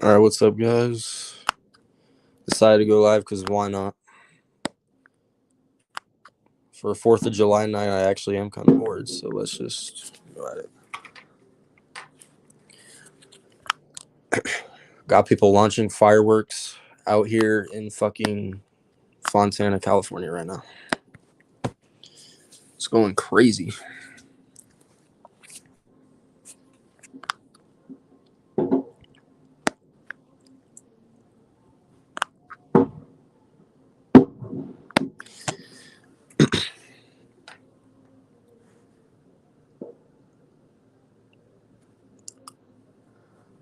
All right, what's up, guys? Decided to go live because why not? For a 4th of July night, I actually am kind of bored, so let's just go at it. Got people launching fireworks out here in fucking Fontana, California right now. It's going crazy.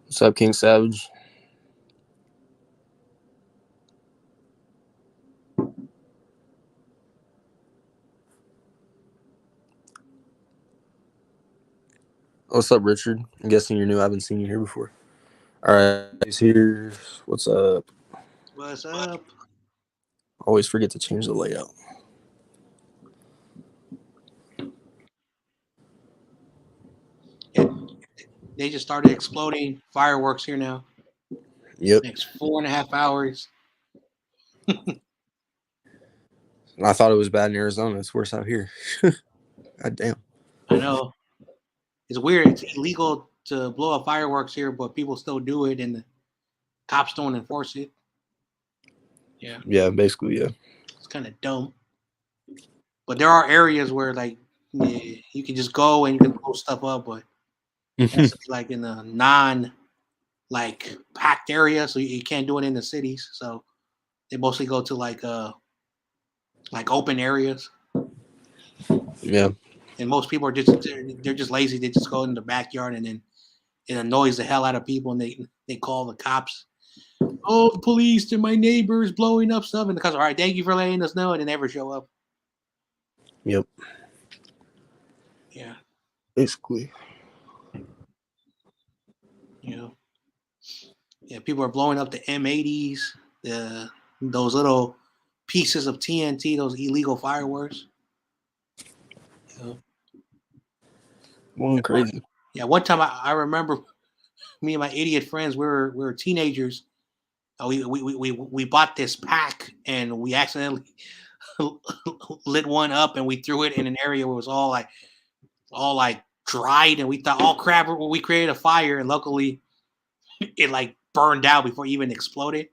What's up, King Savage? What's up, Richard? I'm guessing you're new. I haven't seen you here before. All right, he's here. What's up? What's up? Always forget to change the layout. They just started exploding fireworks here now. Yep. Next 4.5 hours. I thought it was bad in Arizona. It's worse out here. God damn. I know. It's weird. It's illegal to blow up fireworks here, but people still do it, and the cops don't enforce it. Yeah. Yeah, basically, yeah. It's kind of dumb. But there are areas where, like, you can just go and you can blow stuff up, but that's like in a like packed area, so you can't do it in the cities. So they mostly go to like open areas. Yeah. And most people are they're just lazy. They just go in the backyard, and then it annoys the hell out of people, and they call the cops. Oh, the police! They're my neighbors blowing up stuff, and the cops are, all right, thank you for letting us know, and they never show up. Yep. Yeah. Basically. You know. Yeah, people are blowing up the M80s, those little pieces of TNT, those illegal fireworks. You know. Going crazy. Yeah, one time I remember me and my idiot friends, we were teenagers. We bought this pack, and we accidentally lit one up, and we threw it in an area where it was all like dried, and we thought, oh crap, we created a fire, and luckily it like burned out before it even exploded.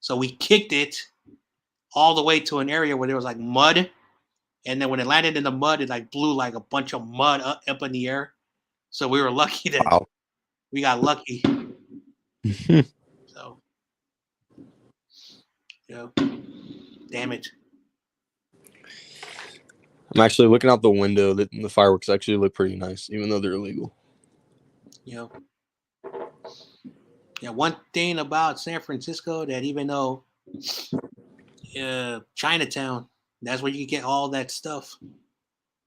So we kicked it all the way to an area where there was like mud, and then when it landed in the mud, it like blew like a bunch of mud up in the air. So we were lucky that we got lucky. So, damn it. I'm actually looking out the window. The fireworks actually look pretty nice, even though they're illegal. Yeah. One thing about San Francisco that even though Chinatown, that's where you get all that stuff.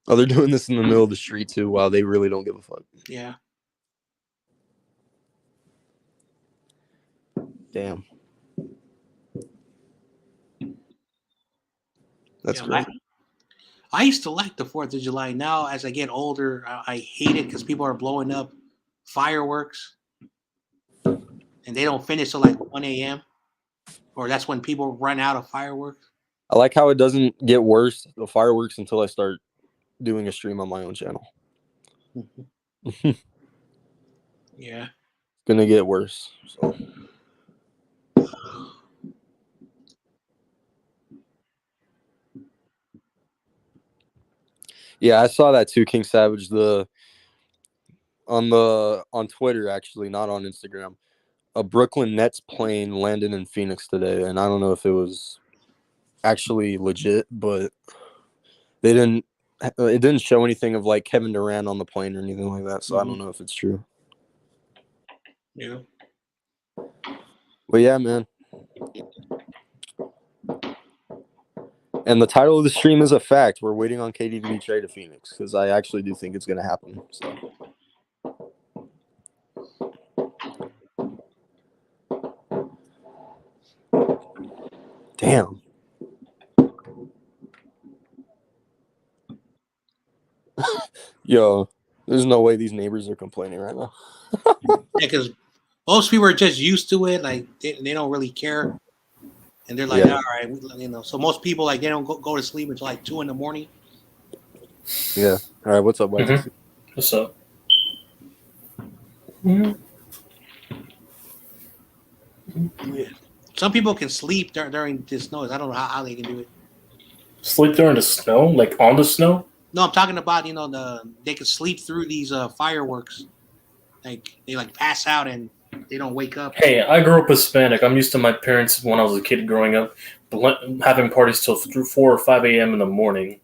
Oh, they're doing this in the middle of the street too. Wow, they really don't give a fuck. Yeah. Damn. That's great. I used to like the 4th of July. Now, as I get older, I hate it because people are blowing up fireworks and they don't finish till like 1 a.m. Or that's when people run out of fireworks. I like how it doesn't get worse, the fireworks, until I start doing a stream on my own channel. Yeah. It's going to get worse. So. Yeah, I saw that too, King Savage. On Twitter, actually, not on Instagram. A Brooklyn Nets plane landed in Phoenix today, and I don't know if it was actually legit, but it didn't show anything of like Kevin Durant on the plane or anything like that, so I don't know if it's true. Yeah. But yeah, man. And the title of the stream is a fact. We're waiting on KD to be traded to Phoenix because I actually do think it's going to happen. So. Damn. Yo, there's no way these neighbors are complaining right now. Yeah, because Most people are just used to it. Like they don't really care, and they're like, Yeah. all right, So most people like they don't go to sleep until like 2 a.m. Yeah. All right. What's up, Mm-hmm. YTC? What's up? Mm-hmm. Yeah. Some people can sleep during this noise. I don't know how they can do it. Sleep during the snow, like on the snow. No, I'm talking about they can sleep through these fireworks. Like they like pass out and they don't wake up. Hey, I grew up Hispanic. I'm used to my parents when I was a kid growing up having parties till 4 or 5 a.m. in the morning.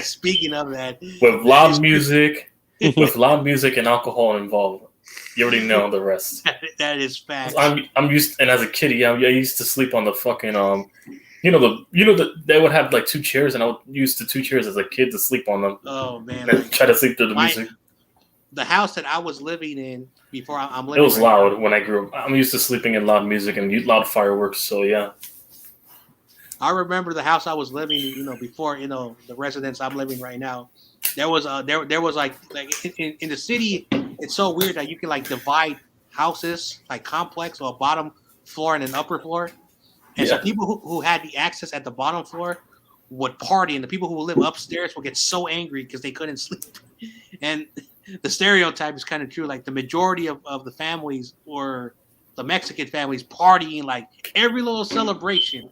Speaking of that, with loud music, with loud music and alcohol involved. You already know the rest. That is fact. I'm used, and as a kid, I used to sleep on the fucking they would have like 2 chairs, and I would use the 2 chairs as a kid to sleep on them. Oh man, and try to sleep through the music. The house that I was living in before I'm living. It was loud when I grew up. I'm used to sleeping in loud music and loud fireworks. So yeah. I remember the house I was living, before, the residence I'm living right now. There was there was like in the city, it's so weird that you can like divide houses like complex or a bottom floor and an upper floor. And so people who had the access at the bottom floor would party, and the people who live upstairs would get so angry because they couldn't sleep. And the stereotype is kind of true. Like the majority of the families or the Mexican families partying like every little celebration.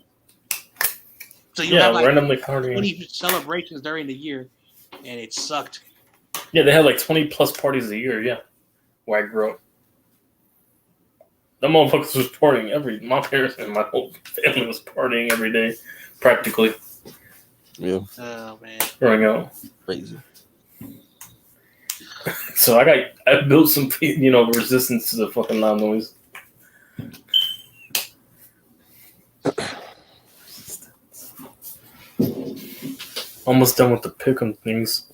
So you have like randomly partying. 20 celebrations during the year, and it sucked. Yeah, they had like 20 plus parties a year. Yeah, where I grew up. The motherfuckers was partying my parents and my whole family was partying every day, practically. Yeah. Oh man. Growing up. Crazy. So I built some resistance to the fucking loud noise. Almost done with the pick'em things.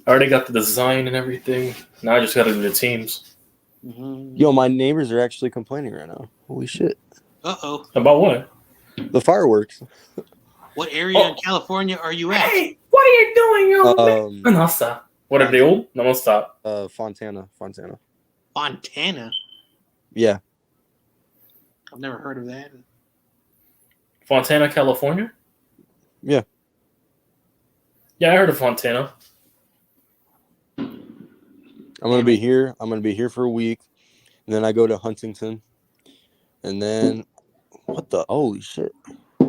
I already got the design and everything. Now I just got to do the teams. Mm-hmm. Yo, my neighbors are actually complaining right now. Holy shit. Uh-oh. About what? The fireworks. What area in California are you at? Hey, what are you doing, yo? No, stop. What are they old? No, stop. Fontana. Fontana? Yeah. I've never heard of that. Fontana, California? Yeah. Yeah, I heard of Fontana. I'm gonna be here. I'm gonna be here for a week, and then I go to Huntington, and then what the holy shit?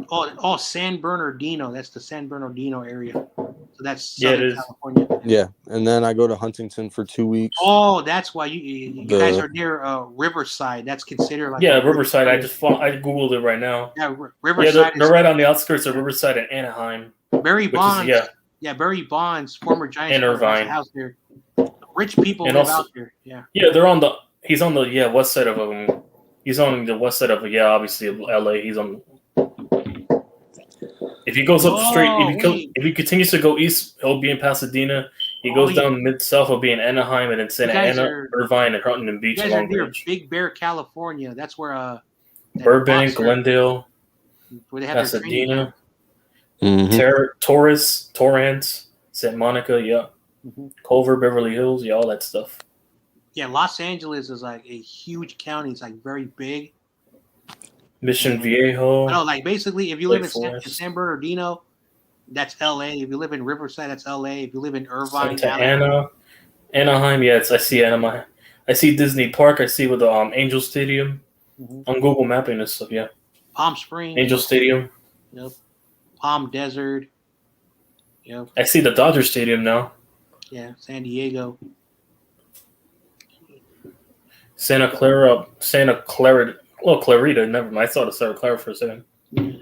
Oh, San Bernardino. That's the San Bernardino area. So that's Southern California. Yeah, and then I go to Huntington for 2 weeks. Oh, that's why you guys are near Riverside. That's considered like Riverside. I googled it right now. Yeah, Riverside. Yeah, they're right on the outskirts of Riverside and Anaheim. Barry Bonds. Barry Bonds, former Giants, and Irvine. House there. Rich people live out there. Yeah. Yeah, he's on the west side of He's on the west side of obviously LA. He's on. If he goes up straight, if he continues to go east, he'll be in Pasadena. He goes down mid-south, he'll be in Anaheim, and then Santa Ana, Irvine, and Huntington Beach. You guys are near Big Bear, California. That's where Burbank, Glendale, where they have Pasadena, Mm-hmm. Torrance, Santa Monica, Culver, Beverly Hills, all that stuff. Yeah, Los Angeles is like a huge county. It's like very big. Mission Viejo. No, like basically, if you live in San Bernardino, that's LA. If you live in Riverside, that's LA. If you live in Irvine, Santa Ana, Anaheim, I see Anaheim. I see Disney Park. I see with the Angel Stadium on Google Mapping and stuff. Yeah. Palm Springs. Angel Stadium. Yep. Palm Desert. Yep. I see the Dodger Stadium now. Yeah, San Diego. Santa Clarita. Well, Clarita, never mind. I thought of Santa Clara for a second.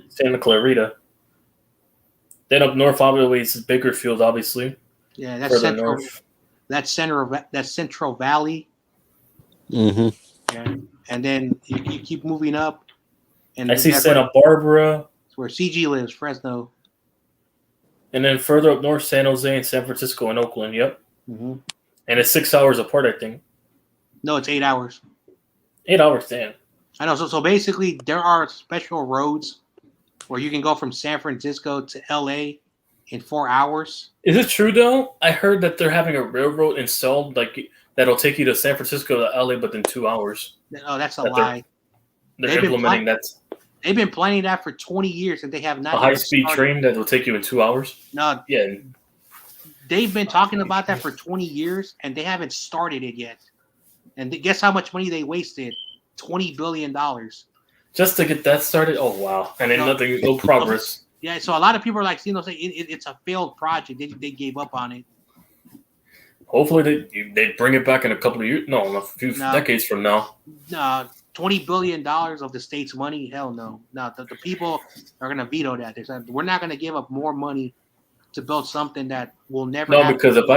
Santa Clarita. Then up north, obviously, it's Bakerfield, obviously. Yeah, that's Central. North. That's Central Valley. Mm-hmm. Yeah, and then you keep moving up. And I see Santa Barbara. That's where CG lives, Fresno. And then further up north, San Jose and San Francisco and Oakland. Yep. Mm-hmm. And it's 6 hours apart, I think. No, it's 8 hours. 8 hours, damn. I know. So basically, there are special roads where you can go from San Francisco to LA in 4 hours. Is it true though? I heard that they're having a railroad installed, like that'll take you to San Francisco to LA, but in 2 hours. Oh, that's a That lie. They're implementing that. They've been planning that for 20 years, and they have not. A high-speed train that will take you in 2 hours. No, yeah, they've been talking about that for 20 years, and they haven't started it yet. And guess how much money they wasted? $20 billion. Just to get that started. Oh wow! And then no progress. Yeah, so a lot of people are like, say it's a failed project. They gave up on it. Hopefully they bring it back in a couple of years. No, in a few decades from now. No, $20 billion of the state's money. Hell no. No, the people are going to veto that. We're not going to give up more money to build something that will never. No, because if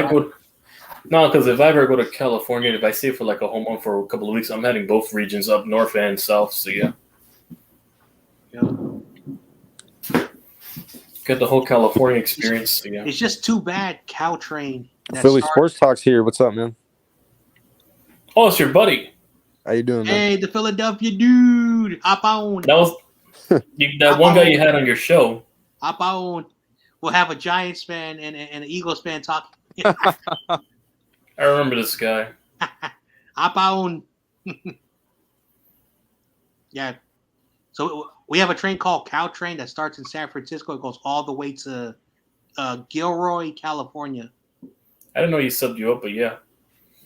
I ever go to California, if I stay for like a whole month for a couple of weeks, I'm heading both regions up north and south. So yeah. Get the whole California experience. So, yeah. It's just too bad Caltrain. Philly Sports Talks here. What's up, man? Oh, it's your buddy. How you doing, man? Hey, the Philadelphia dude. Hop on. That was that one guy you had on your show. Hop on. We'll have a Giants fan and an Eagles fan talking. I remember this guy. Hop on. Yeah. So we have a train called Caltrain that starts in San Francisco. It goes all the way to Gilroy, California. I didn't know he subbed you up, but yeah.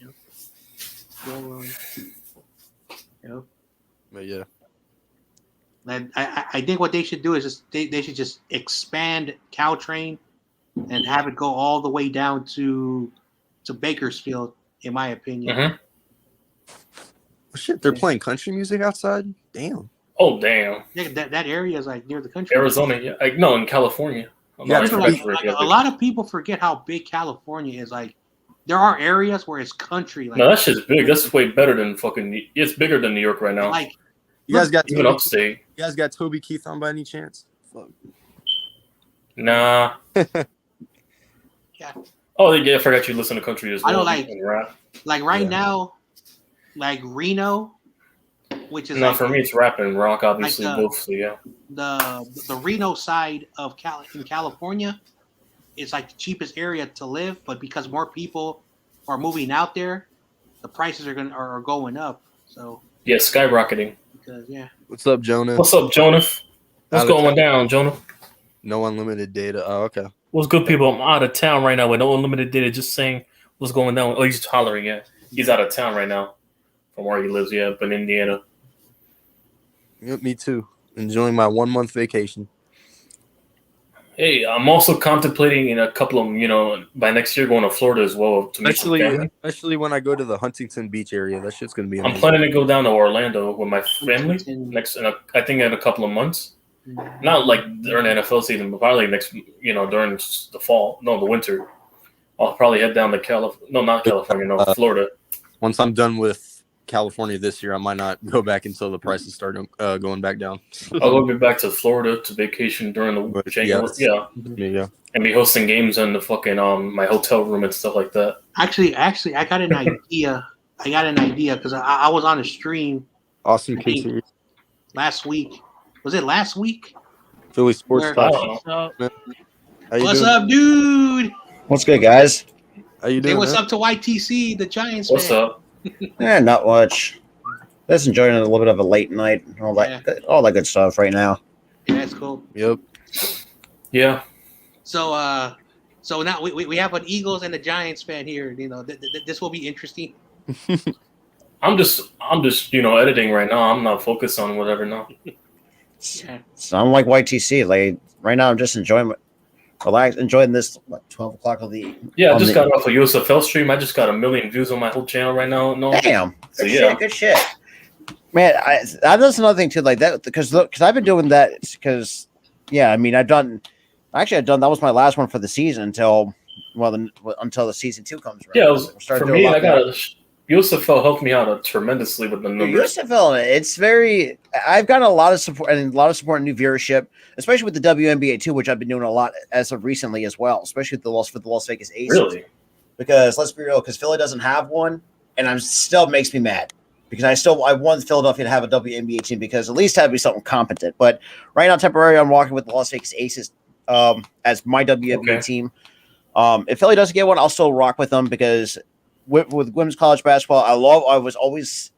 Yep. Gilroy. Yep. But yeah. And I think what they should do is just they should just expand Caltrain and have it go all the way down to Bakersfield, in my opinion. Mm-hmm. Oh, shit, they're playing country music outside? Damn. Oh, damn. Yeah, that area is like near the country. Arizona, yeah. No, in California. A lot of people forget how big California is. Like, there are areas where it's country. Like, no, that shit's big. That's way better than fucking. It's bigger than New York right now. Like, you guys got even upstate. You guys got Toby Keith on by any chance? Fuck. Nah. Yeah. Oh yeah, I forgot you listen to country as well. I don't like right now, like Reno, which is for me it's rap and rock, obviously both. So yeah. The Reno side of in California is like the cheapest area to live, but because more people are moving out there, the prices are going up. So yeah, skyrocketing. Because What's up, Jonah? What's up, Jonas? What's going down, Jonah? No unlimited data. Oh, okay. What's good, people? I'm out of town right now with no unlimited data. Just saying what's going down. Oh, he's hollering. Yeah, he's out of town right now from where he lives. Yeah, up in Indiana. Yep, me too. Enjoying my 1 month vacation. Hey, I'm also contemplating in a couple of, by next year going to Florida as well to meet some family. Especially when I go to the Huntington Beach area. That shit's gonna be amazing. I'm planning to go down to Orlando with my family I think in a couple of months. Not like during the NFL season, but probably next, during the fall. No, the winter. I'll probably head down to Florida. Once I'm done with California this year, I might not go back until the prices start going back down. I'll go back to Florida to vacation during the January. Yeah. There you go. And be hosting games in the fucking my hotel room and stuff like that. Actually, I got an idea. Because I was on a stream. Awesome case last week. Was it last week? Philly Sports Talk. What's up, dude? What's good, guys? How you doing? Hey, what's up to YTC, the Giants? What's up? Not much. Just enjoying a little bit of a late night and all that good stuff right now. Yeah, that's cool. Yep. Yeah. So now we have an Eagles and a Giants fan here. This will be interesting. I'm just editing right now. I'm not focused on whatever now. Yeah. So I'm like YTC. Like right now, I'm just enjoying this 12 o'clock of the. Yeah, I just got off a USFL stream. I just got 1 million views on my whole channel right now. No, damn. Good shit. Man, that's another thing too. Like that because I've been doing that because I mean I've done that was my last one for the season until the season 2 comes around. Yeah, for me, USFL helped me out tremendously with the numbers. USFL, I've gotten a lot of support and new viewership, especially with the WNBA too, which I've been doing a lot as of recently as well, especially with the Las Vegas Aces. Really? Because let's be real, because Philly doesn't have one, and still makes me mad because I want Philadelphia to have a WNBA team because at least have to be something competent. But right now, temporarily, I'm walking with the Las Vegas Aces as my WNBA team. If Philly doesn't get one, I'll still rock with them because with women's college basketball. I was always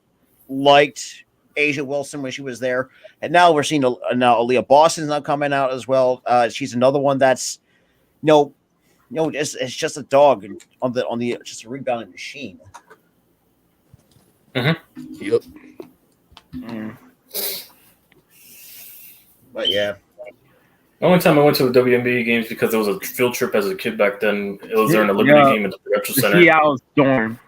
liked Asia Wilson when she was there, and now we're seeing now Aaliyah Boston's now coming out as well. She's another one that's it's just a dog on the just a rebounding machine. Yep. But yeah. The only time I went to a WNBA games because there was a field trip as a kid back then. It was during a Liberty game at the Prudential The Center. Seattle Storm.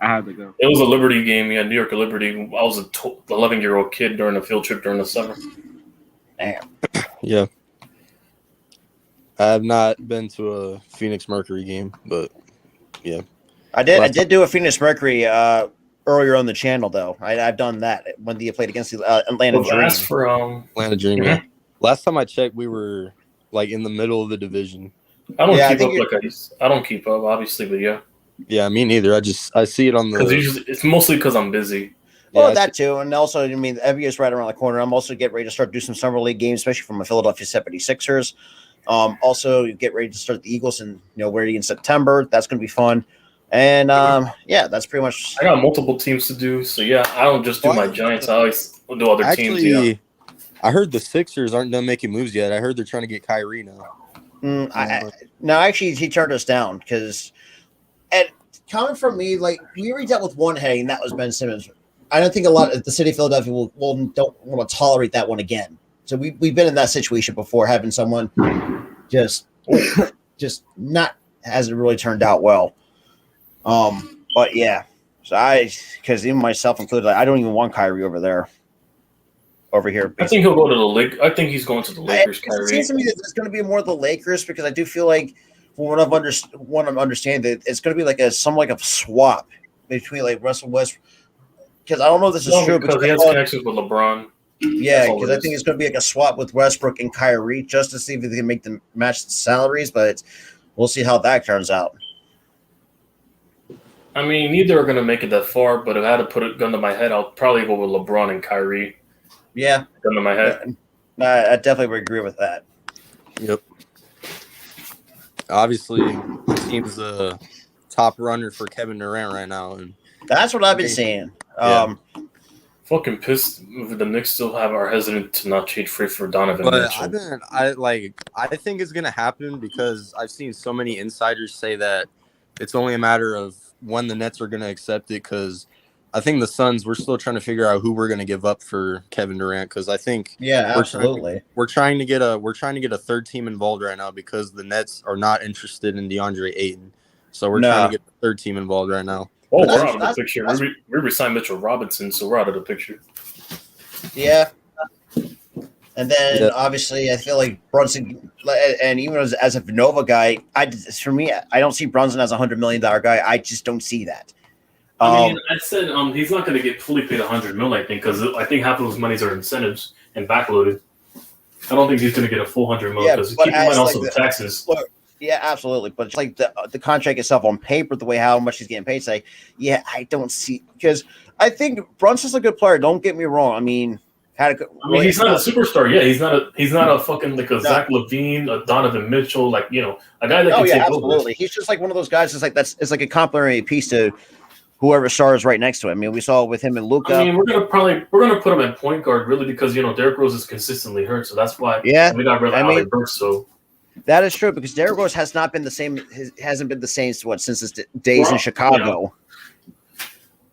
I had to go. It was a Liberty game, New York Liberty. I was a 11-year-old kid during a field trip during the summer. Damn. Yeah. I have not been to a Phoenix Mercury game, but yeah. I did do a Phoenix Mercury earlier on the channel though. I've done that when they played against the Atlanta Dream. That's for Atlanta Dream. Yeah. Last time I checked, we were like in the middle of the division. I don't keep up like I don't keep up, obviously, but yeah. Yeah, me neither. I see it on the. Because it's mostly because I'm busy. Well, that too, and also I mean, the NBA is right around the corner. I'm also getting ready to start do some summer league games, especially from the Philadelphia 76ers. Also, you get ready to start the Eagles and where in September. That's going to be fun. And yeah, that's pretty much. I got multiple teams to do, so yeah, I don't just do my Giants. I always do other teams. Yeah. I heard the Sixers aren't done making moves yet. I heard they're trying to get Kyrie now. No, actually, he turned us down because, and coming from me, like we already dealt with one heading, and that was Ben Simmons. I don't think a lot of the city of Philadelphia don't want to tolerate that one again. So we've been in that situation before, having someone just not hasn't really turned out well. But yeah, so because even myself included, I don't even want Kyrie over here. Basically. I think he'll go to the Lakers. I think he's going to the Lakers. Kyrie. It seems to me that it's going to be more the Lakers because I do feel like, from what I'm understanding, that it's going to be like a swap between like Russell Westbrook. Because I don't know if this is true because he has connections with LeBron. Yeah, because I think it's going to be like a swap with Westbrook and Kyrie just to see if they can make them match the salaries. But we'll see how that turns out. I mean, neither are going to make it that far. But if I had to put a gun to my head, I'll probably go with LeBron and Kyrie. Yeah, gun to my head. I definitely would agree with that. Yep. Obviously, the team's the top runner for Kevin Durant right now, and that's what I've been seeing. Yeah. Fucking pissed. The Knicks still are hesitant to not trade free for Donovan Mitchell. I think it's gonna happen because I've seen so many insiders say that it's only a matter of when the Nets are gonna accept it. Because I think the Suns, we're still trying to figure out who we're gonna give up for Kevin Durant. Because I think absolutely we're trying to get a third team involved right now because the Nets are not interested in DeAndre Ayton. So we're trying to get the third team involved right now. Oh, we're out of the picture. We resigned Mitchell Robinson, so we're out of the picture. Yeah. And then, obviously, I feel like Brunson, and even as a Nova guy, I don't see Brunson as a $100 million guy. I just don't see that. I said he's not going to get fully paid $100 million, I think, because I think half of those monies are incentives and backloaded. I don't think he's going to get a full $100 million because keep in mind also the taxes. Look, yeah, absolutely. But it's like the contract itself on paper, the way how much he's getting paid, say, yeah, I don't see because I think Brunson's a good player. Don't get me wrong. I mean, he's not a superstar. Yeah, he's not a fucking like a Zach LaVine, a Donovan Mitchell, like a guy that can take absolutely. Over. He's just like one of those guys. It's like a complimentary piece to whoever star is right next to him. I mean, we saw it with him and Luka. I mean, we're gonna put him at point guard really because Derrick Rose is consistently hurt, so that's why we got rid of Alec Burks. So. That is true because Derrick Rose has not been the same. Hasn't been the same since his days in Chicago.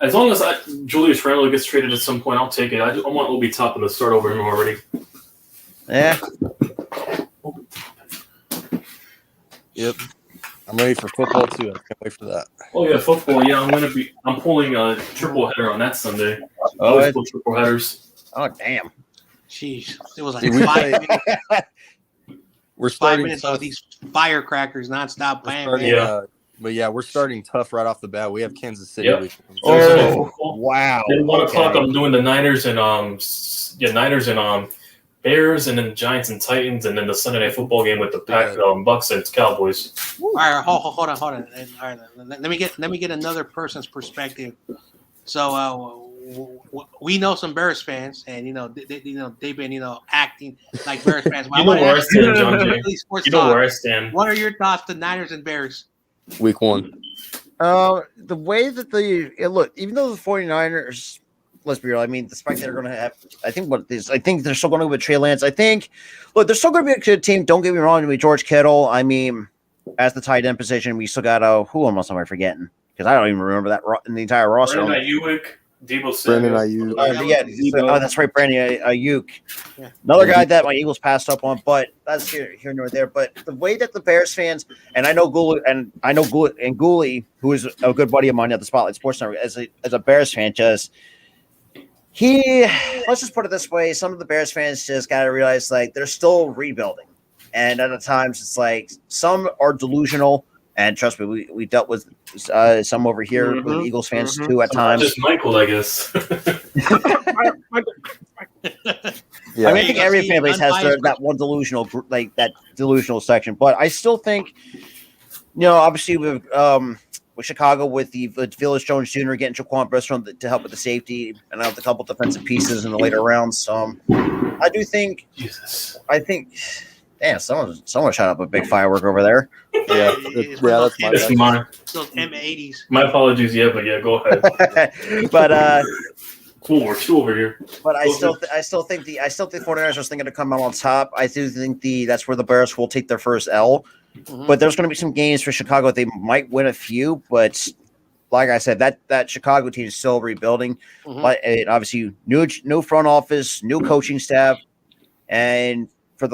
As long as Julius Randle gets traded at some point, I'll take it. I want Obi Toppin to start over him already. Yeah. Yep. I'm ready for football too. I can't wait for that. Oh yeah, football. Yeah, I'm pulling a triple header on that Sunday. Oh, triple headers. Oh damn. Jeez, it was like 5 minutes. We're starting 5 minutes of these firecrackers nonstop playing. But yeah, we're starting tough right off the bat. We have Kansas City. Yep. Wow. At 1 o'clock, I'm doing the Niners and Bears, and then Giants and Titans, and then the Sunday Night Football game with the Bucks and Cowboys. All right, hold on. All right, let me get another person's perspective. So we know some Bears fans, and they've been acting like Bears fans. You know where I stand, John Jay. You know where I stand. What are your thoughts, the Niners and Bears? Week 1. The way that look, even though the 49ers, let's be real, I mean, despite they're going to have, I think they're still going to go with Trey Lance. I think, look, they're still going to be a good team. Don't get me wrong, with George Kittle. I mean, as the tight end position, we still got, who am I forgetting? Because I don't even remember that in the entire roster. Brandon Ayuk, Debo Brandon Samuel. Ayuk. That's right, Brandon Ayuk. Yeah. Another guy that my Eagles passed up on, but that's here nor there. But the way that the Bears fans, and I know Gooley, who is a good buddy of mine at the Spotlight Sports Network, as a Bears fan, let's just put it this way: some of the Bears fans just got to realize like they're still rebuilding, and at times it's like some are delusional. And trust me, we dealt with some over here with Eagles fans too at times. Just Michael, I guess. Yeah. I mean, I think every fan base has that one delusional, that delusional section. But I still think, obviously with Chicago with Felix Jones Jr. getting Jaquan Brisker to help with the safety, and I have a couple defensive pieces in the later rounds. I do think. Jesus. Damn, someone shot up a big firework over there. Yeah, that's my That's bad. mine. Those M80s. My apologies, but go ahead. But Cool, we're two over here. But I still think the 49ers are thinking to come out on top. I do think that's where the Bears will take their first L. Mm-hmm. But there's going to be some games for Chicago. They might win a few, but like I said, that Chicago team is still rebuilding. Mhm. But obviously, new front office, new coaching staff, and for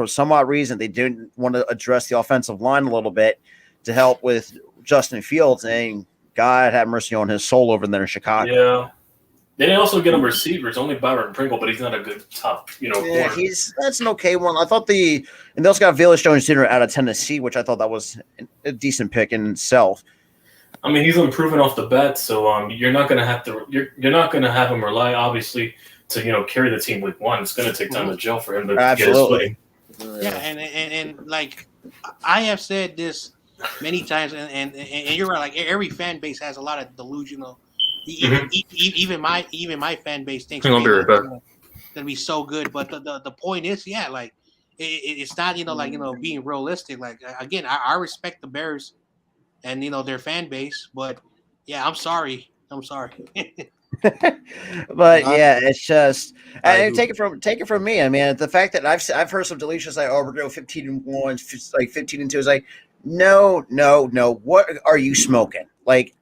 some odd reason, they didn't want to address the offensive line a little bit to help with Justin Fields. And God have mercy on his soul over there in Chicago. Yeah. They didn't also get him receivers, only Byron Pringle, but he's not a good top, Yeah, corner. that's an okay one. I thought and they also got Felix Jones Jr. out of Tennessee, which I thought that was a decent pick in itself. I mean, he's improving off the bat, so you're not gonna have have him rely, obviously, to carry the team week one. It's gonna take time to gel for him to get his footing. Yeah, and like I have said this many times, and you're right. Like every fan base has a lot of delusional. Even my fan base thinks I'll be right back. gonna be so good, but the point is, yeah, like it's not being realistic. Like again, I respect the Bears and their fan base, but yeah, I'm sorry. But yeah, it's just take it from me. I mean, the fact that I've heard some deletions like, we're doing 15-1, like 15-2 is like, no. What are you smoking? Like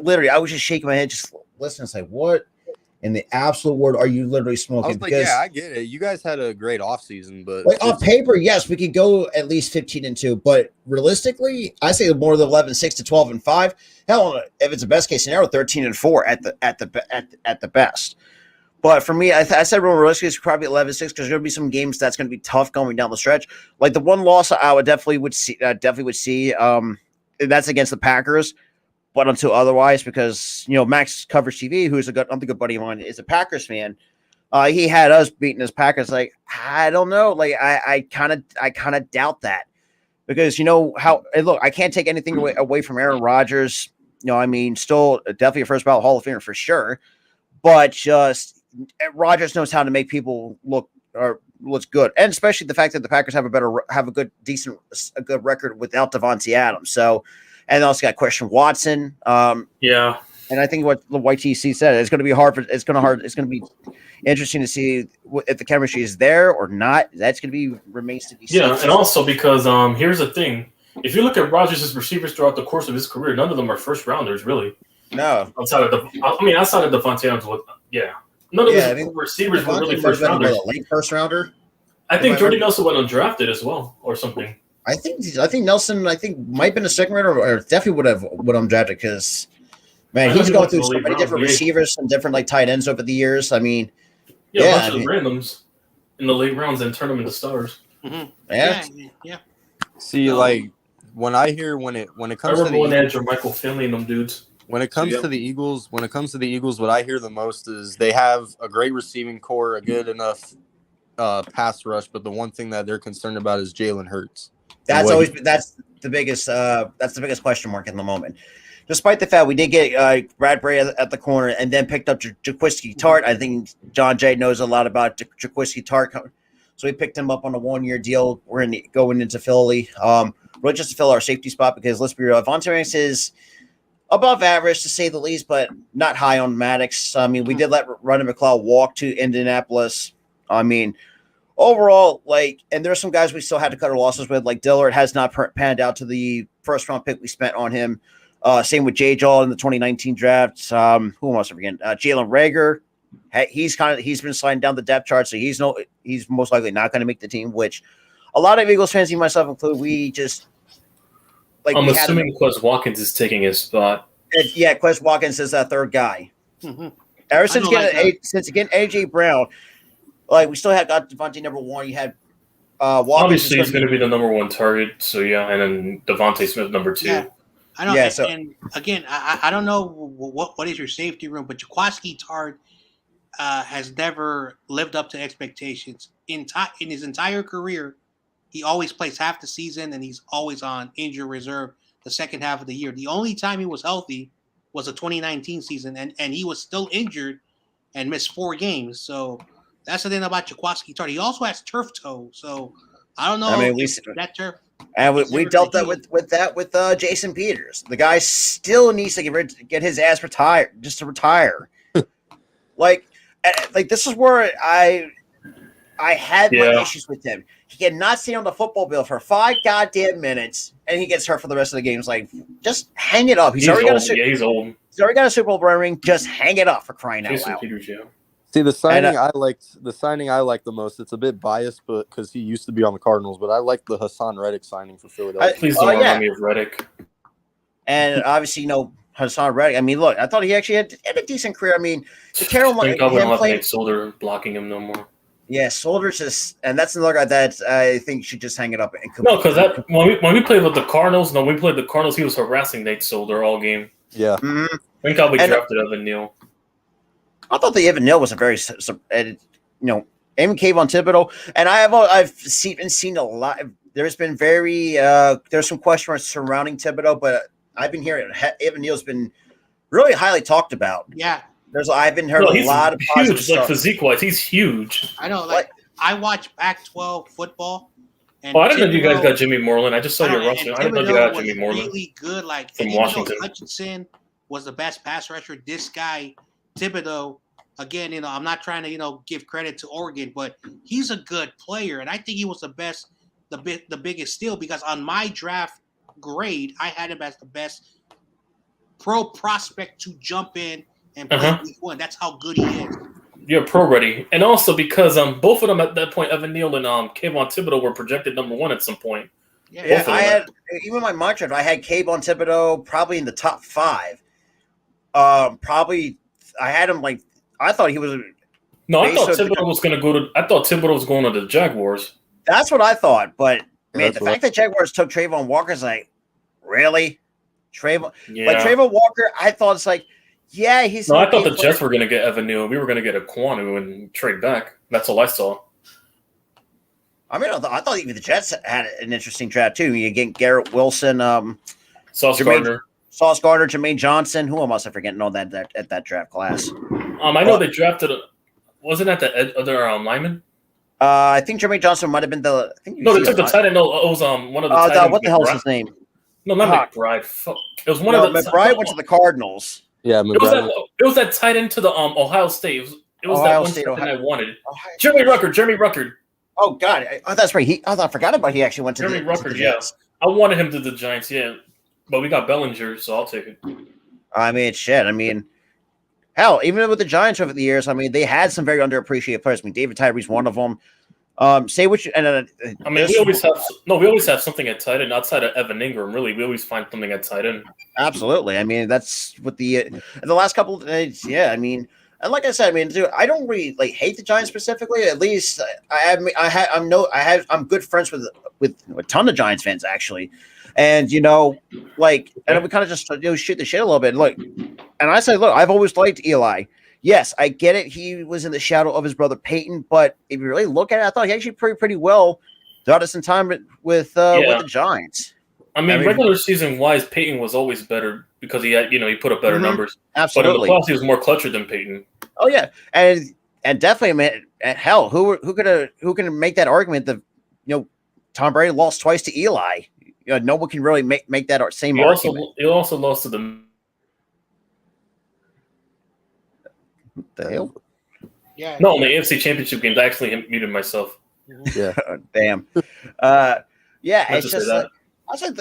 literally, I was just shaking my head, just listening. It's like, what in the absolute word are you literally smoking? I was like, yeah, I get it. You guys had a great offseason, but like on paper, yes, we could go at least 15-2, but realistically, I say more than 11-6 to 12-5. Hell, if it's a best case scenario, 13-4 at the best. But for me, I said realistically, it's probably 11-6 because there's going to be some games that's going to be tough going down the stretch. Like the one loss I would definitely would see. That's against the Packers. But until otherwise, because Max Coverage TV, who's another good buddy of mine, is a Packers fan. He had us beating his Packers. Like, I don't know. Like, I kind of doubt that because how. Look, I can't take anything away from Aaron Rodgers. I mean, still definitely a first ballot Hall of Famer for sure. But just Rodgers knows how to make people looks good, and especially the fact that the Packers have a good record without Devontae Adams. So. And also got Christian Watson. Yeah. And I think what the YTC said, it's going to be it's going to be interesting to see if the chemistry is there or not. That's going to remains to be seen. Yeah, and also because here's the thing: if you look at Rodgers' receivers throughout the course of his career, none of them are first rounders, really. No. Outside of Devontae Adams, none of his receivers were really first rounders. A late first rounder. I think Jordy Nelson went undrafted as well, or something. I think Nelson might have been a second rounder or definitely would have undrafted because man, he's going through so many different receivers and different tight ends over the years. I mean, a bunch of randoms in the late rounds and turn them into stars. Mm-hmm. Yeah. See, when it comes to the Edge or Michael Finley and them dudes. When it comes to the Eagles, what I hear the most is they have a great receiving core, a good enough pass rush, but the one thing that they're concerned about is Jalen Hurts. That's the biggest question mark in the moment. Despite the fact we did get Bradbury at the corner and then picked up Jaquiski Tart. I think John Jay knows a lot about Jaquiski Tart, so we picked him up on a 1-year deal. We're going into Philly, really just to fill our safety spot because let's be real, Vontae Ranks is above average to say the least, but not high on Maddox. I mean, we did let Ronnie McLeod walk to Indianapolis. I mean, overall, like, and there's some guys we still had to cut our losses with, like Dillard has not panned out to the first round pick we spent on him. Same with J. Jaw in the 2019 draft. Who else again? Jalen Rager. He's been sliding down the depth chart, so he's most likely not going to make the team. Which a lot of Eagles fans, myself included, we just like. I'm assuming Quez Watkins is taking his spot. Yeah, Quez Watkins is that third guy. Mhm. Ever since getting AJ Brown, like we still got Devontae number one. You had Watkins. Obviously, he's going to be the number one target. So yeah, and then Devontae Smith number 2. Yeah. I know. Yeah, and again, I don't know what is your safety room, but Jaquiski Tartt has never lived up to expectations. In his entire career, he always plays half the season, and he's always on injured reserve the second half of the year. The only time he was healthy was the 2019 season, and he was still injured and missed 4 games. So that's the thing about Jaquiski Tartt. He also has turf toe, so I don't know. I mean, that turf. And we dealt that with Jason Peters. The guy still needs to get his ass retired, just to retire. like this is where I had my issues with him. He cannot stay on the football field for 5 goddamn minutes, and he gets hurt for the rest of the game. It's like, just hang it up. He's already got a Super Bowl ring. Just hang it up, for crying out loud. Peters, yeah. See, the signing I liked the most. It's a bit biased, but because he used to be on the Cardinals, but I like the Hassan Reddick signing for Philadelphia. Please don't remind me of Reddick. And obviously, Hassan Reddick. I mean, look, I thought he actually had a decent career. I mean, the Carolina Nate Solder blocking him no more. Yeah, Solder's and that's another guy that I think should just hang it up. No, because when we played with the Cardinals, he was harassing Nate Solder all game. Yeah. Mm-hmm. I think we drafted Evan Neal. I thought the Evan Neal was a very, Kayvon Thibodeau, and I've seen a lot. There's been there's some question marks surrounding Thibodeau, but I've been hearing Evan Neal's been really highly talked about. Yeah. I've been heard a lot of positive stuff. Physique wise, he's huge. I know, I watch Pac-12 football. And I didn't know you guys got Jimmy Moreland. I just saw your roster. I didn't know you got Jimmy Moreland. Really good, from Washington. Hutchinson was the best pass rusher. This guy Thibodeau, again, I'm not trying to give credit to Oregon, but he's a good player, and I think he was the biggest steal because on my draft grade, I had him as the best pro prospect to jump in and play week 1. That's how good he is. You're pro ready, and also because both of them at that point, Evan Neal and Kayvon Thibodeau were projected number 1 at some point. Yeah, I had even my mock draft. I had Kayvon Thibodeau probably in the top 5. Probably I had him I thought he was. No, I thought Thibodeau was going to go to. I thought Thibodeau was going to the Jaguars. That's what I thought, but man, the fact that Jaguars took Trayvon Walker's really Trayvon. Yeah. Trayvon Walker, I thought it's he's. No, I thought the Jets were going to get Evan Neal. We were going to get a Kwanu and trade back. That's all I saw. I mean, I thought even the Jets had an interesting draft too. You get Garrett Wilson, Sauce Gardner, Jermaine Johnson. Who am I forgetting all that at that draft class? I know they drafted. Wasn't that the other lineman? I think Jermaine Johnson might have been the. They took the tight end. No, it was one of the. Tight ends. What the hell is his name? No, not McBride. Fuck. It was one of the. McBride went to the Cardinals. Yeah, McBride. It was that tight end to the Ohio State. It was Ohio that State, one I wanted. Jeremy Ruckert. Oh God, that's right. I forgot about he actually went to Jeremy Ruckert. Yeah, I wanted him to the Giants. Yeah, but we got Bellinger, so I'll take it. I mean, shit. I mean, hell, even with the Giants over the years, I mean, they had some very underappreciated players. I mean, David Tyree's one of them. Say what you. And we always have something at tight end outside of Evan Ingram. Really, we always find something at tight end. Absolutely. I mean, that's what the last couple of days. Yeah, I mean. And like I said, I mean, dude, I don't really hate the Giants specifically. At least I'm good friends with a ton of Giants fans actually, and and we kind of just shoot the shit a little bit. Look, and I say, look, I've always liked Eli. Yes, I get it. He was in the shadow of his brother Peyton, but if you really look at it, I thought he actually played pretty well throughout his time with the Giants. I mean, regular season wise, Peyton was always better because he had, he put up better numbers. Absolutely. But in the playoffs, he was more clutcher than Peyton. Oh yeah, and definitely, man. Hell, who can make that argument that Tom Brady lost twice to Eli? No one can really make that same argument. He also lost to the The hell? Yeah. No, in the AFC Championship games, I actually muted myself. Yeah. Damn. Yeah, Meant it's to say just that. like I was like,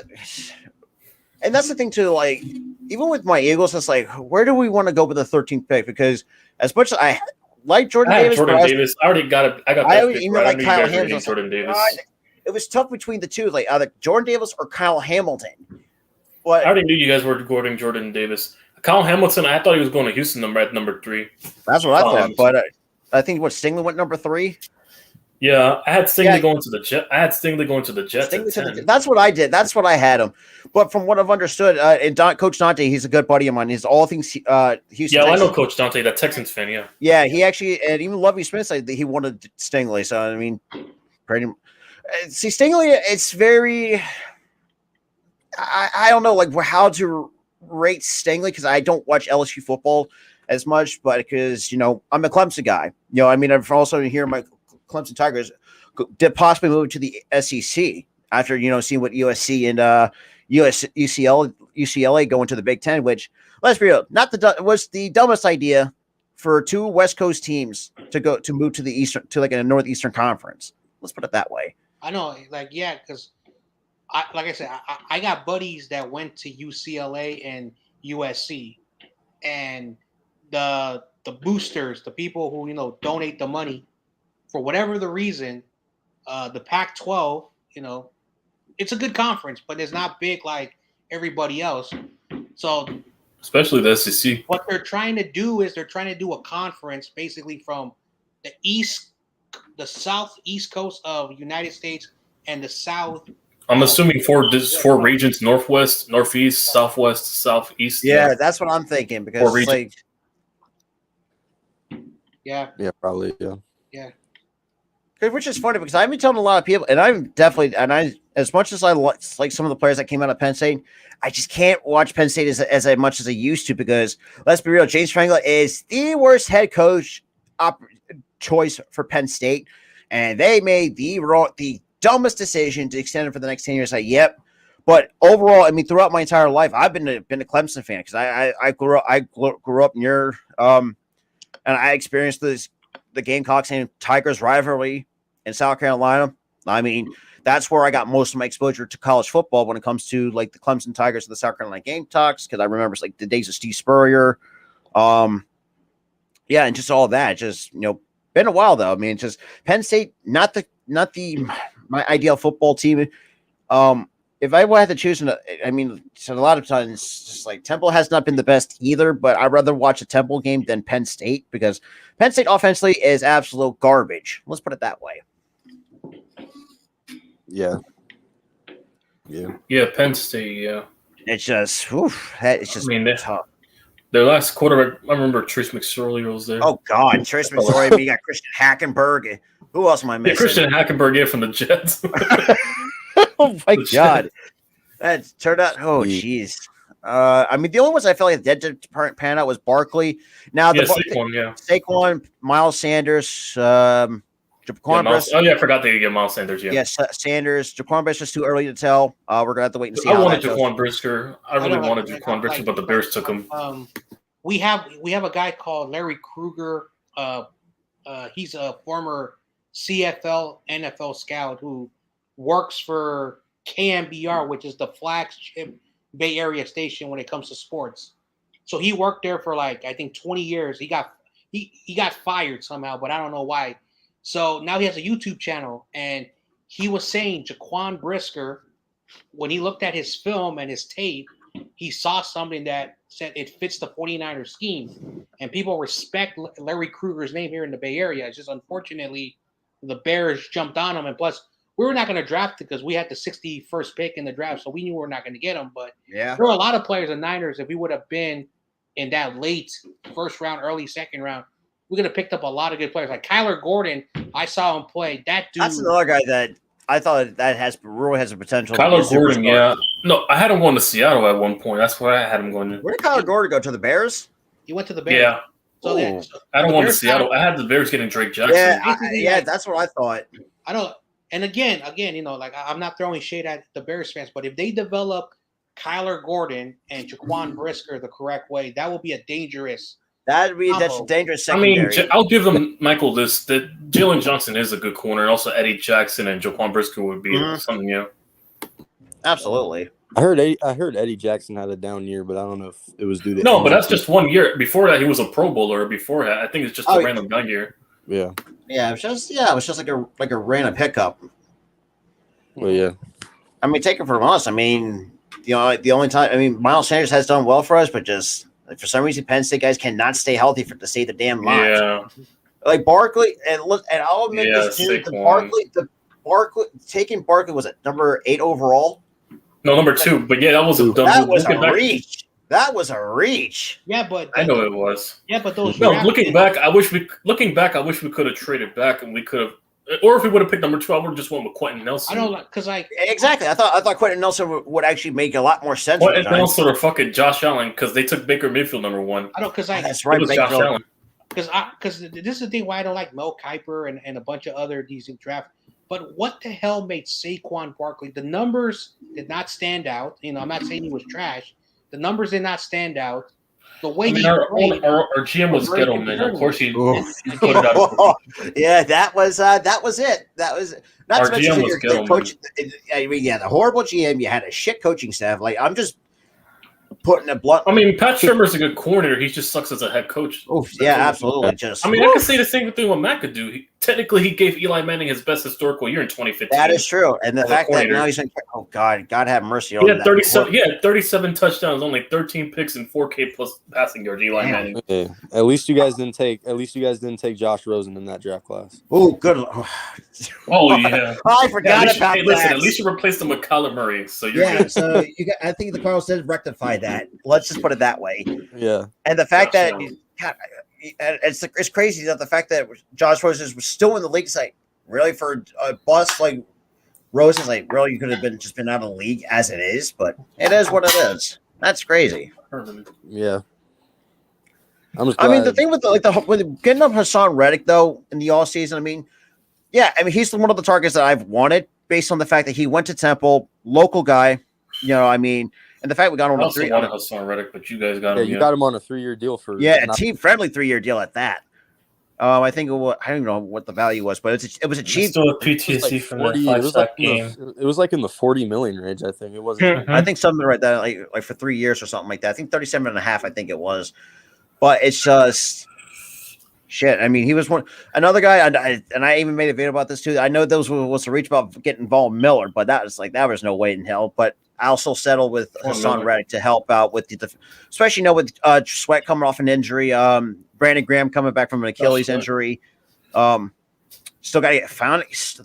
and that's the thing too. Like, even with my Eagles, it's like, where do we want to go with the 13th pick? Because as much as I like Jordan I had Davis, Jordan but Davis. I already got it. I got I that pick. even Right? I like knew you Kyle guys were Hamilton. getting I was like, Jordan Davis. God, it was tough between the two, like either Jordan Davis or Kyle Hamilton. But I already knew you guys were going Jordan Davis. Kyle Hamilton, I thought he was going to Houston at number 3. that's what I Kyle thought. Hamilton. But I think what Stingley went number 3. Yeah, I had Stingley Yeah. going to the Jet. I had Stingley going to the Jets at 10. That's what I did. That's what I had him. But from what I've understood, and Coach Dante, he's a good buddy of mine. He's all things Houston. Yeah, well, I know Texans. Coach Dante, that Texans fan. Yeah. Yeah, he actually, and even Lovey Smith said that he wanted Stingley. So I mean, pretty. See, Stingley, it's very. I don't know like how to rate Stingley because I don't watch LSU football as much, but because I'm a Clemson guy. I mean, I've also here my Clemson Tigers did possibly move to the SEC after seeing what USC and UCLA go into the Big Ten, which let's be real, was the dumbest idea for 2 West Coast teams to move to the Eastern to like a Northeastern Conference. Let's put it that way. I know, like, yeah, because like I said, I got buddies that went to UCLA and USC, and the boosters, the people who donate the money for whatever the reason, the Pac-12, it's a good conference, but it's not big like everybody else. So, especially the SEC. what they're trying to do is they're trying to do a conference basically from the southeast coast of United States and the south. I'm assuming 4 regions: Northwest, Northeast, Southwest, Southeast. Yeah, that's what I'm thinking because it's like, yeah, probably, yeah. which is funny because I've been telling a lot of people, and I'm definitely, as much as I like some of the players that came out of Penn State, I just can't watch Penn State as much as I used to because let's be real, James Franklin is the worst head coach choice for Penn State, and they made the dumbest decision to extend it for the next 10 years. Yep. But overall, I mean, throughout my entire life, I've been a Clemson fan because I grew up near and I experienced the Gamecocks and Tigers rivalry in South Carolina. I mean, that's where I got most of my exposure to college football when it comes to like the Clemson Tigers and the South Carolina Gamecocks because I remember it's like the days of Steve Spurrier. And just all that. Just been a while though. I mean, just Penn State, not my ideal football team. If I had to choose, I mean, so a lot of times, just like Temple has not been the best either, but I'd rather watch a Temple game than Penn State because Penn State offensively is absolute garbage. Let's put it that way. Yeah. Yeah, Penn State. Yeah, it's just tough. Their last quarterback, I remember Trace McSorley was there. Oh God, Trace McSorley. You got Christian Hackenberg. Who else am I missing? Yeah, Christian Hackenberg, from the Jets. Oh my God, that turned out. Oh jeez. I mean, the only ones I felt like that did pan out was Barkley. Now Saquon, Miles Sanders, Jaquan Brisker. Oh yeah, I forgot they get Miles Sanders. Yeah, yes, Sanders. Jaquan Brisker is too early to tell. We're gonna have to wait and see. I wanted Jaquan Brisker. I really wanted Jaquan Brisker, but the Bears took him. We have a guy called Larry Kruger. He's a former CFL NFL scout who works for KMBR, which is the flagship Bay Area station when it comes to sports. So he worked there for like I think 20 years. He got fired somehow, but I don't know why. So now he has a YouTube channel, and he was saying Jaquan Brisker, when he looked at his film and his tape, he saw something that said it fits the 49ers scheme, and people respect Larry Kruger's name here in the Bay Area. It's just unfortunately the Bears jumped on him, and plus we were not going to draft it because we had the 61st pick in the draft, so we knew we were not going to get him. But yeah, there were a lot of players in Niners. If we would have been in that late first round, early second round, we could have picked up a lot of good players. Like Kyler Gordon, I saw him play. That dude. That's another guy that I thought that really has a potential. Kyler Gordon, yeah. No, I had him going to Seattle at one point. That's where I had him going. Where did Kyler Gordon go? To the Bears? He went to the Bears. Yeah. So I don't want to Seattle. I had the Bears getting Drake Jackson. Yeah, that's what I thought. I don't. And again, like I'm not throwing shade at the Bears fans, but if they develop Kyler Gordon and Jaquan Brisker the correct way, that will be a dangerous That'd be that's Bravo. dangerous I mean, secondary. I'll give them Michael this that Jalen Johnson is a good corner, and also Eddie Jackson and Jaquan Brisker would be something. Yeah, Absolutely. I heard Eddie Jackson had a down year, but I don't know if it was due to no, but injury. that's just 1 year. Before that, he was a Pro Bowler. Before that, I think it's just a random down year. Yeah. Yeah, it was just like a random pickup. Well, yeah. I mean, take it from us. I mean, the only time Miles Sanders has done well for us, but just like, for some reason, Penn State guys cannot stay healthy to save the damn lives. Yeah, Like Barkley, and I'll admit this too. Taking Barkley was at number 8 overall. no, number 2. But yeah, that was a dumb. That was a Looking back- reach. That was a reach. Yeah, but I know it was. Yeah, but those. No, looking back, I wish we could have traded back, and we could have, or if we would have picked number 2, I would have just went with Quentin Nelson. I don't like because Exactly. I thought Quentin Nelson would actually make a lot more sense. Quentin Nelson or fucking Josh Allen because they took Baker Mayfield number 1. I don't because That's It right. was Josh Allen. because this is the thing why I don't like Mel Kiper and a bunch of other decent draft. But what the hell made Saquon Barkley? The numbers did not stand out. I'm not saying he was trash. The numbers did not stand out. The way our GM was ghetto, man. Of course, he put it out. Yeah, that was it. That was not Our to mention GM was ghetto, coach. I mean, yeah, the horrible GM. You had a shit coaching staff. Like I'm just putting a blunt. I mean, Pat Shurmur's a good coordinator. He just sucks as a head coach. Yeah, absolutely. Just I mean, I could say the same thing with McAdoo. Technically, he gave Eli Manning his best historical year in 2015. that is true, and the fact that now he's like, oh God have mercy on He had that. 37. He had 37 touchdowns, only 13 picks, and 4K plus passing yards. Eli Manning. Okay. At least you guys didn't take Josh Rosen in that draft class. Oh, good. Oh yeah, I forgot about hey, that. listen, at least you replaced him with Kyler Murray, so you're good. So I think the Cardinals did rectify that. Let's just put it that way. Yeah. And the fact Josh that Allen. God, it's crazy that the fact that Josh Rosen was still in the league. It's like really for a bust like Rosen's like really you could have been out of the league as it is, but it is what it is. That's crazy. Yeah. I'm just I mean, glad- the thing with with getting up Hassan Reddick though in the offseason, I mean, he's one of the targets that I've wanted based on the fact that he went to Temple, local guy. I mean, and the fact we got him I on also wanted Hassan Reddick, but you guys got him. you got him on a 3-year deal for a team-friendly 3-year deal at that. I think I don't even know what the value was, but it was a cheap. Still a PTSD from that 5-sack game. It was like in the 40 million range, I think. It wasn't. I think something right there, like for 3 years or something like that. I think 37.5, I think it was. But it's just shit. I mean, he was another guy, and I even made a video about this too. I know those was a reach about getting involved in Miller, but that was no way in hell. But I also settled with Hassan Reddick to help out with especially with Sweat coming off an injury, Brandon Graham coming back from an Achilles injury. Still got to get found.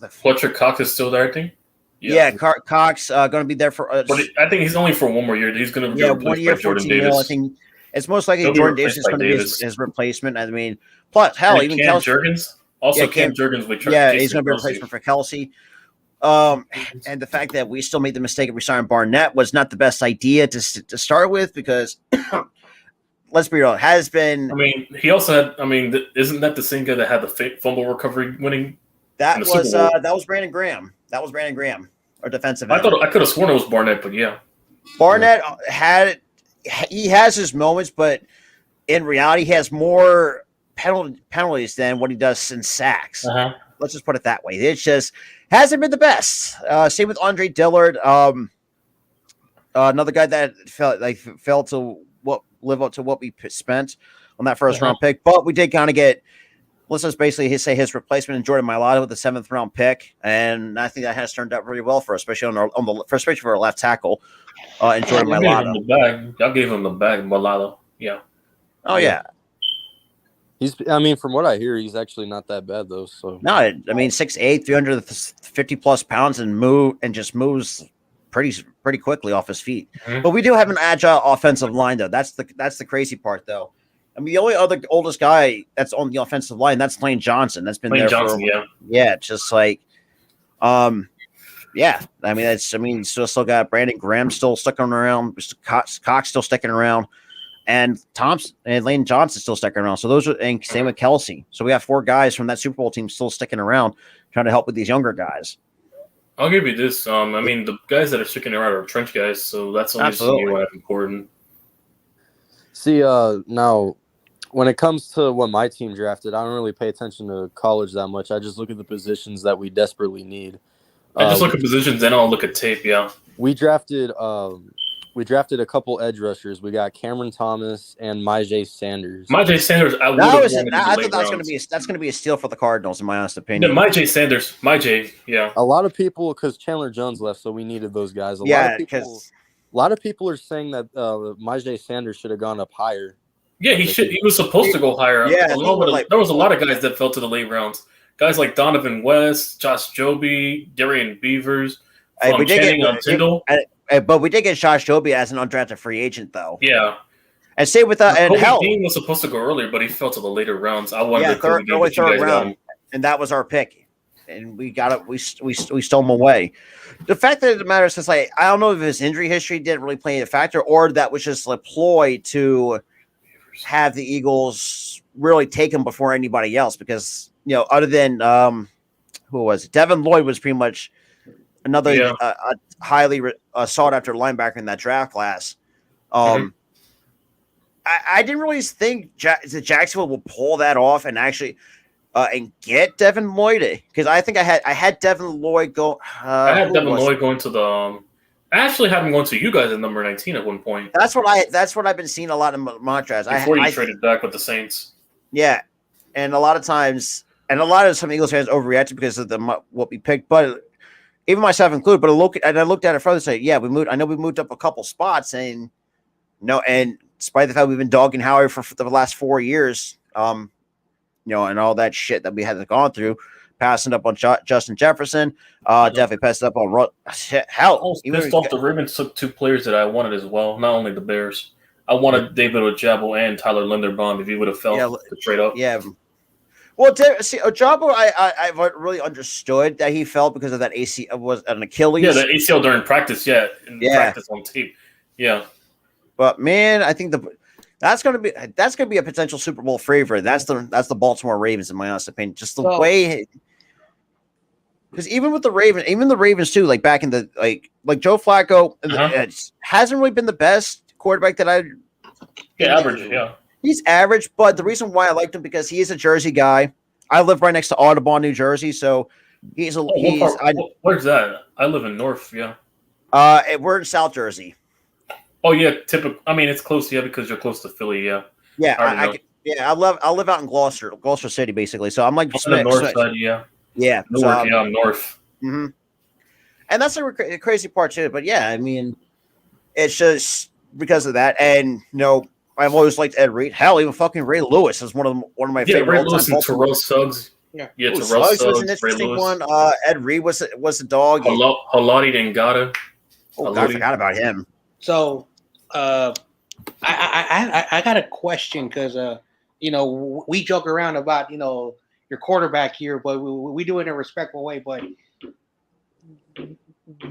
Fletcher Cox is still there, I think. Yeah, Cox going to be there for. But I think he's only for 1 more year. He's going to be 1 year, Jordan 14 Davis. mil. I think it's most likely Jordan Davis is going to be his replacement. I mean, plus hell, and even Cam Kelsey. Jurgens. Also, Cam Jurgens. He's going to be a replacement for Kelsey. And the fact that we still made the mistake of resigning Barnett was not the best idea to start with because let's be real, it has been. I mean, he also had. I mean, isn't that the same guy that had the fumble recovery winning? That was Brandon Graham. That was Brandon Graham, our defensive end. I could have sworn it was Barnett, but yeah. Barnett has his moments, but in reality, he has more penalties than what he does in sacks. Uh-huh. Let's just put it that way. It's just hasn't been the best. Same with Andre Dillard. Another guy that fell to live up to what we spent on that first round pick, but we did kind of get. Let's just basically say his replacement in Jordan Mailata with the 7th round pick, and I think that has turned out really well for us, especially especially for our left tackle in Jordan Mailata. Y'all gave him the bag, Mailata. Yeah. Oh yeah. From what I hear, he's actually not that bad though. So no, I mean 6'8", 350 plus pounds, and just moves pretty quickly off his feet. Mm-hmm. But we do have an agile offensive line though. That's the crazy part though. I mean, the only other oldest guy that's on the offensive line, that's Lane Johnson. That's been Lane there Johnson, just like, yeah. I mean, you still got Brandon Graham still sticking around, Cox still sticking around, and Thompson and Lane Johnson still sticking around. So and same with Kelsey. So we have 4 guys from that Super Bowl team still sticking around, trying to help with these younger guys. I'll give you this. I mean, the guys that are sticking around are trench guys, so that's only important. See, now when it comes to what my team drafted, I don't really pay attention to college that much. I just look at the positions that we desperately need. I just look We, at positions, then I'll look at tape. Yeah, we drafted a couple edge rushers. We got Cameron Thomas and Myjai Sanders. Myjai Sanders, I would That have was wanted in the I late thought that's rounds. gonna be a steal for the Cardinals, in my honest Yeah, opinion. Myjai Sanders, yeah. A lot of people, because Chandler Jones left, so we needed those guys. Yeah, because A lot of people are saying that Myjai Sanders should have gone up higher. Yeah, he should. He was supposed to go higher. Yeah, There was a lot of guys that fell to the late rounds. Guys like Donovan West, Josh Joby, Darian Beavers, we did Channing on Tyndall. but we did get Josh Joby as an undrafted free agent, though. Yeah. And same with and Kobe hell, Dean was supposed to go earlier, but he fell to the later rounds. I wanted yeah, to Kobe Dean, early but you third guys got round, him. and that was our pick, and we got it. We stole him away. The fact that it matters is like I don't know if his injury history didn't really play a factor, or that was just a ploy to have the Eagles really take him before anybody else, because other than who was it? Devin Lloyd was pretty much another highly sought after linebacker in that draft class. I didn't really think that Jacksonville would pull that off and actually and get Devin Lloyd, because I think I had Devin Lloyd go. I had Devin Lloyd going to the. I actually had him going to you guys at number 19 at one point. That's what I've been seeing a lot in mock drafts. Before you traded back with the Saints. Yeah, and a lot of times, some Eagles fans overreacted because of what we picked, but even myself included. But I looked at it further and said, yeah, we moved. I know we moved up a couple spots, and despite the fact we've been dogging Howie for the last 4 years, and all that shit that we had gone through, passing up on Justin Jefferson, definitely passed up on hell. I was pissed off the Ravens took 2 players that I wanted as well, not only the Bears. I wanted David Ojabo and Tyler Linderbaum if he would have fell to trade up. Yeah. Well, see, Ojabo, I really understood that he fell because of that was an Achilles. Yeah, the ACL during practice. Yeah, practice on tape. Yeah. But man, I think that's gonna be a potential Super Bowl favorite. That's the Baltimore Ravens, in my honest opinion. Just the way, because even the Ravens too, like back in the like Joe Flacco hasn't really been the best quarterback that average. Yeah, he's average. But the reason why I liked him because he is a Jersey guy. I live right next to Audubon, New Jersey, so where's that? I live in North. Yeah. We're in South Jersey. Oh yeah, typical. I mean, it's close, because you're close to Philly. Yeah. Yeah, I live out in Gloucester City, basically. So I'm like on the north side. Yeah. Yeah. Newark, north. Mm-hmm. And that's the crazy part too. But yeah, I mean, it's just because of that, and I've always liked Ed Reed. Hell, even fucking Ray Lewis is one of my favorite. Ray Lewis and Terrell Suggs. Yeah, Terrell Suggs was an interesting one. Ed Reed was a dog. Halati Dengata. Oh, God, I forgot about him. So, I got a question because we joke around about your quarterback here, but we do it in a respectful way. But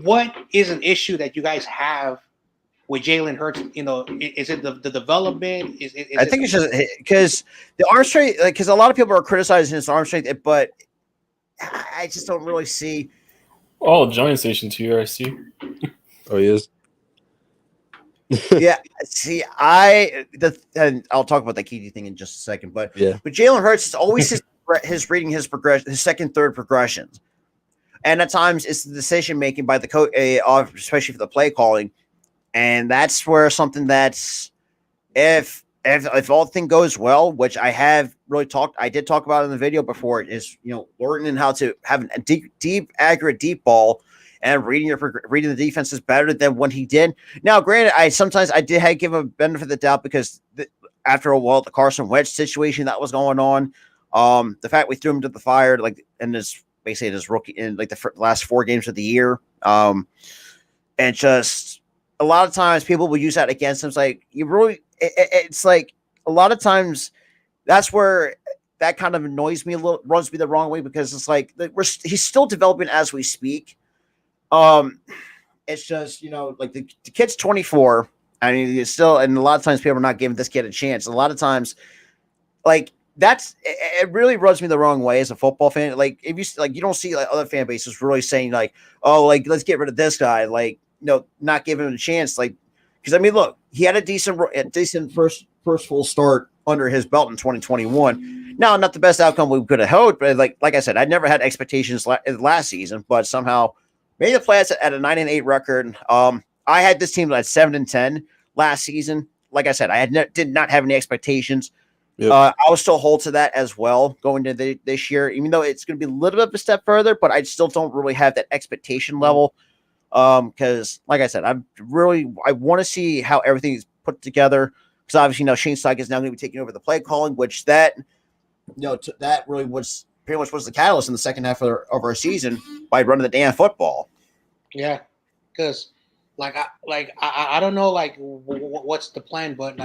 what is an issue that you guys have with Jalen Hurts? Is it the development? I think it's just because the arm strength, because a lot of people are criticizing his arm strength, but I just don't really see. Oh, Giant Station here, I see. Oh, he is. Yeah, see, and I'll talk about the KD thing in just a second, but Jalen Hurts is always his reading his progression, his second, third progressions, and at times it's the decision making by the coach, especially for the play calling, and that's where something that's if all thing goes well, which I did talk about in the video before, is learning how to have a deep, accurate deep ball. And reading the defense is better than what he did. Now, granted, I did give a benefit of the doubt because after a while, the Carson Wentz situation that was going on, the fact we threw him to the fire, in his rookie in the last 4 games of the year, and just a lot of times people will use that against him. It's like it's like a lot of times that's where that kind of annoys me a little, rubs me the wrong way, because it's like he's still developing as we speak. It's just, the kid's 24. I mean, it's still, and a lot of times people are not giving this kid a chance. A lot of times, it really rubs me the wrong way as a football fan. If you you don't see other fan bases really saying let's get rid of this guy, not giving him a chance. Because I mean, look, he had a decent first full start under his belt in 2021. Now, not the best outcome we could have hoped, but like I said, I never had expectations last season, but somehow made the playoffs at a 9-8 record. I had this team at 7-10 last season. Like I said, I did not have any expectations. Yep. I will still hold to that as well going into this year, even though it's going to be a little bit of a step further, but I still don't really have that expectation level. Because like I said, I want to see how everything is put together. Because obviously, Shane Steichen is now going to be taking over the play calling, which that really was pretty much was the catalyst in the second half of our season by running the damn football. Yeah, because I don't know what's the plan, but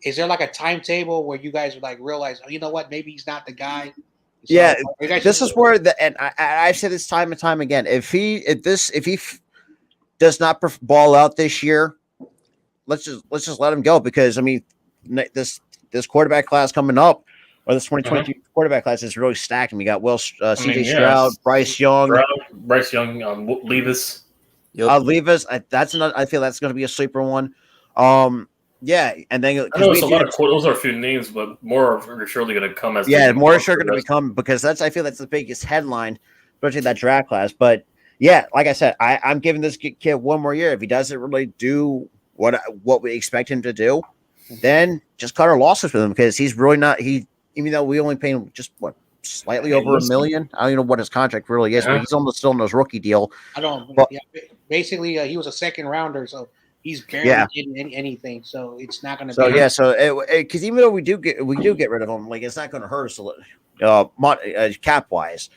is there a timetable where you guys would realize, you know what, maybe he's not the guy? So, yeah, this is where and I've said this time and time again. If he does not ball out this year, let's just let him go, because I mean this quarterback class coming up, or this 2022 quarterback class is really stacked. And we got C.J. Stroud, Bryce Young, Levis. Levis. That's another. I feel that's going to be a sleeper one. Yeah, and then I know it's a lot of those are a few names, but more are surely going to come as more sure going to become, because I feel that's the biggest headline, especially that draft class. But yeah, like I said, I'm giving this kid one more year. If he doesn't really do what we expect him to do, then just cut our losses with him, because he's really not. Even though we only pay him just slightly over $1 million. I don't even know what his contract really is, but he's almost still in his rookie deal. I don't. But, basically, he was a second rounder, so he's barely getting anything. So it's not going to. So because even though we do get rid of him, it's not going to hurt us cap wise.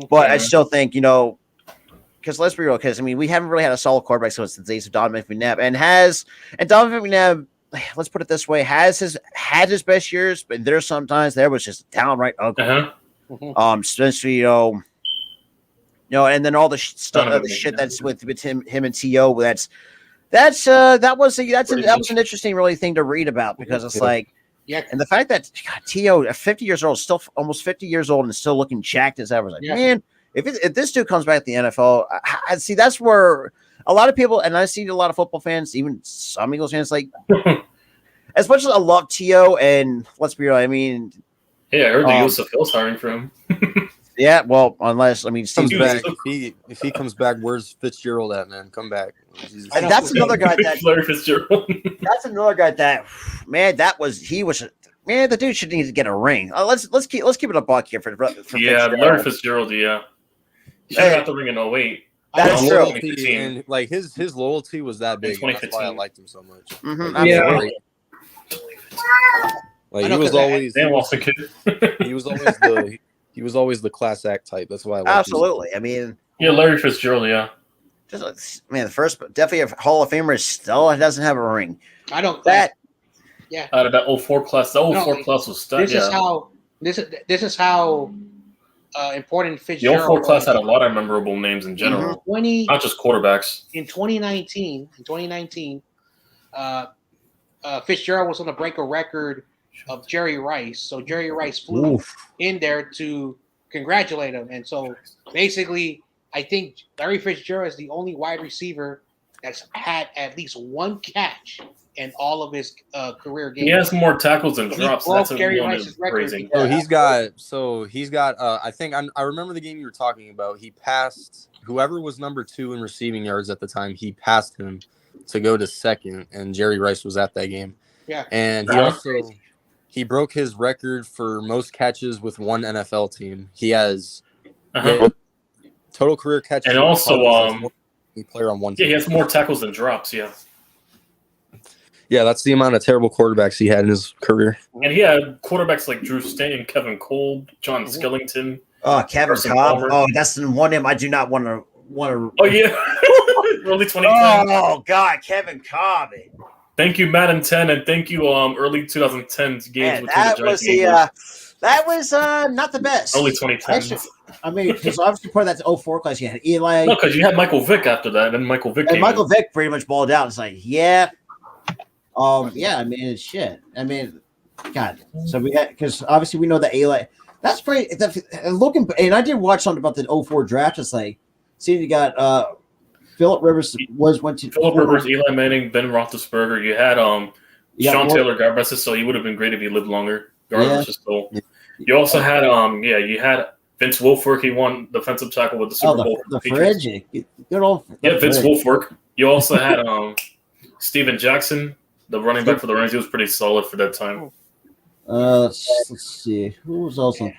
But I still think because let's be real, because I mean we haven't really had a solid quarterback since the days of Donovan McNabb, and Donovan McNabb, let's put it this way, had his best years, but there's sometimes there was just downright ugly. Especially and then all the stuff, the shit that's with him and T.O. That was an interesting really thing to read about, because it's and the fact that T.O. 50 years old, still almost 50 years old, and still looking jacked as ever. Man, if this dude comes back to the NFL, I see that's where a lot of people, and I see a lot of football fans, even some Eagles fans, as much as I love T.O., and let's be real, I mean, I heard the Yusuf Hill's hiring for him. Yeah, well, unless comes back, if he comes back, where's Fitzgerald at, man? Come back. That's another guy that Larry Fitzgerald. That's another guy that, man, the dude should need to get a ring. Let's keep it a buck here for Larry Fitzgerald. Yeah, he should have got the ring in 08. That's true. And his loyalty was that big. That's why I liked him so much. Yeah. He was always the class act type. That's why I liked absolutely. Him. I mean, Larry Fitzgerald. Yeah. The first definitely a Hall of Famer still doesn't have a ring. I don't. Yeah. Out of that 04 class, the 04 class was stuck. This is how important Fitzgerald. The 04 class had a lot of memorable names in general, not just quarterbacks. In 2019, Fitzgerald was going to break a record of Jerry Rice. So Jerry Rice flew in there to congratulate him. And so basically, I think Larry Fitzgerald is the only wide receiver that's had at least one catch in all of his career games. He has more tackles than drops. That's Jerry Rice's record. So he's got. I think I remember the game you were talking about. He passed whoever was number 2 in receiving yards at the time. He passed him to go to second, and Jerry Rice was at that game. Yeah, and he broke his record for most catches with one NFL team. He has total career catches, and also player on one team. He has more tackles than drops. Yeah, that's the amount of terrible quarterbacks he had in his career. And he had quarterbacks like Drew Stanton, Kevin Cole, John Skillington. Oh, Kevin Cobb. Oh, that's the one name I do not want to. Oh yeah, early 2010. Oh God, Kevin Cobb. Thank you, Madden 10, and thank you, early 2010s games. That was not the best. Early 2010s. I mean, because obviously part of that's 04 class. You had Eli. No, because you had Michael Vick after that, and Michael Vick. And Michael Vick pretty much balled out. It's I mean, it's shit. I mean, God. So we had, because obviously we know that Eli. That's pretty. Looking, and I did watch something about the 04 draft. It's see, you got Philip Rivers Eli Manning, Ben Roethlisberger. You had Sean Taylor, God rest his soul. He would have been great if he lived longer. God rest his soul. You also had you had Vince Wilfork. He won defensive tackle with the Super Bowl. The Fridge. Good old. Vince Wilfork. You also had Steven Jackson, the running back for the Rams. He was pretty solid for that time. Let's see. Who was also?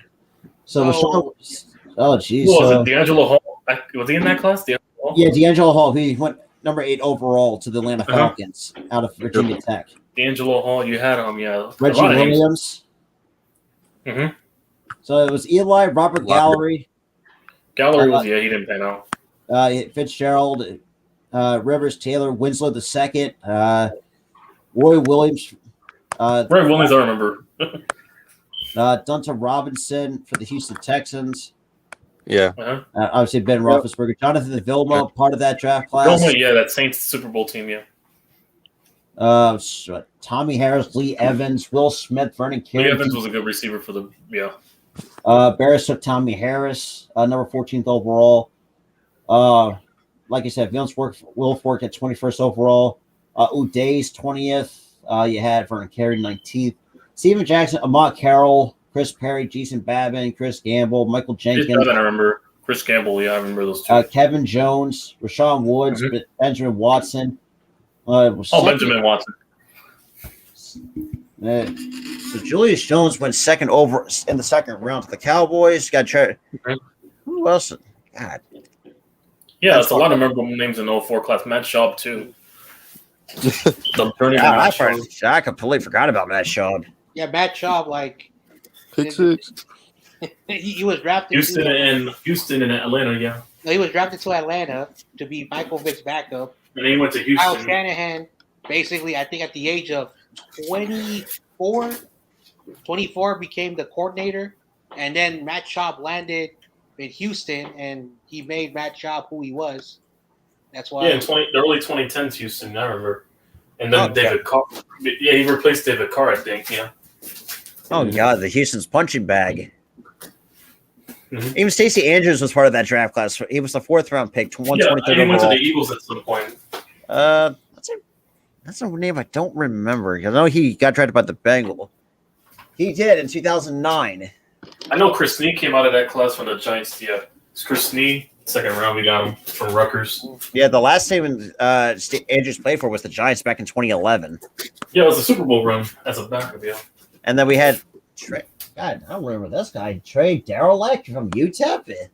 So geez. Who was it? D'Angelo Hall. Was he in that class? D'Angelo Hall? Yeah, D'Angelo Hall. He went number 8 overall to the Atlanta Falcons out of Virginia Tech. D'Angelo Hall. You had Reggie Williams. Mm-hmm. So it was Eli, Robert Gallery. Gallery was he didn't pan out. Fitzgerald, Rivers, Taylor, Winslow II, Roy Williams. Roy Williams, I remember. Dunta Robinson for the Houston Texans. Yeah. Obviously Ben Roethlisberger, Jonathan Vilma, part of that draft class. Vilma, that Saints Super Bowl team, Tommy Harris, Lee Evans, Will Smith, Vernon Carrington. Lee Evans was a good receiver for the Bears took Tommy Harris, number 14th overall. Like I said, Vince Wilfork at 21st overall. Uday's 20th. You had Vernon Carey 19th. Steven Jackson, Ahmad Carroll, Chris Perry, Jason Babin, Chris Gamble, Michael Jenkins. I remember Chris Gamble. I remember those two. Kevin Jones, Rashawn Woods, Benjamin Watson. Benjamin Watson. So Julius Jones went second over in the second round to the Cowboys. Got who else? God. Yeah, that's a lot of memorable names in 04 class. Matt Schaub, too. I completely forgot about Matt Schaub. Yeah, Matt Schaub, pick six. he was drafted. Houston and Atlanta, yeah. No, he was drafted to Atlanta to be Michael Vick's backup. And then he went to Houston. Kyle Shanahan, basically, I think at the age of 24 became the coordinator, and then Matt Schaub landed in Houston, and he made Matt Schaub who he was. That's why. Yeah, in the early 2010s, Houston, I remember. And then David Carr. Yeah, he replaced David Carr, I think, yeah. Oh, God, the Houston's punching bag. Mm-hmm. Even Stacey Andrews was part of that draft class. He was the 4th-round pick, 123rd he went to the Eagles at some point. That's a name I don't remember. I know he got drafted by the Bengals. He did in 2009. I know Chris Snee came out of that class from the Giants. Yeah, it's Chris Snee. Second round, we got him from Rutgers. Yeah, the last team Andrews played for was the Giants back in 2011. Yeah, it was a Super Bowl run as a backup, yeah. And then we had Trey. God, I don't remember this guy. Trey Darrell from UTEP.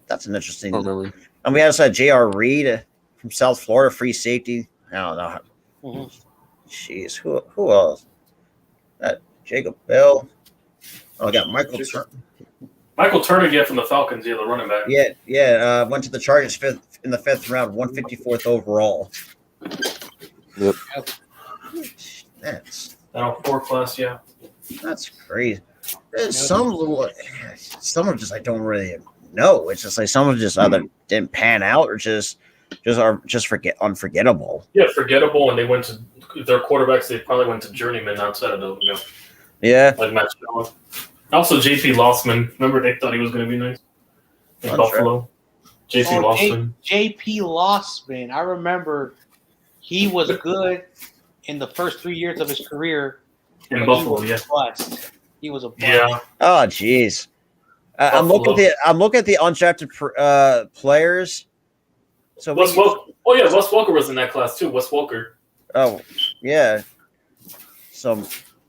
That's an interesting. And we also had J.R. Reed from South Florida, free safety. I don't know. Jeez, who else? Jacob Bell. Oh, I got Michael Turner. Michael Turner, from the Falcons, the running back. Yeah. Went to the Chargers in the 5th round, 154th overall. Yep. That's 4 class, yeah. That's crazy. Some of just I don't really know. It's just like some of just either didn't pan out or just unforgettable. Yeah, forgettable, and they went to their quarterbacks. They probably went to journeyman outside of them. Yeah, like Matt Schaub. Also, J.P. Lossman. Remember, they thought he was going to be nice in Buffalo. J.P. Lossman. J.P. Lossman. I remember he was good in the first 3 years of his career. In Buffalo, yeah. He was a bust. Yeah. Oh, jeez. I'm looking at the undrafted players. So Wes Welker was in that class too. Wes Welker. Oh, yeah. So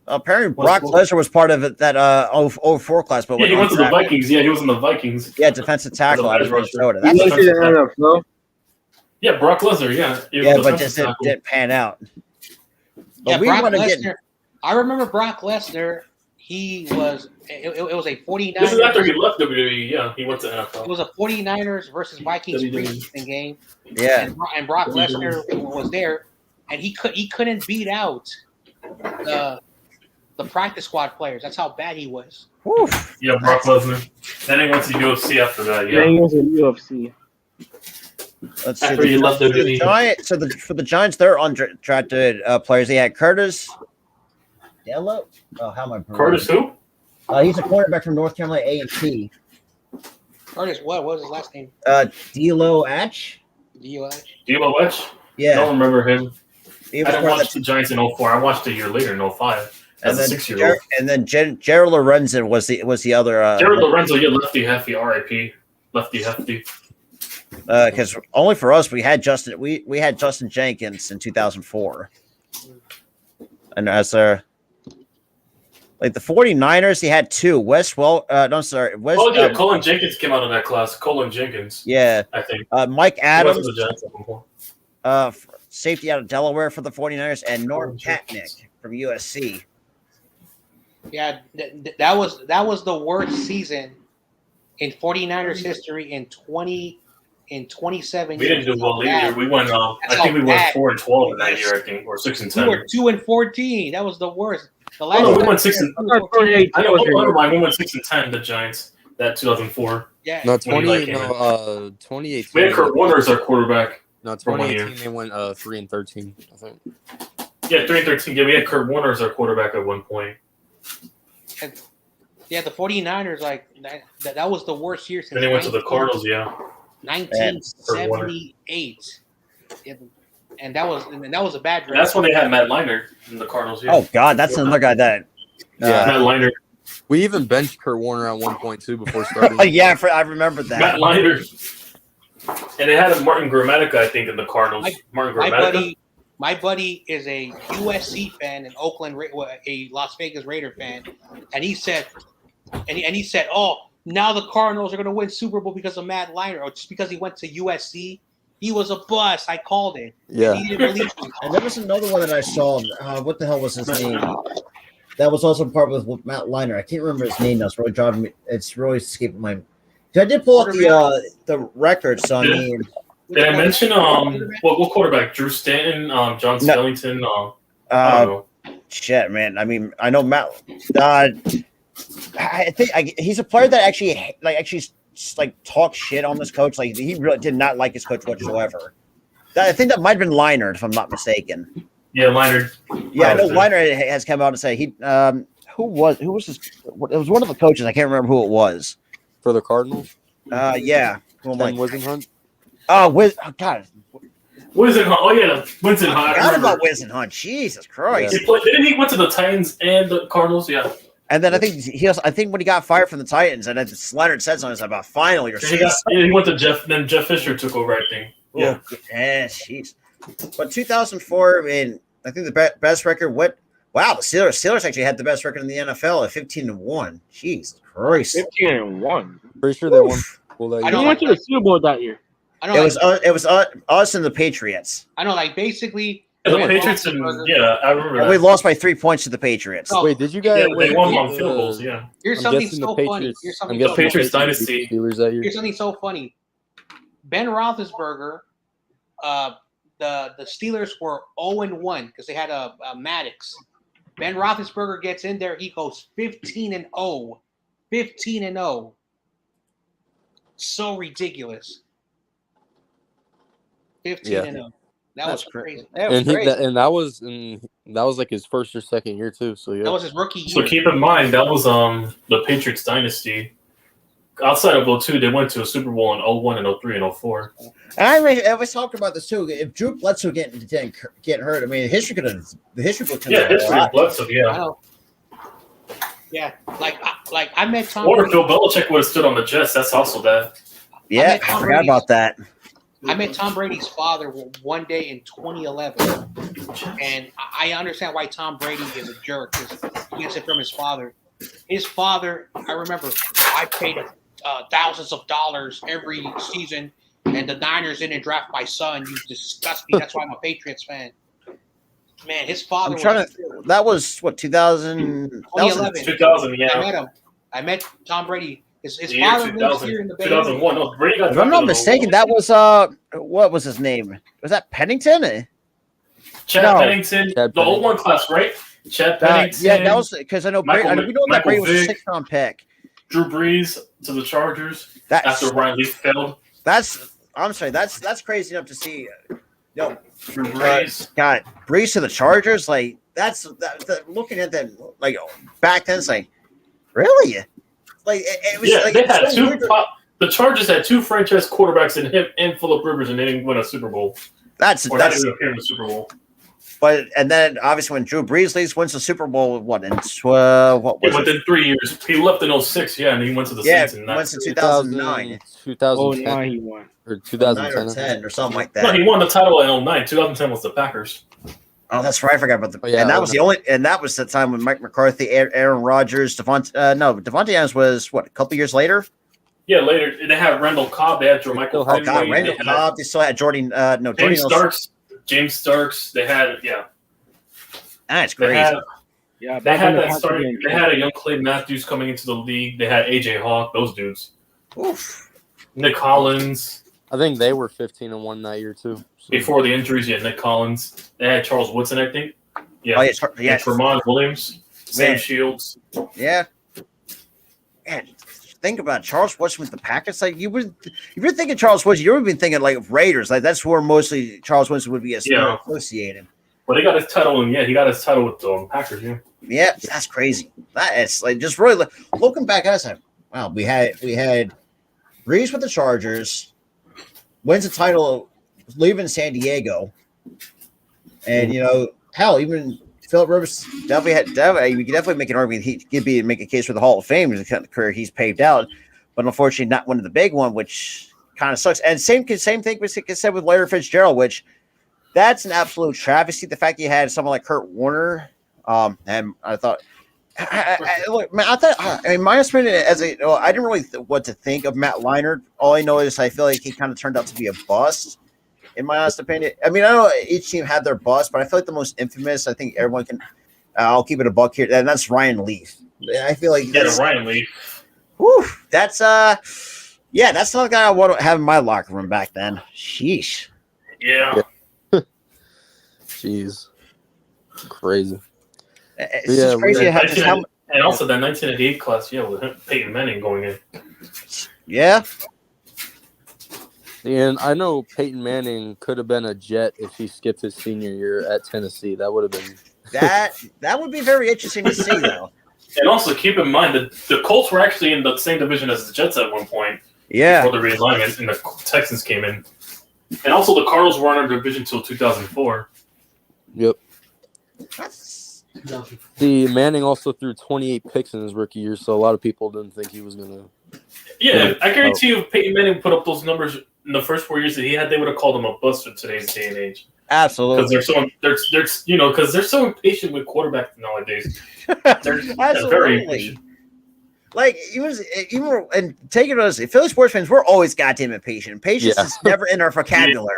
apparently Brock Lesnar was part of it, that 04 class, but he went to the Vikings. Yeah, he was in the Vikings. Yeah, defensive tackle out of Minnesota. Yeah, Brock Lesnar. Yeah, but just didn't pan out. But Brock Lesnar. I remember Brock Lesnar. He was. It was a 49ers. This is after he left WWE. Yeah, he went to NFL. It was a 49ers versus Vikings preseason game. Yeah, and Brock Lesnar was there, and he couldn't beat out the practice squad players. That's how bad he was. Oof. Yeah, Brock Lesnar. Then he went to UFC after that. Yeah, he was in UFC. Let's after see. He left WWE. For the Giants, they're undrafted players. They had Curtis Dello. Oh, how am I? Curtis who? He's a quarterback from North Carolina A&T. Curtis, what was his last name? D'Lo Atch. D'Lo Atch. D'Lo Atch. Yeah, I don't remember him. he I was didn't part of watch the the Giants in 04. I watched a year later in 05 as a 6-year-old. Gerald Lorenzen was the other. Jared Lorenzo, yeah, lefty hefty, R.I.P. Lefty hefty. Because only for us we had Justin Jenkins in 2004, and as like the 49ers, he had two. Oh yeah, Colin Jenkins came out of that class. Colin Jenkins, Yeah, I think. Mike He went to Adams, the Giants at one point. safety out of Delaware for the 49ers, and Norm Katnick from USC. Yeah, that was the worst season in 49ers history in 27 We years. didn't do well either. We went. I think we went 4-12 in that year. I think, or 6-10. We were 2-14. That was the worst. The last Oh, no, we time went 6 and. I thought 28 I know. was Never your mind. We went 6-10. The Giants. That 2004. Yeah. No, When Eli came 2018. We had Kurt Warner as our quarterback. No, for 1 year. 2018 they went 3-13, I think. Yeah, 3-13. Yeah, we had Kurt Warner as our quarterback at one point. Yeah, the 49ers, like that was the worst year since Then they went to the Cardinals. Yeah. 1978. And that was a bad draft. And that's when they had Matt Leinart in the Cardinals. Yeah. Oh God, that's another guy that. Yeah. Matt Leinart. We even benched Kurt Warner at one point too before starting. Yeah, I remember that. Matt Leinart. And they had Martin Gramatica, I think, in the Cardinals. Martin Gramatica. My buddy is a USC fan, an a Las Vegas Raider fan, and he said, "Oh, now the Cardinals are going to win Super Bowl because of Matt Leinart, or just because he went to USC. He was a bust. I called it. Yeah. And he didn't believe me. And there was another one that I saw. What the hell was his name? That was also part with Matt Leinart. I can't remember his name now. It's really driving me. It's really escaping my. I did pull up the records. So I mean, did I mention what quarterback? Drew Stanton, John Skellington. I don't know. Shit, man. I mean, I know Matt. I think he's a player that actually talks shit on this coach. Like he really did not like his coach whatsoever. I think that might have been Leinart, if I'm not mistaken. Yeah, Leinart. Yeah, I know Leinart has come out and say who was his? It was one of the coaches. I can't remember who it was. For the Cardinals? Yeah. Ken Wisenhunt? Oh, God. Wisenhunt. Oh, yeah. Winston I Hunt. forgot about Wisenhunt. Jesus Christ. Didn't he went to the Titans and the Cardinals? Yeah. And then I think when he got fired from the Titans, and then Leonard said something about finally or something. He went to Jeff. Then Jeff Fisher took over, I think. Yeah. Jeez. But 2004, I mean, I think the best record. Wow, the Steelers actually had the best record in the NFL at 15-1. Jesus Christ. 15-1. Pretty sure they won. Well, I went to the Super Bowl that year. It was us and the Patriots. I know, like basically. The Patriots I remember that. We lost by 3 points to the Patriots. Oh, wait, did you guys? Yeah, they won on field goals. Yeah. Here's something so funny. Patriots dynasty. Here's something so funny. Ben Roethlisberger, the Steelers were 0-1 because they had a Maddox. Ben Roethlisberger gets in there. He goes 15-0. 15-0. So ridiculous. 15-0. That was crazy. That was like his first or second year too. So yeah, that was his rookie year. So keep in mind that was the Patriots dynasty. Outside of 02, they went to a Super Bowl in 01 and 03 and 04. And I was talking about this too. If Drew Bledsoe getting hurt, I mean, the history book. History of Bledsoe. Yeah. I know. Yeah, like I met Tom. Or Bill Belichick would have stood on the Jets. That's also that. Yeah, I forgot about that. I met Tom Brady's father one day in 2011, and I understand why Tom Brady is a jerk. He gets it from his father. His father, I remember, I paid thousands of dollars every season, and the Niners didn't draft my son. You disgust me. That's why I'm a Patriots fan. Man, his father. That was what 2000. 2011. 2000. Yeah. I met him. I met Tom Brady. His father lives here in the Bay Area. 2001. No, Brady got if I'm not mistaken, that was what was his name? Was that Pennington? Chad Pennington, the 01 class, right? Chad Pennington. Yeah, that was because I know we know that Brady was a 6th-round pick. Drew Brees to the Chargers after Ryan Leaf failed. I'm sorry. That's crazy enough to see. Drew Brees. God, Brees to the Chargers, like looking at that, like back then, it's like really. Like it was. Yeah, like, they had so the Chargers had 2 franchise quarterbacks in him and Phillip Rivers, and they didn't win a Super Bowl. That's Or not even appear in the Super Bowl. But and then obviously when Drew Brees leaves, wins the Super Bowl, what in what was it? Within 3 years, he left in 06, and he went to the Saints in went to 2000, 2009. 2010 he won. or 9 or 2010. 10 or something like No, that. he won the title in 09. 2010 was the Packers. Oh, that's right. I forgot about the. Oh, yeah, and that I was the only. And that was the time when Mike McCarthy, Aaron Rodgers, Devontae Adams was what a couple years later. Yeah, later they had Randall Cobb. They had Jermichael Oh, God, Finley. Randall Cobb. They still had Jordan. James Starks. James Starks. They had That's They crazy. had, Yeah, they back had when the that Packers start. didn't They care. had a young Clay Matthews coming into the league. They had AJ Hawk. Those dudes. Oof. Nick Collins. I think they were 15-1 that year too. So. Before the injuries, Nick Collins. They had Charles Woodson, I think. Yeah. Oh, yeah. And Tremont Williams. Sam Man. Shields. Yeah. Man, think about it. Charles Woodson with the Packers. Like you would, if you're thinking Charles Woodson, you would be thinking like Raiders. Like that's where mostly Charles Woodson would be associated. But he got his title, and he got his title with the Packers. Yeah. Yeah, that's crazy. That is like just really looking back at us. Like, wow, we had Breeze with the Chargers, wins the title, leaving San Diego, and hell, even Philip Rivers definitely we could definitely make an argument he could make a case for the Hall of Fame as the kind of career he's paved out, but unfortunately not one of the big one, which kind of sucks. And same thing was said with Larry Fitzgerald, which that's an absolute travesty. The fact that you had someone like Kurt Warner, and I thought. Look, man, my opinion I didn't really what to think of Matt Leinart. All I know is I feel like he kind of turned out to be a bust. In my honest opinion, I mean, I know each team had their bust, but I feel like the most infamous. I think everyone can. I'll keep it a buck here, and that's Ryan Leaf. I feel like Ryan Leaf. Whew, that's that's not the guy I want to have in my locker room back then. Sheesh. Yeah. Jeez, crazy. It's just crazy how and also that 1988 class, with Peyton Manning going in. Yeah. And I know Peyton Manning could have been a Jet if he skipped his senior year at Tennessee. That would have been that would be very interesting to see, though. And also keep in mind that the Colts were actually in the same division as the Jets at one point. Yeah. Before the realignment, and the Texans came in. And also the Cardinals were in our division until 2004. Yep. See, Manning also threw 28 picks in his rookie year, so a lot of people didn't think he was going to. Yeah, I guarantee you if Peyton Manning put up those numbers in the first 4 years that he had, they would have called him a bust in today's day and age. Absolutely. Because they're so impatient with quarterbacks nowadays. They're very impatient. Like even and take it as Philly sports fans, we're always goddamn impatient. Patience is never in our vocabulary.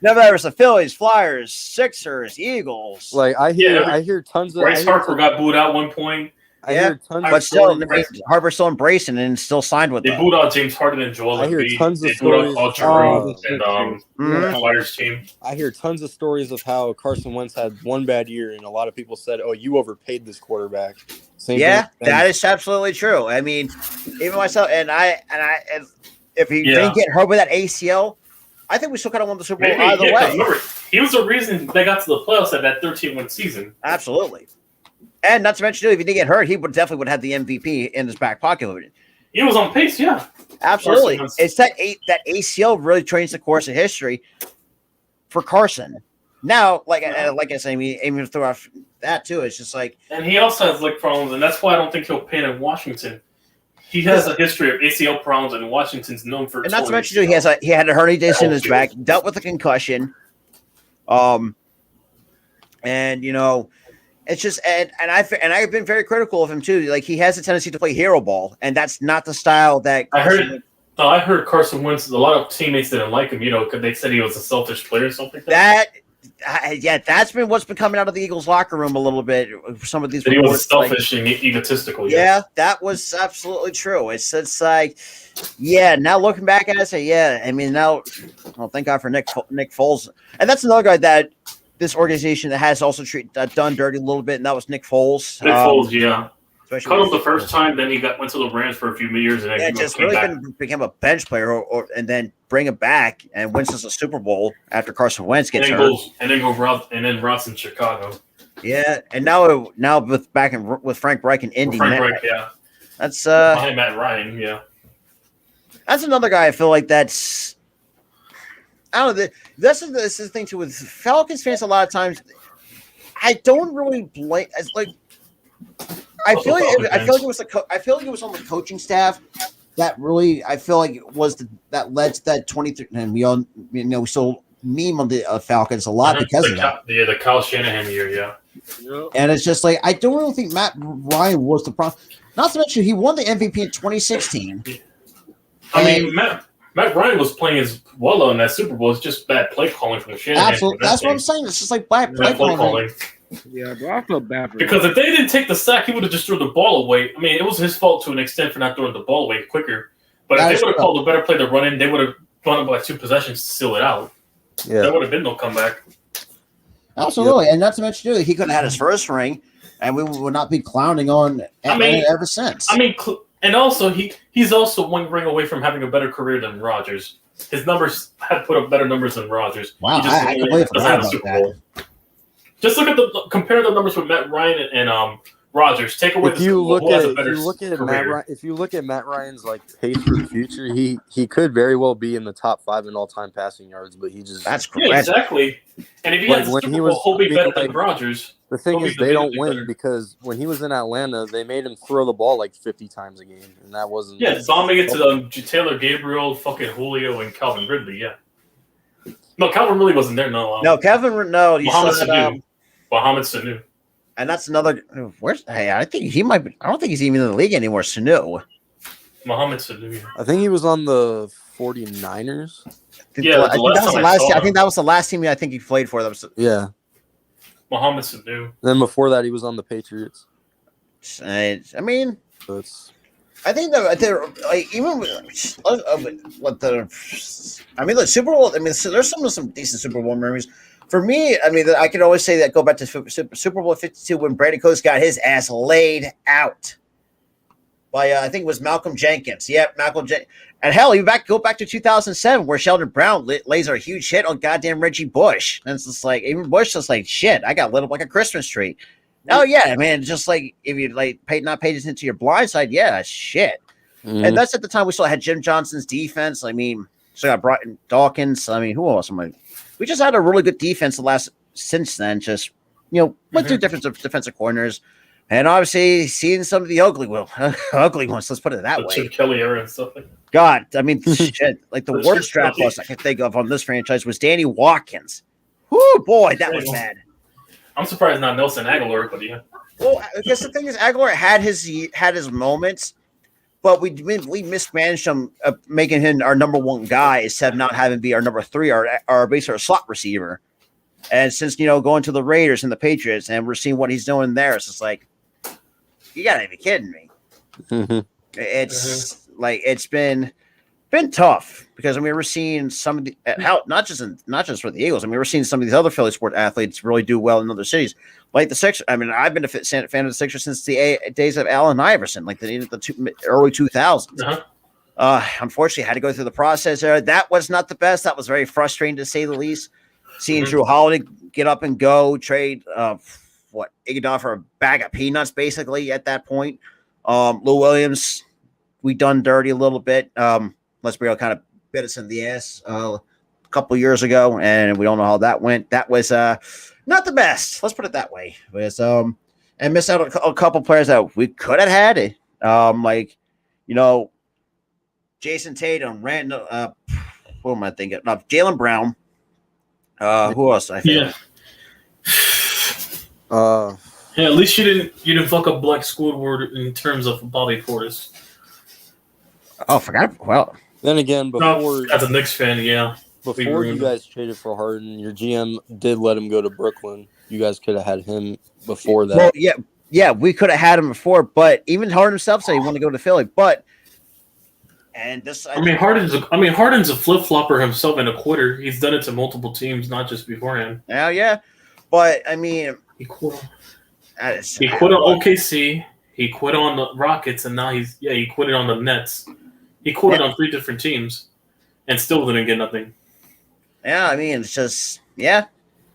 Never ever the Phillies, Flyers, Sixers, Eagles. Like I hear tons of. Bryce Harper got booed out one point. I hear tons but of still, stories. Harper's still embracing and still signed with They them. booed out James Harden and Joel Embiid. I hear tons of they booed out stories. Paul Giroux and Flyers team. I hear tons of stories of how Carson Wentz had one bad year, and a lot of people said, "Oh, you overpaid this quarterback." That is absolutely true. I mean, even myself and if he didn't get hurt with that ACL, I think we still could have won the Super Bowl either way. Remember, he was the reason they got to the playoffs at that 13-win season. Absolutely. And not to mention, if he didn't get hurt, he would definitely have the MVP in his back pocket. He was on pace, yeah. Absolutely. It's that ACL really changed the course of history for Carson. Now, like I said, even throughout that too, it's just like. And he also has leg problems, and that's why I don't think he'll pan in Washington. He has a history of ACL problems, and Washington's known for. And not to mention, he had a hernia disc in his back, dealt with a concussion, and it's just and I've been very critical of him too. Like he has a tendency to play hero ball, and that's not the style that I heard Carson Wentz. A lot of teammates didn't like him, because they said he was a selfish player or something like that. That's been what's been coming out of the Eagles locker room a little bit. Some of these he was selfish and egotistical. Yeah, that was absolutely true. It's like, now looking back at it, I say, I mean, now, thank God for Nick Foles, and that's another guy that this organization that has also done dirty a little bit, and that was Nick Foles. Nick Foles, yeah. Cut him the first time, then he went to the Rams for a few years, and then just really became a bench player, and then bring him back and wins us a Super Bowl after Carson Wentz gets hurt. And then Ross in Chicago. Yeah, and now with Frank Reich in Indy. That's Matt Ryan, yeah. That's another guy I feel like that's I don't know. This is the thing too with Falcons fans. A lot of times, I don't really blame. It's like I feel like it was I feel like it was on the coaching staff that really I feel like it was that led to that 23. And we all we still meme on the Falcons a lot because of that. The Kyle Shanahan year, yeah. And it's just like I don't really think Matt Ryan was the problem. Not to mention he won the MVP in 2016. I mean, Matt Ryan was playing as well in that Super Bowl. It's just bad play calling from Shanahan. Absolutely, that's what I'm saying. It's just like bad play calling. Yeah, but I feel bad for because if they didn't take the sack, he would have just threw the ball away. I mean, it was his fault to an extent for not throwing the ball away quicker. But if they would have called a better play to run in, they would have run up by 2 possessions to seal it out. Yeah, there would have been no comeback. Absolutely, and not to mention, he could have had his first ring, and we would not be clowning on Atlanta ever since. I mean, and also he's also 1 ring away from having a better career than Rodgers. His numbers have put up better numbers than Rodgers. Wow, I completely forgot about that. Just compare the numbers with Matt Ryan and Rodgers. Take away if you look at Matt Ryan's like pace for the future, he could very well be in the top 5 in all-time passing yards, but he just that's correct. Yeah, exactly. And if he has Super Bowl, he'll be better than Rodgers. The thing is, they don't win because when he was in Atlanta, they made him throw the ball like 50 times a game, and that wasn't. Yeah, bombing it to Taylor Gabriel, fucking Julio, and Calvin Ridley. Yeah. No, Calvin really wasn't there. No, Calvin. No, Mohamed Sanu. And that's another. I think he might be. I don't think he's even in the league anymore. Sanu. Mohamed Sanu. I think he was on the 49ers. I think that was the last team I think he played for. Yeah. Mohamed Sanu. Then before that, he was on the Patriots. I mean, I think that even the Super Bowl. I mean, there's some decent Super Bowl memories. For me, I mean, I could always say that go back to Super Bowl 52 when Brady Coates got his ass laid out by I think it was Malcolm Jenkins. Yep, Malcolm Jenkins. And hell, go back to 2007 where Sheldon Brown lays a huge hit on goddamn Reggie Bush. And it's just like, even Bush just like, shit, I got lit up like a Christmas tree. Oh, yeah, man, just like if you not paid attention to your blind side, yeah, shit. Mm-hmm. And that's at the time we still had Jim Johnson's defense. I mean, so got Brian Dawkins. I mean, who else? We just had a really good defense since then. Just went through different defensive corners, and obviously seeing some of the ugly ones. Let's put it that way. Chip Kelly era and stuff like that. God, I mean, shit. Like the worst draft loss I can think of on this franchise was Danny Watkins. Whoo, boy, that was bad. I'm surprised not Nelson Aguilar, but yeah. Well, I guess the thing is, Aguilar had his moments. But we mismanaged him, making him our number 1 guy instead of not having be our number 3, our basically our slot receiver. And since going to the Raiders and the Patriots, and we're seeing what he's doing there, it's just like, you gotta be kidding me. Mm-hmm. It's like it's been tough because I mean we're seeing some of the not just for the Eagles. I mean we're seeing some of these other Philly sport athletes really do well in other cities. Like the Sixers, I mean, I've been a fan of the Sixers since the days of Allen Iverson, like the early 2000s. Unfortunately, I had to go through the process there. That was not the best. That was very frustrating to say the least. Seeing Drew Holiday get up and go, trade Iguodala for a bag of peanuts, basically at that point. Lou Williams, we done dirty a little bit. Les Briel kind of bit us in the ass a couple years ago, and we don't know how that went. That was not the best. Let's put it that way. It was, and miss out a couple players that we could have had. Jason Tatum, Randall. What am I thinking? No, Jaylen Brown. Who else? I think. Yeah, at least you didn't fuck up Black Squidward in terms of Bobby Portis. Oh, forgot. Well, then again, as a Knicks fan, yeah. Before you guys traded for Harden, your GM did let him go to Brooklyn. You guys could have had him before that. Well, yeah, we could have had him before, but even Harden himself said he wanted to go to Philly. But Harden's a flip flopper himself and a quitter. He's done it to multiple teams, not just beforehand. Yeah, but I mean, he quit. He quit on OKC. He quit on the Rockets, and now he quit it on the Nets. He quit it on 3 different teams, and still didn't get nothing. Yeah, I mean, it's just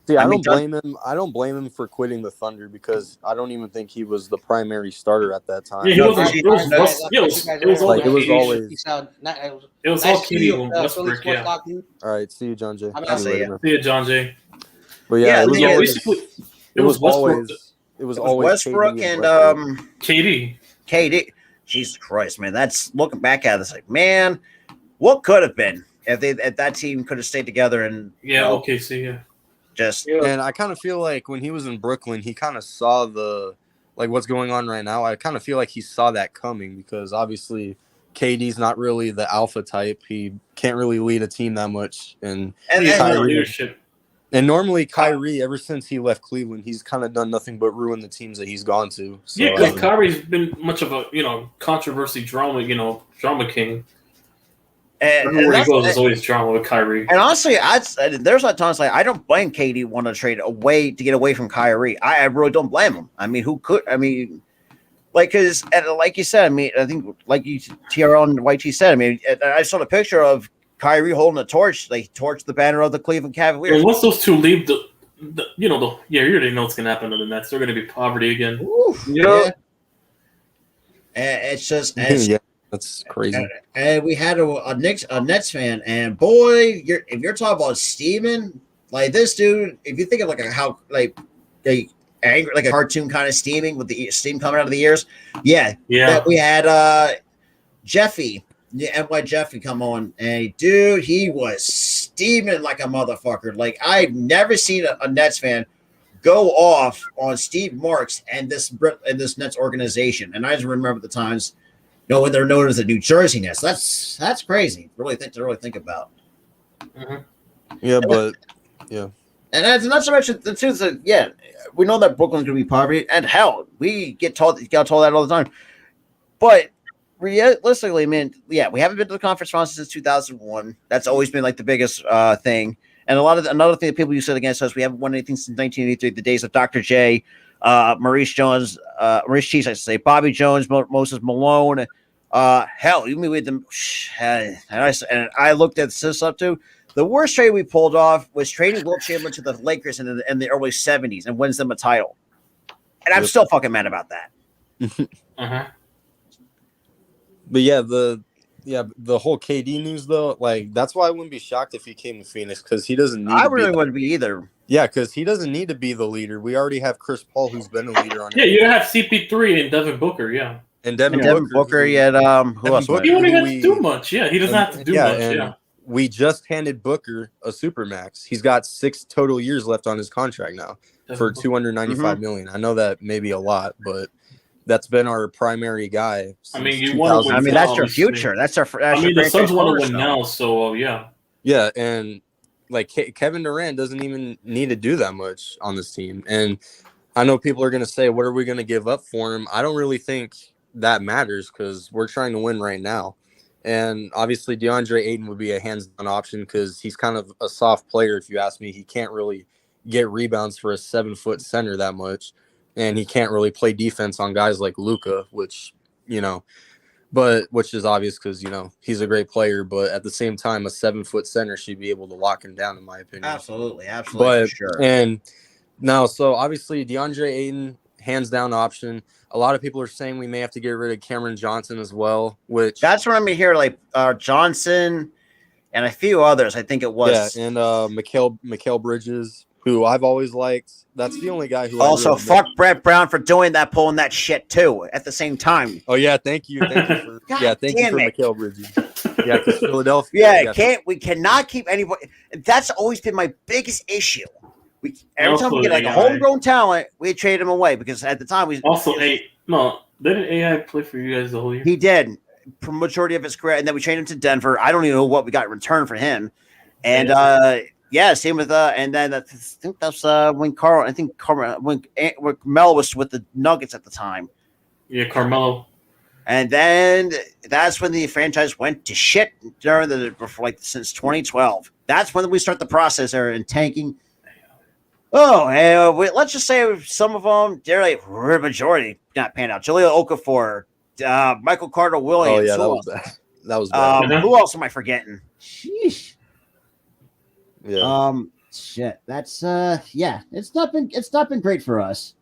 See, I mean, don't blame him. I don't blame him for quitting the Thunder because I don't even think he was the primary starter at that time. Yeah, he No, wasn't. It was Russ. Yeah, it was all Like, the it was KD. always- It was all KD and Westbrook. Yeah. All right, see you, John Jay. I'll see later, you. man. See ya, John Jay. But yeah, Yeah, it was Yeah, always. basically, It was Westbrook. always. It was It was always Westbrook KD and Westbrook. KD. KD. Jesus Christ, man! That's looking back at it, it's like, man, what could have been if that team could have stayed together and Yeah, OKC. Yeah. just And I kind of feel like when he was in Brooklyn, he kind of saw what's going on right now. I kind of feel like he saw that coming because obviously KD's not really the alpha type. He can't really lead a team that much. And He has no Kyrie- leadership. And normally Kyrie, ever since he left Cleveland, he's kind of done nothing but ruin the teams that he's gone to. So, Yeah, because Kyrie's been much of a controversy drama king. Everywhere he goes, there's always drama with Kyrie. And honestly, there's a lot of times like I don't blame KD want to trade away to get away from Kyrie. I really don't blame him. I mean, who could? I mean, because like you said, I mean, I think like TRL YT said, I mean, I saw the picture of Kyrie holding a torch. They torched the banner of the Cleveland Cavaliers. Well, once those two leave, you already know what's gonna happen to the Nets. They're gonna be poverty again. Oof, yeah. And it's just yeah, that's crazy. And we had a Nets fan, and boy, if you're talking about steaming, like this dude, if you think of angry, like a cartoon kind of steaming with the steam coming out of the ears, yeah. We had Jeffy, NY Jeffy, come on, and dude, he was steaming like a motherfucker. Like I've never seen a Nets fan go off on Steve Marks and this Nets organization, and I just remember the times. When they're known as the New Jersey Nets, that's crazy. To really think about. Mm-hmm. Yeah, but yeah, and that's not so much the truth. Yeah, we know that Brooklyn's going to be poverty, and hell, we got told that all the time. But realistically, man, yeah, we haven't been to the conference finals since 2001. That's always been like the biggest thing. And another thing that people used to say against us, we haven't won anything since 1983, the days of Dr. J, Maurice Cheese, I should say, Bobby Jones, Moses Malone. Hell, even with them, and I looked at this up too. The worst trade we pulled off was trading Wilt Chamberlain to the Lakers in the early 70s and wins them a title. And I'm still fucking mad about that. But yeah, the whole KD news though, like that's why I wouldn't be shocked if he came to Phoenix because he doesn't need. I really wouldn't be either. Yeah, because he doesn't need to be the leader. We already have Chris Paul, who's been a leader on. Yeah, you have CP3 and Devin Booker. Yeah, and Devin Booker. Yet who else? He don't even have to do much. Yeah, he doesn't have to do much. Yeah. We just handed Booker a supermax. He's got 6 total years left on his contract now for $295 million. I know that may be a lot, but that's been our primary guy. I mean, you want to win. I mean, that's your future. That's the Suns want to win now, so yeah. Yeah, and like Kevin Durant doesn't even need to do that much on this team. And I know people are going to say, what are we going to give up for him? I don't really think that matters because we're trying to win right now. And obviously DeAndre Ayton would be a hands-down option because he's kind of a soft player, if you ask me. He can't really get rebounds for a 7-foot center that much. And he can't really play defense on guys like Luka, which is obvious because, he's a great player. But at the same time, a 7-foot center should be able to lock him down, in my opinion. Absolutely. But, for sure. And now, so obviously DeAndre Ayton, hands down option. A lot of people are saying we may have to get rid of Cameron Johnson as well, which that's what I'm here. Like Johnson and a few others. I think it was. Yeah, and Mikal Bridges, who I've always liked. That's the only guy who also fuck Brett Brown for doing that, pulling that shit too at the same time. Oh yeah, thank you for Mikal Bridges. Yeah, because Philadelphia. Yeah, we cannot keep anybody. That's always been my biggest issue. Every time we get like a homegrown talent, we trade him away because at the time we didn't AI play for you guys the whole year? He did for majority of his career, and then we traded him to Denver. I don't even know what we got in return for him. And same with and then I think that's when Carmelo was with the Nuggets at the time. Yeah, Carmelo. And then that's when the franchise went to shit since 2012. That's when we start the process there in tanking. Let's just say some of them, they're like majority not panned out. Jaleel Okafor, Michael Carter Williams. Oh yeah, that was bad. Who else am I forgetting? Sheesh. Yeah. shit. That's yeah. It's not been great for us.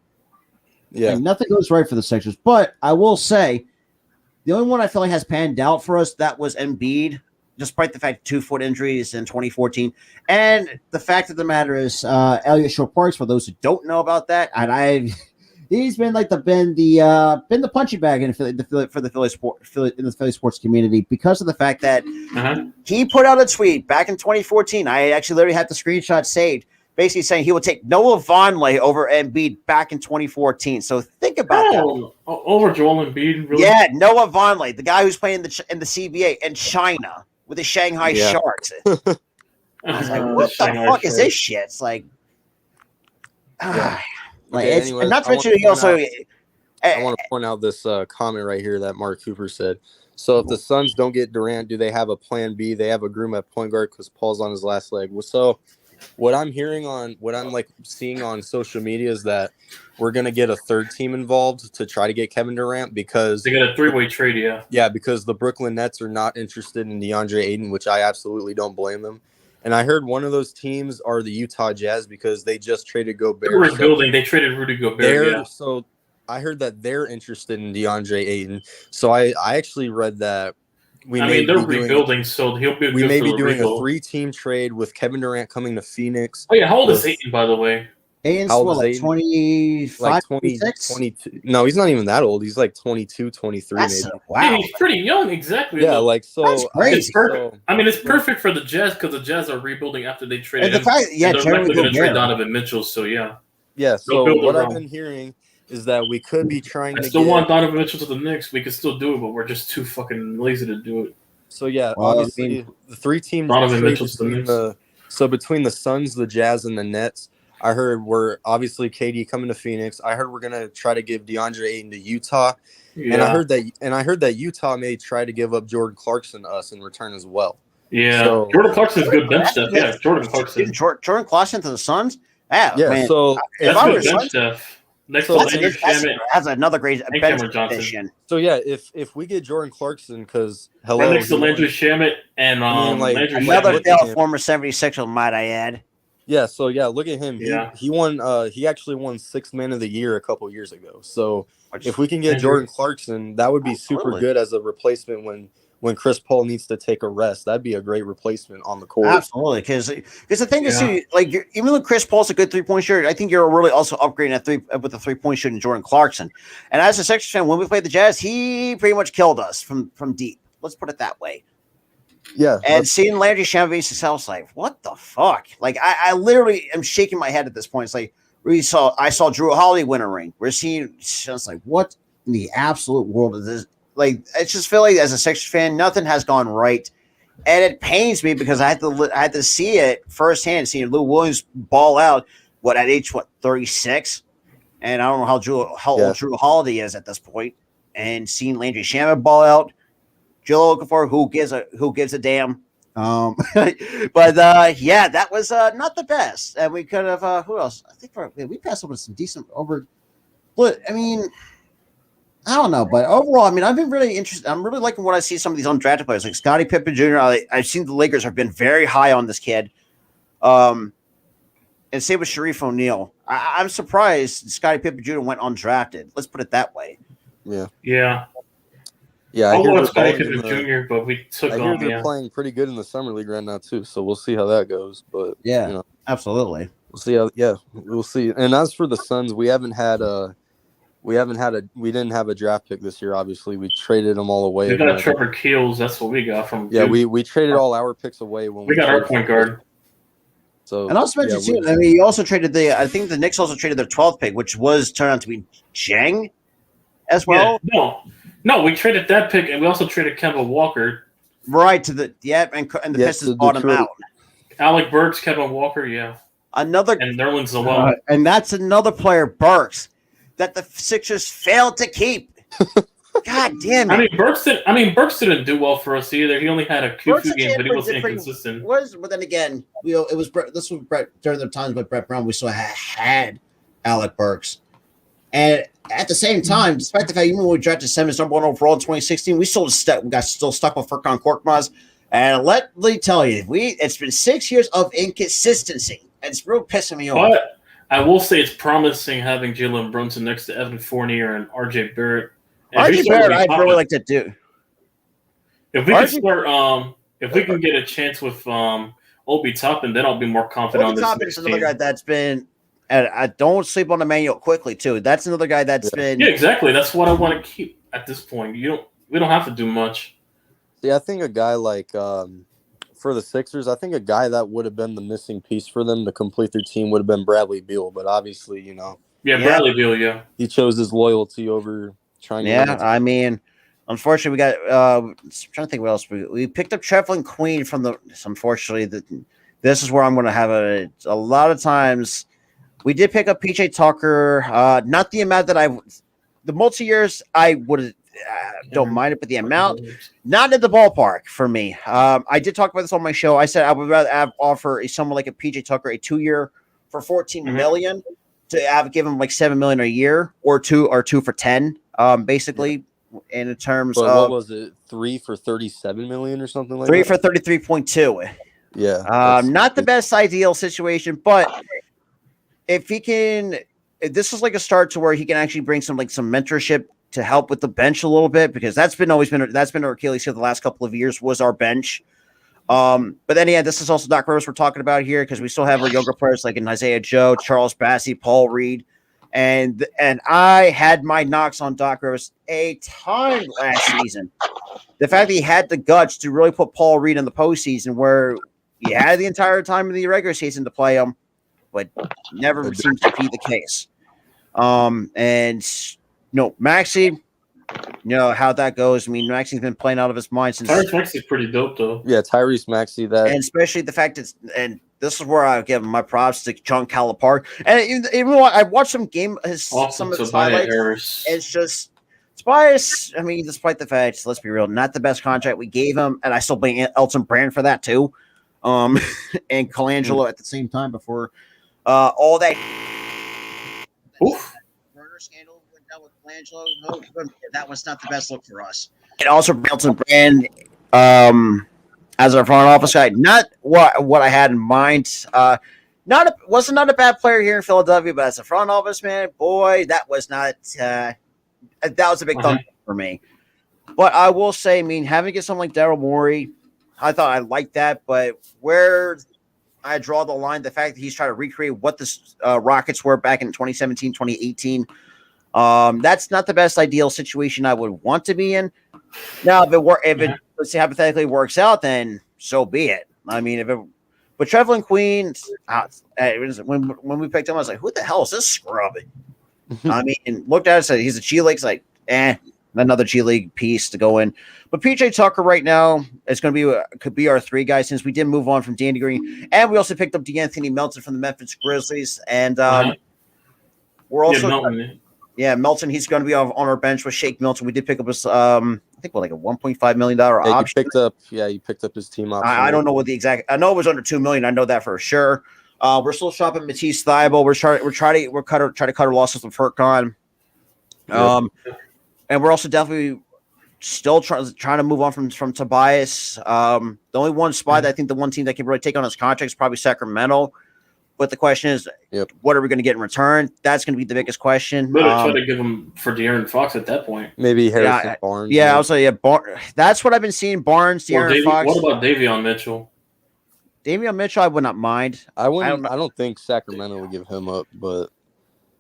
Yeah. Like, nothing goes right for the Sixers. But I will say, the only one I feel like has panned out for us that was Embiid, despite the fact 2 foot injuries in 2014. And the fact of the matter is, Elliot Shore Parks, for those who don't know about that, and he's been like been the punching bag in the Philly sports community because of the fact that he put out a tweet back in 2014. I actually literally had the screenshot saved, basically saying he would take Noah Vonleh over Embiid back in 2014. So think about that. Over Joel Embiid, really? Yeah, Noah Vonleh, the guy who's playing in the CBA in China with the Shanghai Sharks. I was like, what the fuck is this shit? It's like, Anyways, and not to mention he also. I want to point out this comment right here that Mark Cooper said. So if the Suns don't get Durant, do they have a plan B? They have a groom at point guard because Paul's on his last leg. So what I'm seeing on social media is that we're going to get a third team involved to try to get Kevin Durant because they got a 3-way trade. Yeah, because the Brooklyn Nets are not interested in DeAndre Ayton, which I absolutely don't blame them. And I heard one of those teams are the Utah Jazz because they just traded Gobert. They were rebuilding. They traded Rudy Gobert. So I heard that they're interested in DeAndre Ayton. So I actually read that they're rebuilding, so he'll be. We may be doing a 3-team trade with Kevin Durant coming to Phoenix. Oh yeah, how old is Ayton, by the way? Ayton's like 25, like 22. No, he's not even that old. He's like 22, 23 maybe. Wow. Yeah, he's pretty young, exactly. Yeah, that's crazy. It's perfect. It's perfect for the Jazz because the Jazz are rebuilding after they traded him. They're likely going to trade Donovan Mitchell, so yeah. Yeah, so what I've been hearing is that we could be trying to want Donovan Mitchell to the Knicks. We could still do it, but we're just too fucking lazy to do it. So yeah, obviously the 3-team Donovan Mitchell to the Knicks. So between the Suns, the Jazz, and the Nets, I heard we're obviously KD coming to Phoenix. I heard we're gonna try to give DeAndre Ayton to Utah, and I heard that Utah may try to give up Jordan Clarkson to us in return as well. Yeah, so, Jordan Clarkson's good bench depth. Yeah, Jordan Clarkson. Jordan Clarkson to the Suns. Yeah, man. So that's good bench depth. Next to Landry Shamet. That's another great bench addition. So yeah, if we get Jordan Clarkson, because next to Landry Shamet and another former 76er, might I add. Yeah, so yeah, look at him. Yeah. He won. He actually won 6th Man of the Year a couple years ago. So if we can get Jordan Clarkson, that would be super good as a replacement when Chris Paul needs to take a rest. That'd be a great replacement on the court. Absolutely, because the thing is, too, like even though Chris Paul's a good 3-point shooter, I think you're really also upgrading with the 3-point shooting Jordan Clarkson. And as a Sixers fan, when we played the Jazz, he pretty much killed us from deep. Let's put it that way. Yeah, and seeing Landry Shamet be successful, like what the fuck? Like I literally am shaking my head at this point. It's like I saw Drew Holiday win a ring. We're seeing just like what in the absolute world is this? Like it's just feel like as a Sixers fan, nothing has gone right, and it pains me because I had to see it firsthand, seeing Lou Williams ball out at age 36, and I don't know how old Drew Holiday is at this point, and seeing Landry Shamet ball out. Joe Okafor, who gives a damn? But yeah, that was not the best, and we could have. Who else? I think we passed over some decent over. But I mean, I don't know. But overall, I mean, I've been really interested. I'm really liking what I see some of these undrafted players like Scottie Pippen Jr. I've seen the Lakers have been very high on this kid. And same with Sharif O'Neal. I'm surprised Scottie Pippen Jr. went undrafted. Let's put it that way. Yeah. Yeah. Yeah, I hear Scottie Pippen Jr., but we took I hear they're playing pretty good in the summer league right now too. So we'll see how that goes. But yeah, absolutely. We'll see. We'll see. And as for the Suns, we didn't have a draft pick this year. Obviously, we traded them all away. We got Trevor Keels. That's what we got from. Yeah, we traded all our picks away when we got our point guard. So and also mentioned too. I mean, you also traded I think the Knicks also traded their 12th pick, which was turned out to be Jang as well. Yeah, no, we traded that pick, and we also traded Kemba Walker. Right to the and the Pistons bought him out. Alec Burks, Kevin Walker, and Nerlens Noel, and that's another player, Burks, that the Sixers failed to keep. God damn it! Burks didn't do well for us either. He only had a few games, but he was inconsistent. But then again, it was this was Brett during the times with Brett Brown. We still had Alec Burks, and at the same time, despite the fact even when we drafted Simmons number 1 overall in 2016, we still stuck with Furkan Korkmaz. And let me tell you, it's been 6 years of inconsistency. It's real pissing me off. But I will say it's promising having Jalen Brunson next to Evan Fournier and RJ Barrett. And RJ Barrett, I'd really like to do. If we can start, if we can get a chance with Obi Toppin, then I'll be more confident on this Toppin next is another team. guy that's been. And I don't sleep on Emmanuel quickly too. That's another guy that's been. Yeah, exactly. That's what I want to keep at this point. We don't have to do much. See, I think a guy like for the Sixers, I think a guy that would have been the missing piece for them to complete their team would have been Bradley Beal. But obviously, Yeah, Bradley Beal. Yeah, he chose his loyalty over trying. Yeah, I mean, unfortunately, we got. I'm trying to think what else we picked up. Trevlin Queen from the. Unfortunately, this is where I'm going to have a lot of times. We did pick up PJ Tucker. Not the amount that the multi-years I would don't mind it, but the amount not in the ballpark for me. I did talk about this on my show. I said I would rather offer someone like a PJ Tucker a 2-year for 14 million to give him like 7 million a year or two for 10. Basically, in terms of what was it, 3 for 37 million or something like 3 that? 3 for 33.2. Yeah, not the best ideal situation, but if he can, this is like a start to where he can actually bring some mentorship to help with the bench a little bit, because that's been our Achilles heel the last couple of years was our bench. But then this is also Doc Rivers we're talking about here, because we still have our younger players like in Isaiah Joe, Charles Bassey, Paul Reed, and I had my knocks on Doc Rivers a ton last season. The fact that he had the guts to really put Paul Reed in the postseason, where he had the entire time of the regular season to play him, but never seems to be the case. Maxey, how that goes. I mean, Maxey's been playing out of his mind since. Tyrese Maxey's pretty dope, though. Yeah, Tyrese Maxey. That, and especially the fact that, and this is where I give my props to John Calipari. And even though I watched some of his highlights, Harris. It's just Tobias. I mean, despite the fact, let's be real, not the best contract we gave him, and I still blame Elton Brand for that too. And Colangelo at the same time before all that. Oof. Murder scandal went down with Colangelo. That was not the best look for us. And also Elton Brand, as our front office guy, not what I had in mind. Wasn't not a bad player here in Philadelphia, but as a front office man, boy, that was not. That was a big thumb for me. But I will say, I mean, having to get someone like Daryl Morey, I thought I liked that, but where I draw the line, the fact that he's trying to recreate what the Rockets were back in 2017, 2018, that's not the best ideal situation I would want to be in. Now, if it let's say hypothetically works out, then so be it. I mean, but Trevlin Queen, when we picked him, I was like, who the hell is this scrub? I mean, looked at it, said he's a G League, like, another G League piece to go in. But PJ Tucker right now is going to could be our 3 guys, since we did move on from Danny Green, and we also picked up DeAnthony Melton from the Memphis Grizzlies, and we're also Melton. He's going to be on our bench with Shake Milton. We did pick up his I think like a $1.5 million option. You picked up his team option. I don't know what the exact. I know it was under $2 million. I know that for sure. We're still shopping Matisse Thybulle. We're trying to cut our losses with Furkan. And we're also definitely still trying to move on from Tobias. The only one spot that I think the one team that can really take on his contract is probably Sacramento. But the question is, what are we going to get in return? That's going to be the biggest question. Better try to give him for De'Aaron Fox at that point. Maybe Harrison Barnes. Yeah, I'll say that's what I've been seeing. Barnes, De'Aaron Fox. What about Davion Mitchell? Davion Mitchell, I would not mind. I don't think Sacramento would give him up, but.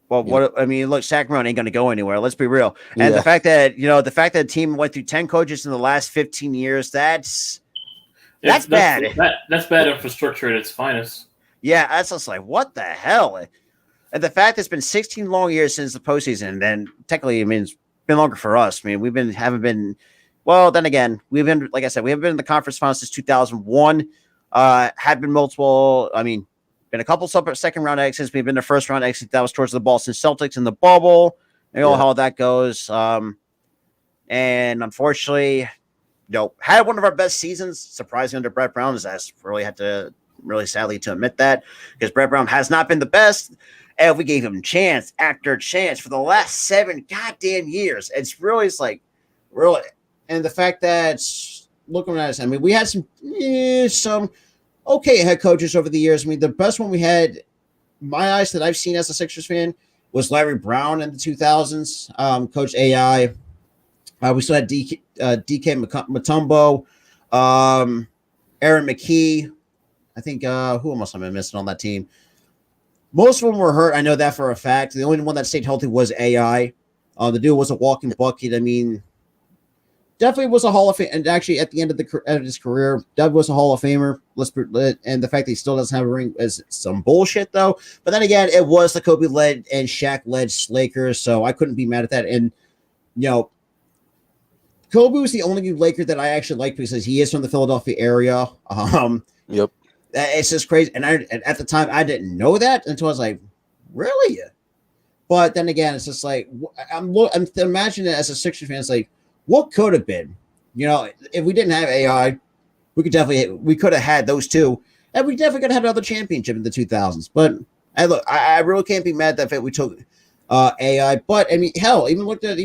Well, look, Sacramento ain't going to go anywhere. Let's be real. And the fact that the team went through 10 coaches in the last 15 years, that's bad. That's bad infrastructure at its finest. Yeah, that's just like, what the hell? And the fact it's been 16 long years since the postseason, and then technically, I mean, it's been longer for us. I mean, haven't been. Well, then again, like I said, we haven't been in the conference finals since 2001. Had been multiple. I mean, been a couple second round exits. We've been the first round exit that was towards the Boston Celtics in the bubble. You know how that goes. And unfortunately, had one of our best seasons, surprisingly, under Brett Brown. Really sadly to admit that, because Brett Brown has not been the best. And we gave him chance after chance for the last 7 goddamn years. It's really, and the fact that looking at us, I mean, we had some okay head coaches over the years. I mean, the best one we had, my eyes that I've seen as a Sixers fan, was Larry Brown in the 2000s. Coach AI. We still had DK Mutombo, Aaron McKee. I think who else am I missing on that team? Most of them were hurt. I know that for a fact. The only one that stayed healthy was AI. The dude was a walking bucket. I mean, definitely was a Hall of Fame. And actually, at the end of his career, Dub was a Hall of Famer. And the fact that he still doesn't have a ring is some bullshit, though. But then again, it was the Kobe-led and Shaq-led Lakers, so I couldn't be mad at that. And, you know, Kobe was the only Laker that I actually liked because he is from the Philadelphia area. Yep. It's just crazy. And at the time, I didn't know that until I was like, really? But then again, it's just like, I'm imagining it as a Sixers fan. It's like, what could have been? You know, if we didn't have AI, we could have had those two. And we definitely could have had another championship in the 2000s. But I really can't be mad that we took AI. But I mean, hell, even look back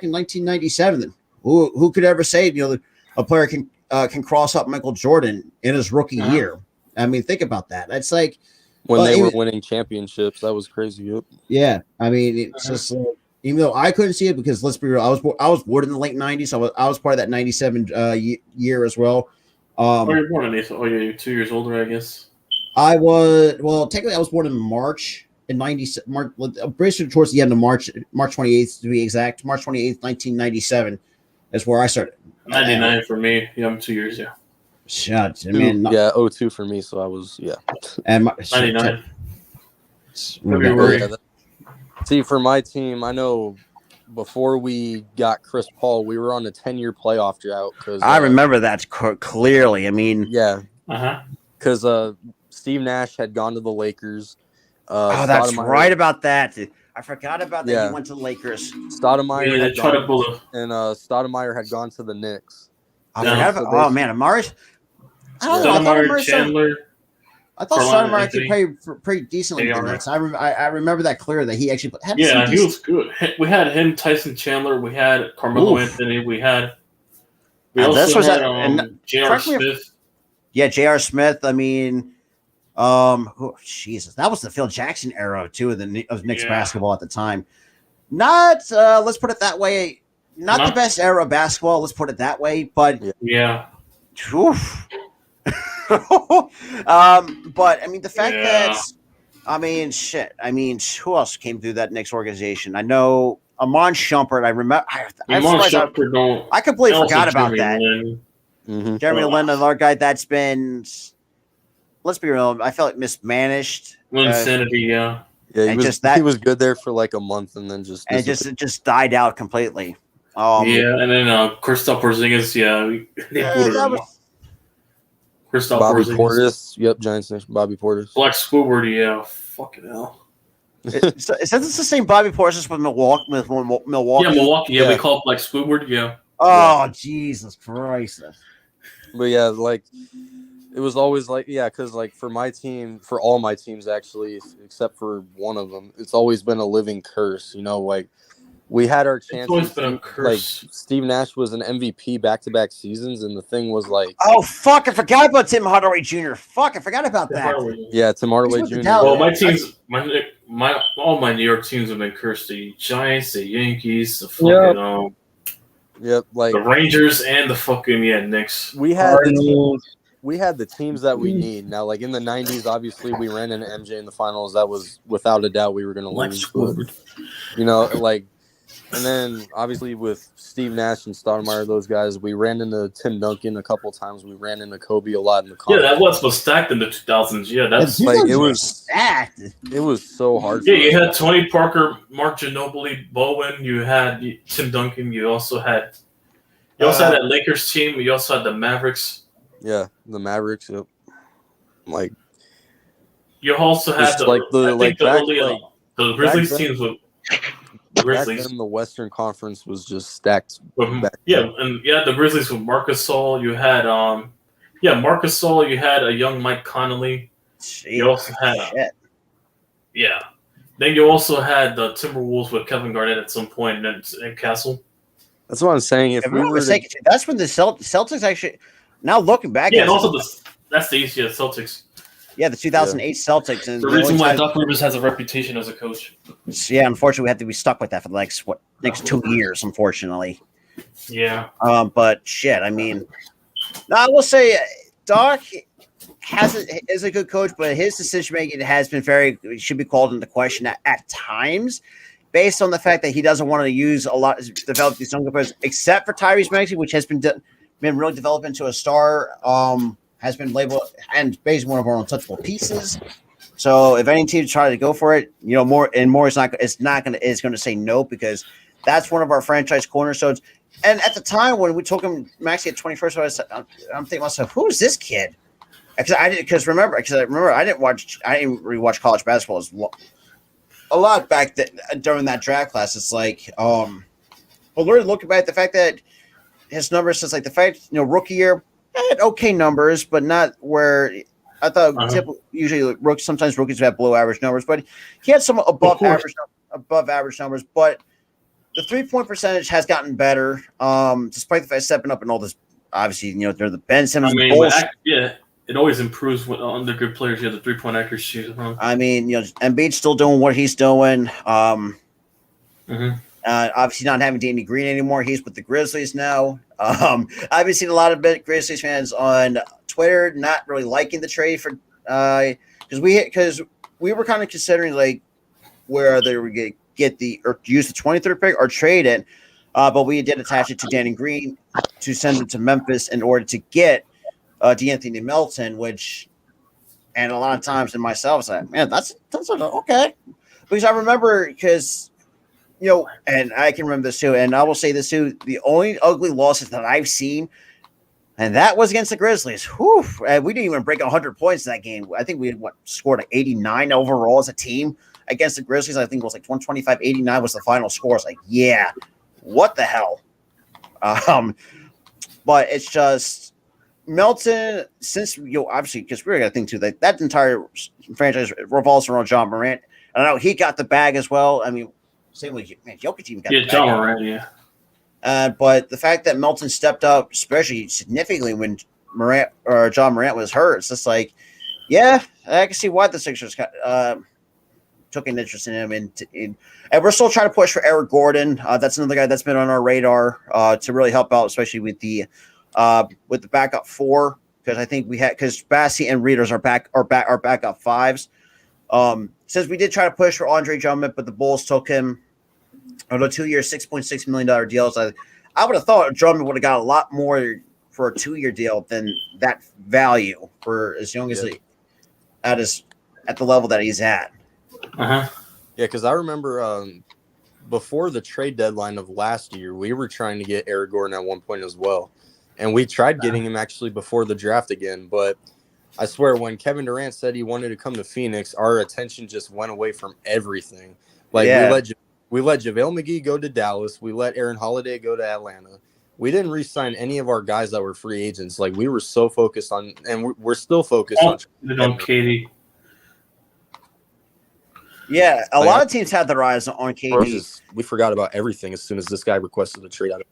in 1997, who could ever say, you know, a player can cross up Michael Jordan in his rookie year? I mean, think about that. It's like when they were winning championships, that was crazy. Yep. Yeah, I mean, it's just even though I couldn't see it because let's be real, I was born in the late '90s. So I was part of that '97 year as well. You're born in April. Oh, yeah, you're 2 years older, I guess. Technically, I was born in March in '97. Basically towards the end of March 28th to be exact. March 28th, 1997 is where I started. 99 for me. Yeah, I'm 2 years. Yeah. Shut. I mean, 02 for me. So I was And 99. February. See, for my team, I know before we got Chris Paul, we were on a 10-year playoff drought. I remember that clearly. I mean, yeah, because Steve Nash had gone to the Lakers. That's right about that. I forgot about that. He went to the Lakers. Stoudemire had gone, and Stoudemire had gone to the Knicks. I forgot about. Man, Amari. Stoudemire, Chandler. I thought Stoudemire could play pretty decently in the Knicks. I remember that clearly that he actually had. Yeah, he was good. We had him, Tyson Chandler. We had Carmelo Anthony. We also had J.R. Smith. Yeah, J.R. Smith. I mean, Jesus, that was the Phil Jackson era too of Knicks basketball at the time. Not let's put it that way. Not the best era of basketball. Let's put it that way. But yeah. But I mean, the fact that who else came through that Knicks organization? I know Amon Shumpert. I remember. I completely forgot about that. Jeremy Lin, another guy that's been. Let's be real. I felt like mismanaged. Insanity, yeah. Yeah, he was good there for like a month, and then just died out completely. And then Kristaps Porzingis, Kristaps Bobby Portis. Yep, Giants Nation. Bobby Portis. Black Squidward, fucking hell. Is that the same Bobby Portis with Milwaukee? Yeah, Milwaukee. Yeah, we call it Black Squidward. Yeah. Oh, Jesus Christ. But yeah, like it was always like because like for my team, for all my teams actually, except for one of them, it's always been a living curse. You know, like. We had our chances. It's always been a curse. Like Steve Nash was an MVP back-to-back seasons, and the thing was like, oh fuck! I forgot about Tim Hardaway Jr. Fuck, I forgot about that. Yeah, Tim Hardaway Jr. Well, my teams, all my New York teams have been cursed. The Giants, the Yankees, the fucking like the Rangers and the fucking Knicks. We had the teams that we need. Now, like in the '90s, obviously we ran into MJ in the finals. That was without a doubt we were going to lose. But, you know, like. And then, obviously, with Steve Nash and Stoudemire, those guys, we ran into Tim Duncan a couple times. We ran into Kobe a lot in the conference. Yeah, that was stacked in the 2000s. Yeah, that's like it was stacked. It was so hard. Yeah, you had Tony Parker, Mark Ginobili, Bowen. You had Tim Duncan. You also had that Lakers team. You also had the Mavericks. Yeah, the Mavericks. Yep. Like you also had the Grizzlies teams with. Back then, the Western Conference was just stacked. And the Grizzlies with Marc Gasol. You had Marc Gasol. You had a young Mike Conley. You also had Then you also had the Timberwolves with Kevin Garnett at some point and Castle. That's what I'm saying. If we were that's when the Celtics actually. Now looking back, and also That's the East, yeah, Celtics. Yeah, the 2008 Celtics. And The reason why Doc Rivers has a reputation as a coach. Yeah, unfortunately, we have to be stuck with that for the next 2 years, unfortunately. Yeah. But shit, I mean, I will say Doc is a good coach, but his decision making has been should be called into question at times, based on the fact that he doesn't want to use develop these younger players, except for Tyrese Maxey, which has been really developed into a star. Has been labeled and basically one of our untouchable pieces. So if any team try to go for it, Moore is going to say no, because that's one of our franchise cornerstones. And at the time when we took him Maxey at 21st, I'm thinking to myself, who is this kid? Because I didn't really watch college basketball a lot back during that draft class. It's like, but looking back, the fact that his numbers, just like the fact, rookie year, had okay numbers, but not where I thought. Usually, sometimes rookies have below average numbers, but he had some above average numbers. But the 3-point percentage has gotten better, despite the fact stepping up and all this. Obviously, they're the Ben Simmons. It always improves under good players. You have the 3-point accuracy. I mean, Embiid's still doing what he's doing. Obviously, not having Danny Green anymore. He's with the Grizzlies now. I've been seeing a lot of Grizzlies fans on Twitter not really liking the trade for because we were kind of considering like where they were going to get use the 23rd pick or trade it, but we did attach it to Danny Green to send it to Memphis in order to get DeAnthony Melton, and a lot of times in myself, it's like, man, that's okay, because I remember and I can remember this too, and I will say this too, the only ugly losses that I've seen, and that was against the Grizzlies. Whew, and we didn't even break 100 points in that game. I think we had scored 89 overall as a team against the Grizzlies. I think it was like 125-89 was the final score. It's like, yeah, what the hell? But it's just Melton, since obviously, because we're gonna think too that entire franchise revolves around John Morant. I know he got the bag as well. I mean, same with Jokic even got the bag. John Morant, yeah. But the fact that Melton stepped up, especially significantly when John Morant was hurt, it's just like, yeah, I can see why the Sixers took an interest in him. And we're still trying to push for Eric Gordon. That's another guy that's been on our radar to really help out, especially with the backup four, because I think because Bassie and Readers are backup fives. Since we did try to push for Andre Drummond, but the Bulls took him on a 2-year, $6.6 million deal. So I would have thought Drummond would have got a lot more for a 2-year deal than that value for as young as at the level that he's at. Yeah, because I remember before the trade deadline of last year, we were trying to get Eric Gordon at one point as well. And we tried getting him actually before the draft again. But I swear, when Kevin Durant said he wanted to come to Phoenix, our attention just went away from everything. Like, we let JaVale McGee go to Dallas. We let Aaron Holiday go to Atlanta. We didn't re-sign any of our guys that were free agents. Like, we were so focused on, and we're still focused on KD. Yeah, a lot of teams had their eyes on KD. We forgot about everything as soon as this guy requested a trade out of.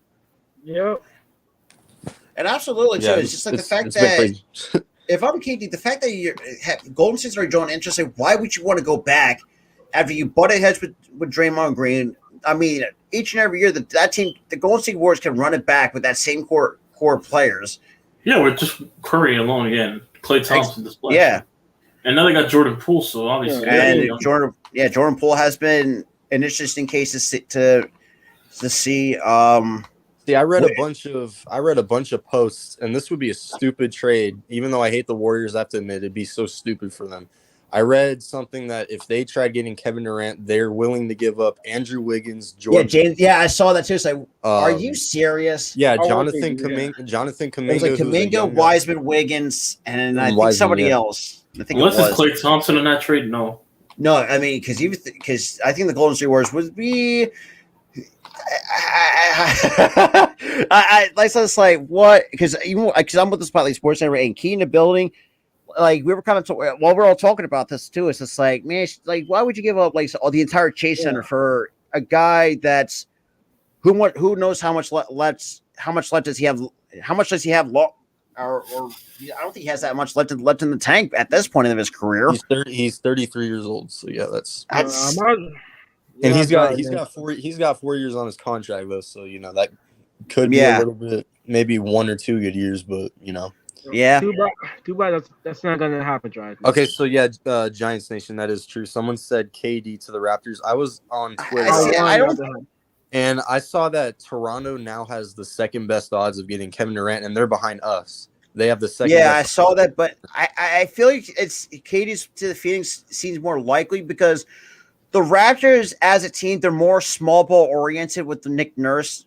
Yep. And absolutely, too. It's just like the fact that if I'm KD, the fact that Golden State's already drawn interest, like, why would you want to go back after you butted heads with Draymond Green? I mean, each and every year that team, the Golden State Warriors, can run it back with that same core players. Yeah, with just Curry alone again. Klay Thompson display. Yeah. And now they got Jordan Poole, so obviously. Jordan Poole has been an interesting case to see. I read a bunch of posts, and this would be a stupid trade. Even though I hate the Warriors, I have to admit it'd be so stupid for them. I read something that if they tried getting Kevin Durant, they're willing to give up Andrew Wiggins, George. I saw that too. It's like, are you serious? Yeah, Jonathan Kuminga. It was like Kuminga, Wiseman, Wiggins, and I think somebody else. Unless it's Klay Thompson in that trade, no. No, I mean, because I think the Golden State Warriors would be. I like, so it's like, what? Because I'm with the Spotlight Sports Center and Key in the building. Like, we were kind of while we're all talking about this too, it's just like, man, like, why would you give up like all the entire Chase Center for a guy that's who knows how much left does he have? How much does he have or I don't think he has that much left in the tank at this point of his career. He's 33 years old. So yeah, that's I'm and he's got man. 4 years on his contract though. So that could be a Yeah. little bit, maybe 1 or 2 good years, but Yeah. Too bad that's not gonna happen, right? Okay, so yeah, Giants Nation, that is true. Someone said KD to the Raptors. I was on Twitter. I don't. And I saw that Toronto now has the second best odds of getting Kevin Durant, and they're behind us. They have the second. Yeah, I best saw that, but I feel like it's Katie's to the Phoenix seems more likely because the Raptors as a team, they're more small ball oriented with the Nick Nurse.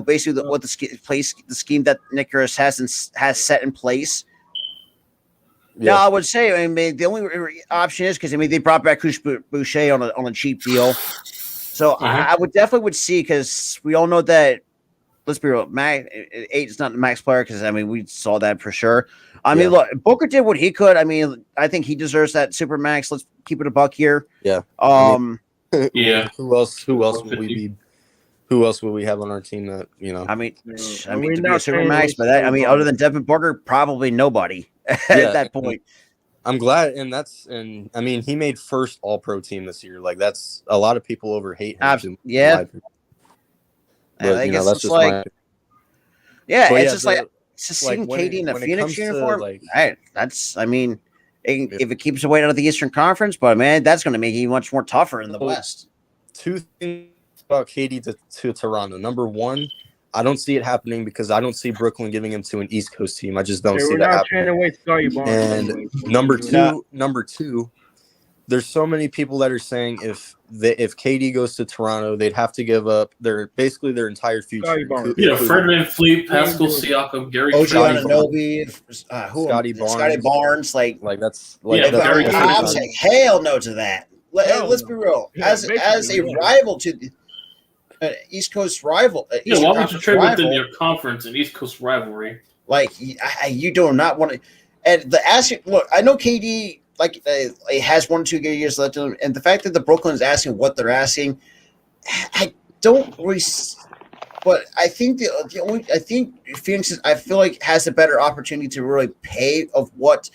Basically what the scheme that Nick Nurse has set in place. Yeah. Now I would say, I mean, the only option is because they brought back Kush Boucher on a cheap deal. So I would see because we all know that. Let's be real, Max 8 is not the max player because we saw that for sure. I mean, look, Booker did what he could. I mean, I think he deserves that super max. Let's keep it a buck here. Yeah. Yeah. Who else would we be? Who else would we have on our team that to be a super max, but other than Devin Booker, probably nobody at that point. I'm glad, and he made first All Pro team this year. Like that's a lot of people over hate him. Yeah. But I guess that's it's just like, it's just like seeing when KD in a Phoenix uniform. That's if it keeps away out of the Eastern Conference, but man, that's going to make it much more tougher in the West. Two things about KD to Toronto. Number one, I don't see it happening because I don't see Brooklyn giving him to an East Coast team. I just don't see that happening. And number two, there's so many people that are saying if KD goes to Toronto, they'd have to give up their entire future. Yeah, Ferdinand Fleet, Pascal Siakam, Gary OG Anunoby, Scotty Barnes, like that's I'm saying hell no to that. Let's be real. As a rival to the East Coast rival, why would you trade within your conference and East Coast rivalry? Like you do not want to. And the asking, look, I know KD. It has 1 or 2 good years left in him, and the fact that the Brooklyn is asking what they're asking, I don't really. But I think I think Phoenix I feel like has a better opportunity to really pay of what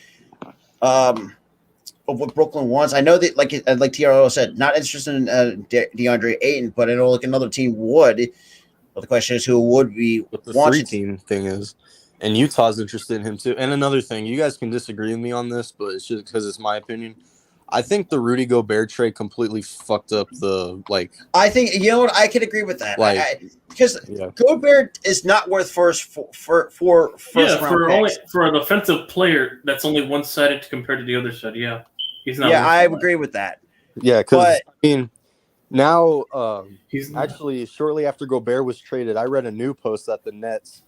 Brooklyn wants. I know that like TRO said, not interested in DeAndre Ayton, but I know another team would. But the question is who would be what the 3-team thing is. And Utah's interested in him too. And another thing, you guys can disagree with me on this, but it's just because it's my opinion. I think the Rudy Gobert trade completely fucked up the I think I can agree with that. Because Gobert is not worth first round picks. For an offensive player that's only one-sided compared to the other side. Yeah, he's not. Yeah, I agree with that. Yeah, because now he's actually shortly after Gobert was traded, I read a new post that the Nets.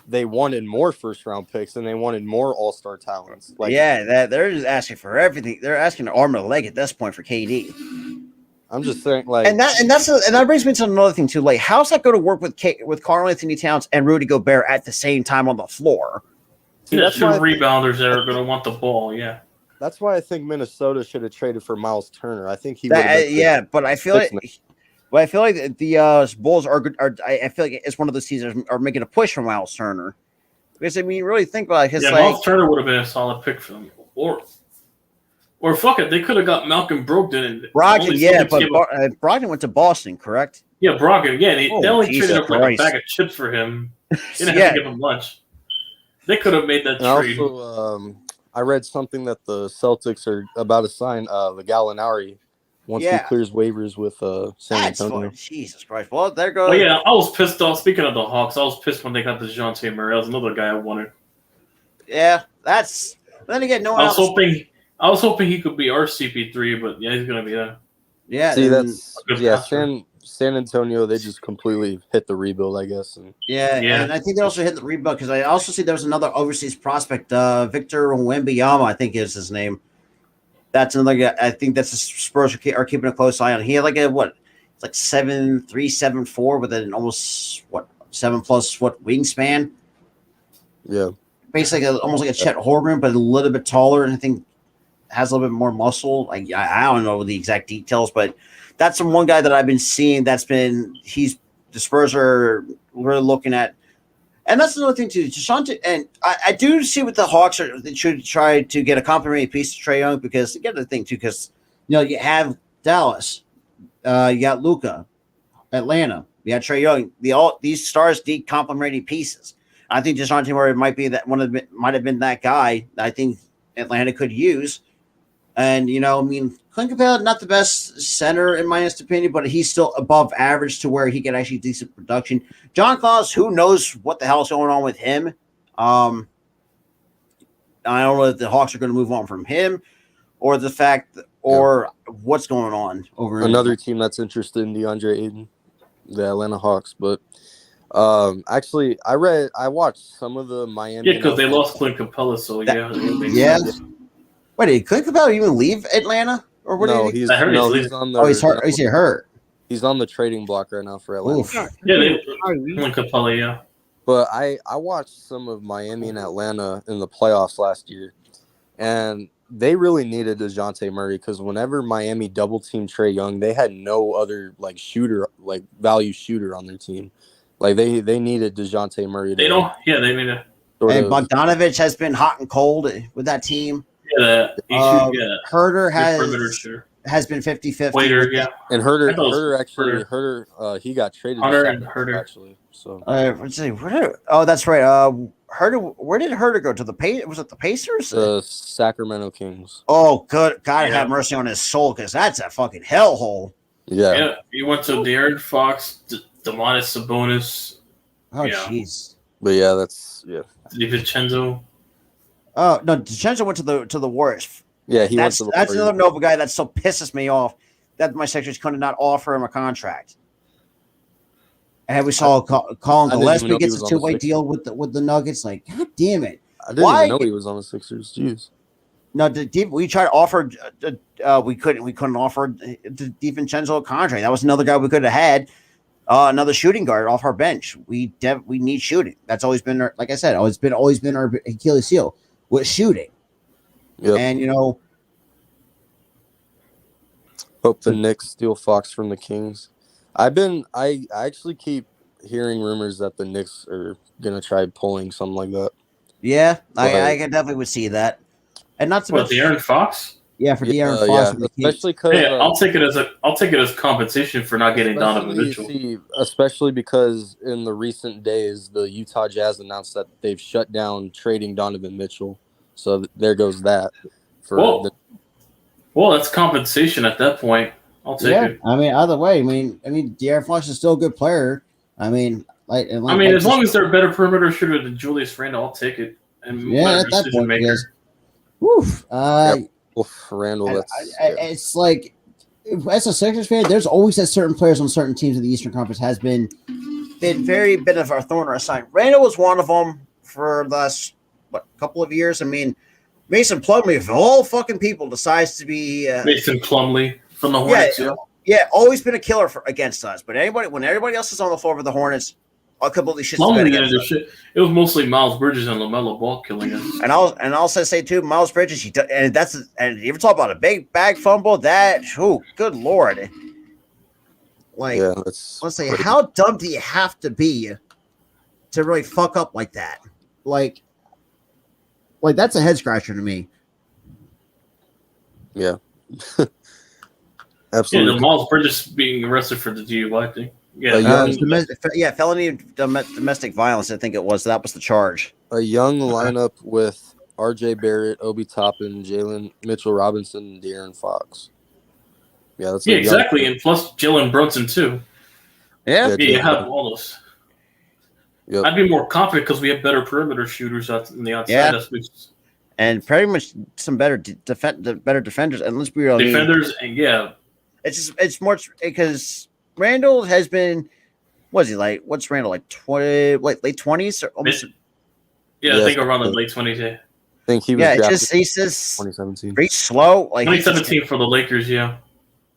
They wanted more first-round picks and they wanted more all-star talents. They're just asking for everything. They're asking an arm and a leg at this point for KD. I'm just saying, and that brings me to another thing too. Like, how's that going to work with Karl Anthony Towns and Rudy Gobert at the same time on the floor? That's two rebounders that are going to want the ball. Yeah, that's why I think Minnesota should have traded for Miles Turner. I think he. But I feel like. Well, I feel like the Bulls are good. I feel like it's one of those teams that are making a push for Miles Turner. Because you really think about it. Miles Turner would have been a solid pick for them. Or fuck it, they could have got Malcolm Brogdon. Brogdon, but Brogdon went to Boston, correct? Yeah, Brogdon. Yeah, they only traded up a bag of chips for him. They didn't have to give him lunch. They could have made that trade. Also, I read something that the Celtics are about to sign the Gallinari. Once he clears waivers with San Antonio. Jesus Christ. Well, there goes. Well, yeah, I was pissed off. Speaking of the Hawks, I was pissed when they got DeJounte Murray. That was another guy I wanted. Yeah, that's. Then again, no one else. I was hoping he could be our CP3, but yeah, he's going to be there. Yeah. See, San Antonio, they just completely hit the rebuild, I guess. And I think they also hit the rebuild because I also see there's another overseas prospect, Victor Wembanyama, I think is his name. That's another guy. I think that's the Spurs are keeping a close eye on. He had it's like 7'3", 7'4", with an almost 7+ wingspan. Yeah, basically almost like a Chet Holmgren, but a little bit taller, and I think has a little bit more muscle. I don't know the exact details, but that's one guy that I've been seeing. The Spurs are really looking at And that's another thing too. Deshaunte, and I do see what the Hawks are. They should try to get a complimentary piece to Trae Young because again the thing too, because you have Dallas, you got Luca, Atlanta, you got Trae Young. These stars need complimentary pieces. I think Deshaunte Murray might be that might have been that guy that I think Atlanta could use. And I mean, Clint Capella, not the best center in my honest opinion, but he's still above average to where he can actually decent production. John Collins, who knows what the hell's going on with him? I don't know if the Hawks are going to move on from him, or the fact, or what's going on over another team that's interested in DeAndre Ayton, the Atlanta Hawks. But actually, I watched some of the Miami. Yeah, because they lost Clint Capella, so yeah. Wait, did Clint Capella even leave Atlanta, or what? No, he's on the. Oh, he's hurt. Is he hurt? He's on the trading block right now for Atlanta. Yeah, Clint Capella, yeah. But I watched some of Miami and Atlanta in the playoffs last year, and they really needed DeJounte Murray because whenever Miami double teamed Trae Young, they had no other value shooter on their team. Like they needed DeJounte Murray. They need it. And Bogdanovich has been hot and cold with that team. Yeah, Herder has been 50-50. Waiter, yeah. And Herder he got traded. Hunter and Herder actually. So let's see. That's right. Herder, where did Herder go to? Was it the Pacers? The Sacramento Kings. Oh, good. God have mercy on his soul, because that's a fucking hellhole. Yeah. He went to De'Aaron Fox, Domantas Sabonis. Oh, jeez. But yeah, that's DiVincenzo. Oh no, DiVincenzo went to the Warriors. Yeah, that's another Nova guy that still pisses me off that my Sixers could not offer him a contract. And we saw Colin Gillespie gets a 2-way deal with the Nuggets. Like, God damn it! I didn't even know he was on the Sixers. Jeez. No, we tried to offer. We couldn't offer DiVincenzo a contract. That was another guy we could have had. Another shooting guard off our bench. We need shooting. That's always been like I said, always been our Achilles heel with shooting. Yep. And hope the Knicks steal Fox from the Kings. I actually keep hearing rumors that the Knicks are gonna try pulling something like that. Yeah, I can definitely would see that. And not so much De'Aaron Fox. Yeah, for De'Aaron Fox. Yeah, especially because I'll take it as compensation for not getting Donovan Mitchell. Especially because in the recent days, the Utah Jazz announced that they've shut down trading Donovan Mitchell. So there goes that. Well, that's compensation at that point. I'll take it. I mean, either way, I mean, De'Aaron Fox is still a good player. I mean, as long as they're a better perimeter shooter than Julius Randle, I'll take it. And at that point, yes. Woof. Randle. It's like, as a Sixers fan, there's always that certain players on certain teams in the Eastern Conference has been very bit of our thorn in our side. Randle was one of them for the last couple of years. I mean, Mason Plumlee, of all fucking people, decides to be Mason Plumlee from the Hornets. Yeah, always been a killer against us. But when everybody else is on the floor for the Hornets, I completely shit. It was mostly Miles Bridges and LaMelo Ball killing us. And I'll also say too, Miles Bridges. You ever talk about a big bag fumble? Good lord! Like, let's say, how dumb do you have to be to really fuck up like that? Like that's a head scratcher to me. Yeah. Absolutely. Yeah, Miles Bridges being arrested for the DUI thing. Yeah, felony domestic violence. I think it was. That was the charge. A young lineup with R.J. Barrett, Obi Toppin, Jalen Mitchell Robinson, and De'Aaron Fox. Yeah, that's exactly, and plus Jalen Brunson too. Yeah, you have all those. Yep. I'd be more confident because we have better perimeter shooters on the outside. Yeah. And pretty much some better defenders. And let's be real, defenders, it's more because Randall has been. What is he like? What's Randall like? 20, late 20s or almost? I think around the late 20s. Yeah. I think he was. Yeah, he's just 2017. Pretty slow. Like 2017 for the Lakers. Yeah.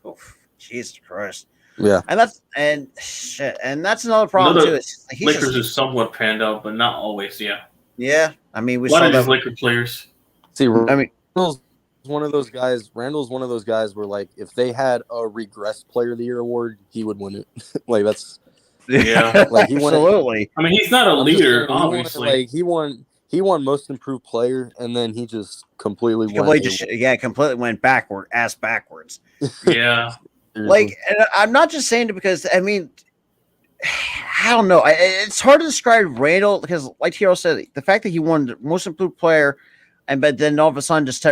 Oh, Jesus Christ. Yeah. And that's another problem too. Lakers is somewhat panned out, but not always. Yeah. Yeah, I mean we saw that these Laker players. See, Randall's one of those guys. Randall's one of those guys where, like, if they had a regress player of the year award, he would win it. Like, that's Yeah. Like he won. Absolutely. I mean, he's not a I'm just leader, saying, obviously. he won most improved player, and then he just completely went. Completely went backwards. Yeah. Like, and I'm not just saying it because I mean, I don't know. It's hard to describe Randall because, like Hero said, the fact that he won the most improved player, but then all of a sudden just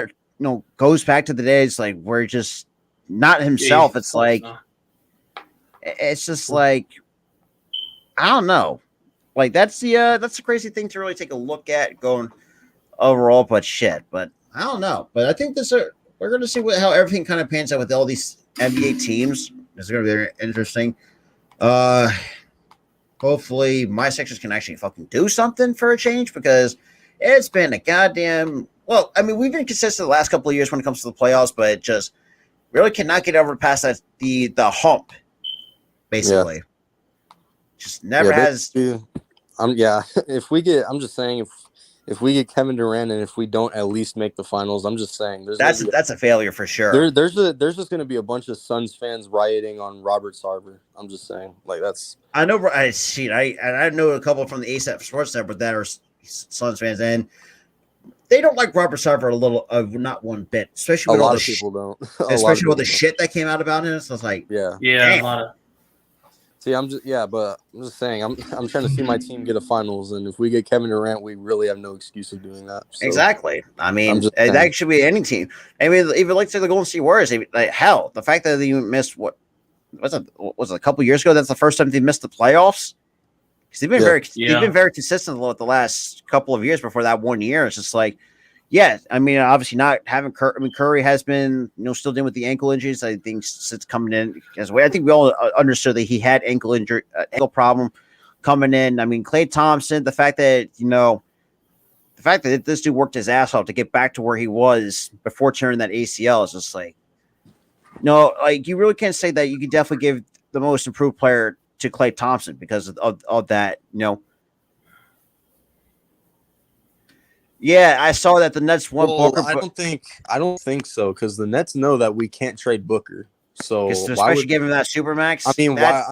goes back to the days like where he's just not himself. It's like it's just like I don't know. Like that's the crazy thing to really take a look at going overall. But shit, but I don't know. But I think we're going to see how everything kind of pans out with all these NBA teams. It's going to be very interesting. Hopefully my Sixers can actually fucking do something for a change because it's been a goddamn. Well, I mean, we've been consistent the last couple of years when it comes to the playoffs, but it just really cannot get over past that the hump. Basically, just never has. If we get, I'm just saying, if we get Kevin Durant and if we don't at least make the finals, I'm just saying that's a failure for sure. There's just going to be a bunch of Suns fans rioting on Robert Sarver. I'm just saying, like that's. I know. I know a couple from the ASAP Sports Network that are Suns fans, and they don't like Robert Sarver not one bit. Especially A with lot of people don't. Especially with the shit that came out about him. So it's like, yeah, damn. a lot of. See, but I'm just saying, I'm trying to see my team get a finals, and if we get Kevin Durant, we really have no excuse of doing that. So, exactly. I mean, that should be any team. I mean, even like say the Golden State Warriors. Hell, the fact that they missed was it a couple years ago? That's the first time they missed the playoffs. Because they've been very consistent the last couple of years before that 1 year. It's just like, yeah, I mean, obviously not having Curry. I mean, Curry has been, still dealing with the ankle injuries. I think since coming in as well. I think we all understood that he had ankle problem coming in. I mean, Klay Thompson, the fact that this dude worked his ass off to get back to where he was before tearing that ACL is just like, like you really can't say that. You can definitely give the most improved player to Klay Thompson because of that, Yeah, I saw that the Nets won Booker. I don't think so because the Nets know that we can't trade Booker. So why would give him that supermax? I mean, why?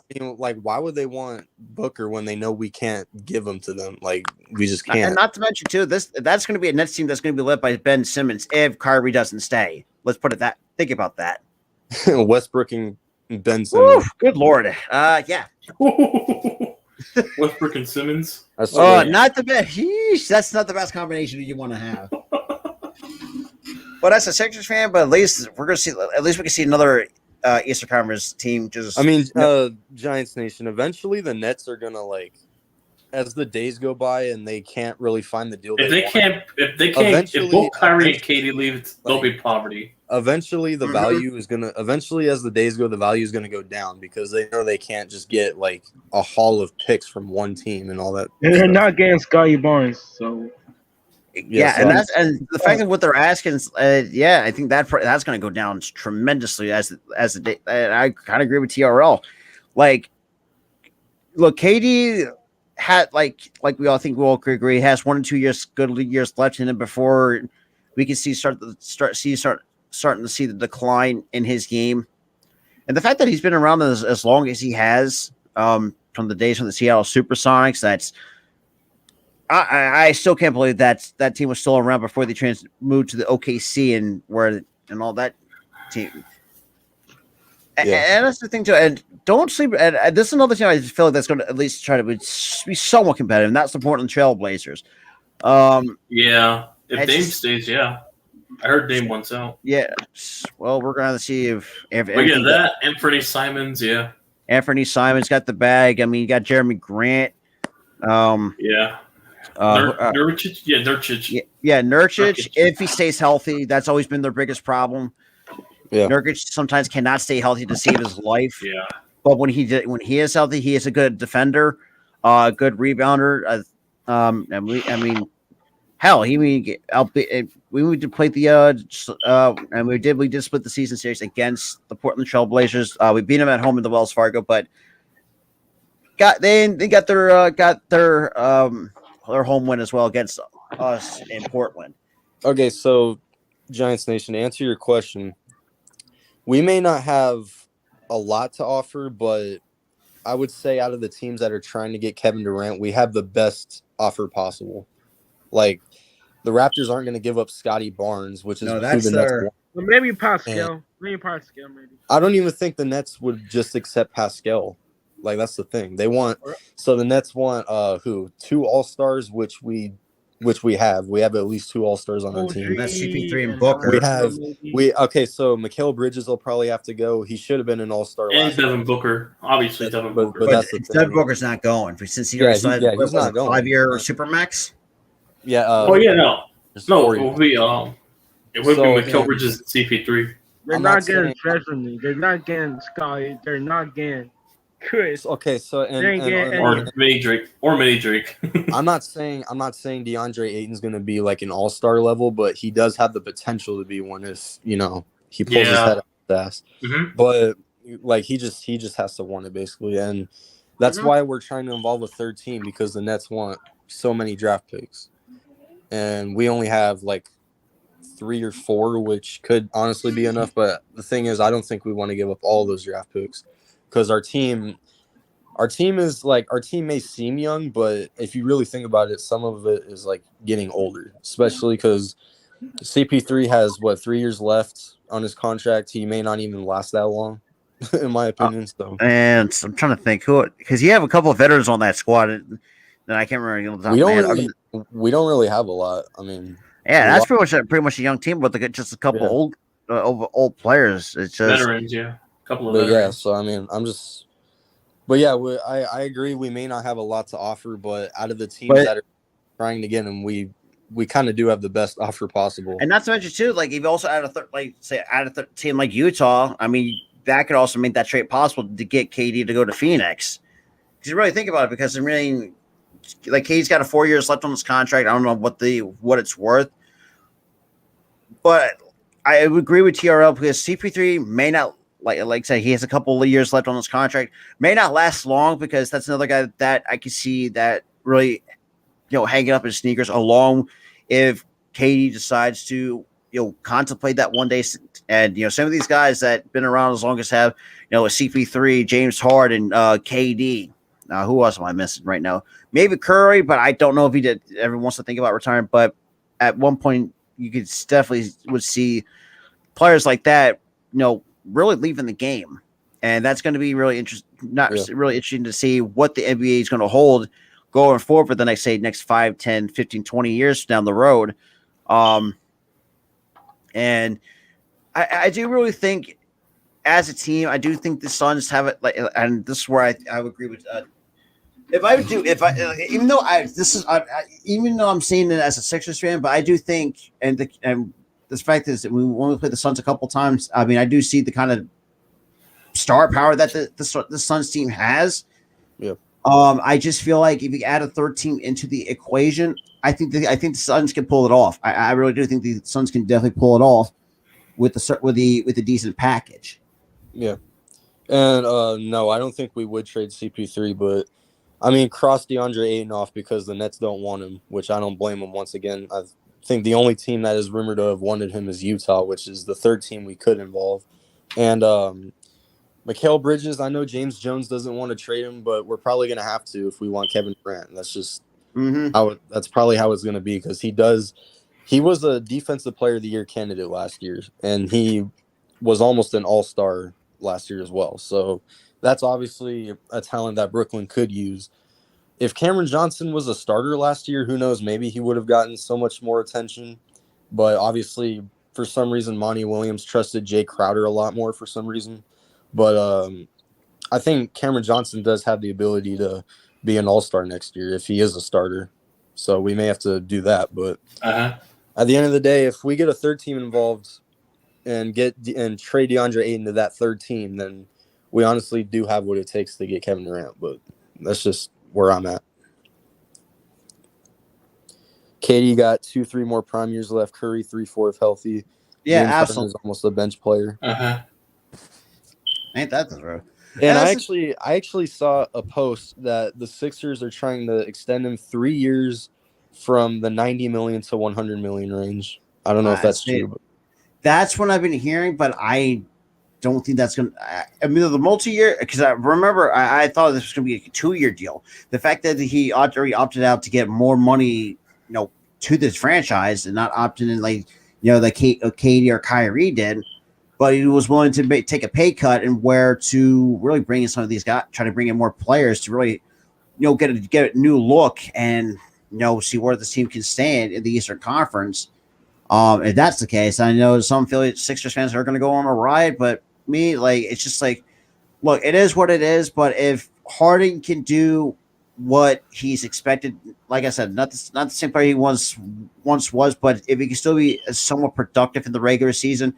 Why would they want Booker when they know we can't give him to them? Like we just can't. And not to mention too, that's going to be a Nets team that's going to be led by Ben Simmons if Kyrie doesn't stay. Let's put it that. Think about that. Westbrook and Ben Simmons. Good lord. Yeah. Westbrook and Simmons. Not the best. That's not the best combination you want to have. But as a Sixers fan, but at least we're gonna see. At least we can see another Eastern Conference team. Giants Nation. Eventually, the Nets are gonna as the days go by and they can't really find the deal. If both Kyrie and Katie leave, there'll be poverty. Eventually, the value is gonna. Eventually, as the days go, the value is gonna go down because they know they can't just get a haul of picks from one team and all that. And they're not getting Scotty Barnes, so. Yeah, and the fact that what they're asking, I think that's going to go down tremendously as the day. I kind of agree with TRL. Look, KD had we all think we all agree has 1 or 2 years good years left in him before we can starting to see the decline in his game, and the fact that he's been around as long as he has from the days from the Seattle Supersonics, that's. I still can't believe that team was still around before they moved to the OKC and all that team. And that's the thing too. And don't sleep. And this is another thing I just feel like that's going to at least try to be somewhat competitive. And that's the Portland Trail Blazers. If Dame stays, I heard Dame wants out. Yeah. Well, we're going to see if we get that. Anthony Simons, Anthony Simons got the bag. I mean, you got Jeremy Grant. Nurkic. Nurkic. If he stays healthy, that's always been their biggest problem. Yeah. Nurkic sometimes cannot stay healthy to save his life. Yeah. But when he is healthy, he is a good defender, good rebounder. We need to play and we did split the season series against the Portland Trail Blazers. We beat them at home in the Wells Fargo, but got their home win as well against us in Portland. Okay, so Giants Nation, to answer your question, we may not have a lot to offer, but I would say out of the teams that are trying to get Kevin Durant, we have the best offer possible. Like the Raptors aren't going to give up Scotty Barnes, which is No, who that's the Nets their. want. Well, maybe And Pascal. Maybe Pascal. Maybe. I don't even think the Nets would just accept Pascal. Like that's the thing. They want so the Nets want who? 2 All-Stars, which we have. We have at least 2 All-Stars on our team. That's OG CP3 and and We Booker. have maybe. we okay, so Mikal Bridges will probably have to go. He should have been an All-Star And last year. Devin Booker, obviously Devin But Booker. But that's the Devin thing. Booker's not going since he already signed. He's Was not it going. 5-year supermax? Yeah. Oh yeah, no, There's no, 4 it years. would be So Mikal and Bridges and CP3. They're I'm not not getting saying Chesney. They're not getting Scotty. They're not getting Chris. okay, so They ain't getting any. Or Mini Drake. I'm not saying DeAndre Ayton's going to be like an all-star level, but he does have the potential to be one if he pulls his head out his ass. Mm-hmm. But like he just has to want it basically, and that's why we're trying to involve a third team because the Nets want so many draft picks, and we only have like 3 or 4, which could honestly be enough. But the thing is, I don't think we want to give up all those draft picks because our team is like our team may seem young, but if you really think about it, some of it is like getting older, especially because CP3 has 3 years left on his contract. He may not even last that long, in my opinion. So, And I'm trying to think who, because you have a couple of veterans on that squad, and I can't remember the top we of my don't head. really have a lot. I mean, Yeah, we that's lost, pretty much a young team, but just a couple yeah, old players. It's just Veterans, yeah, a couple of but yeah. veterans. So I mean, but yeah, I agree. We may not have a lot to offer, but out of the teams that are trying to get him, we kind of do have the best offer possible. And not to mention too, like if you also add a team like Utah, I mean that could also make that trade possible to get KD to go to Phoenix. Because you really think about it, because I mean, like KD's got 4 years left on his contract. I don't know what it's worth, but I would agree with TRL because CP3 may not like I say he has a couple of years left on his contract, may not last long because that's another guy that I can see that really hanging up his sneakers along if KD decides to contemplate that one day. And some of these guys that been around as long as have a CP3, James Harden, KD. Who else am I missing right now? Maybe Curry, but I don't know if he ever wants to think about retiring. But at one point, you could definitely would see players like that, really leaving the game, and that's going to be really really interesting to see what the NBA is going to hold going forward for the next 5, 10, 15, 20 years down the road. And I do really think as a team, I do think the Suns have it and this is where I would agree with even though I'm seeing it as a Sixers fan, but I do think, and the fact is that when we play the Suns a couple times, I mean, I do see the kind of star power that the Suns team has. Yeah. I just feel like if you add a third team into the equation, I think the Suns can pull it off. I really do think the Suns can definitely pull it off with the decent package. Yeah. And no, I don't think we would trade CP3, but I mean, cross DeAndre Ayton off because the Nets don't want him, which I don't blame him. Once again, I think the only team that is rumored to have wanted him is Utah, which is the third team we could involve. And Mikal Bridges, I know James Jones doesn't want to trade him, but we're probably going to have to if we want Kevin Durant. That's just that's probably how it's going to be because he was a Defensive Player of the Year candidate last year, and he was almost an all-star last year as well. So that's obviously a talent that Brooklyn could use. If Cameron Johnson was a starter last year, who knows? Maybe he would have gotten so much more attention. But obviously, for some reason, Monty Williams trusted Jay Crowder a lot more for some reason. But I think Cameron Johnson does have the ability to be an all-star next year if he is a starter. So we may have to do that. But at the end of the day, if we get a third team involved and trade DeAndre Ayton to that third team, then we honestly do have what it takes to get Kevin Durant. But that's just where I'm at. KD got 2-3 more prime years left. Curry 3-4 if healthy. Yeah, James absolutely. Harden is almost a bench player. Ain't that the truth? And I actually saw a post that the Sixers are trying to extend him 3 years from the 90 million to 100 million range. I don't know if that's true. But That's what I've been hearing, but don't think that's going to. I mean, the multi-year, because I remember I thought this was going to be a 2-year deal. The fact that he already opted out to get more money, to this franchise and not opting in like, like Katie or Kyrie did, but he was willing to take a pay cut and where to really bring in some of these guys, try to bring in more players to really, get a new look and, see where this team can stand in the Eastern Conference. If that's the case, I know some Philly Sixers fans are going to go on a ride, but me, like, it's just like, look, it is what it is. But if Harden can do what he's expected, like I said, not the same player he once was, but if he can still be somewhat productive in the regular season,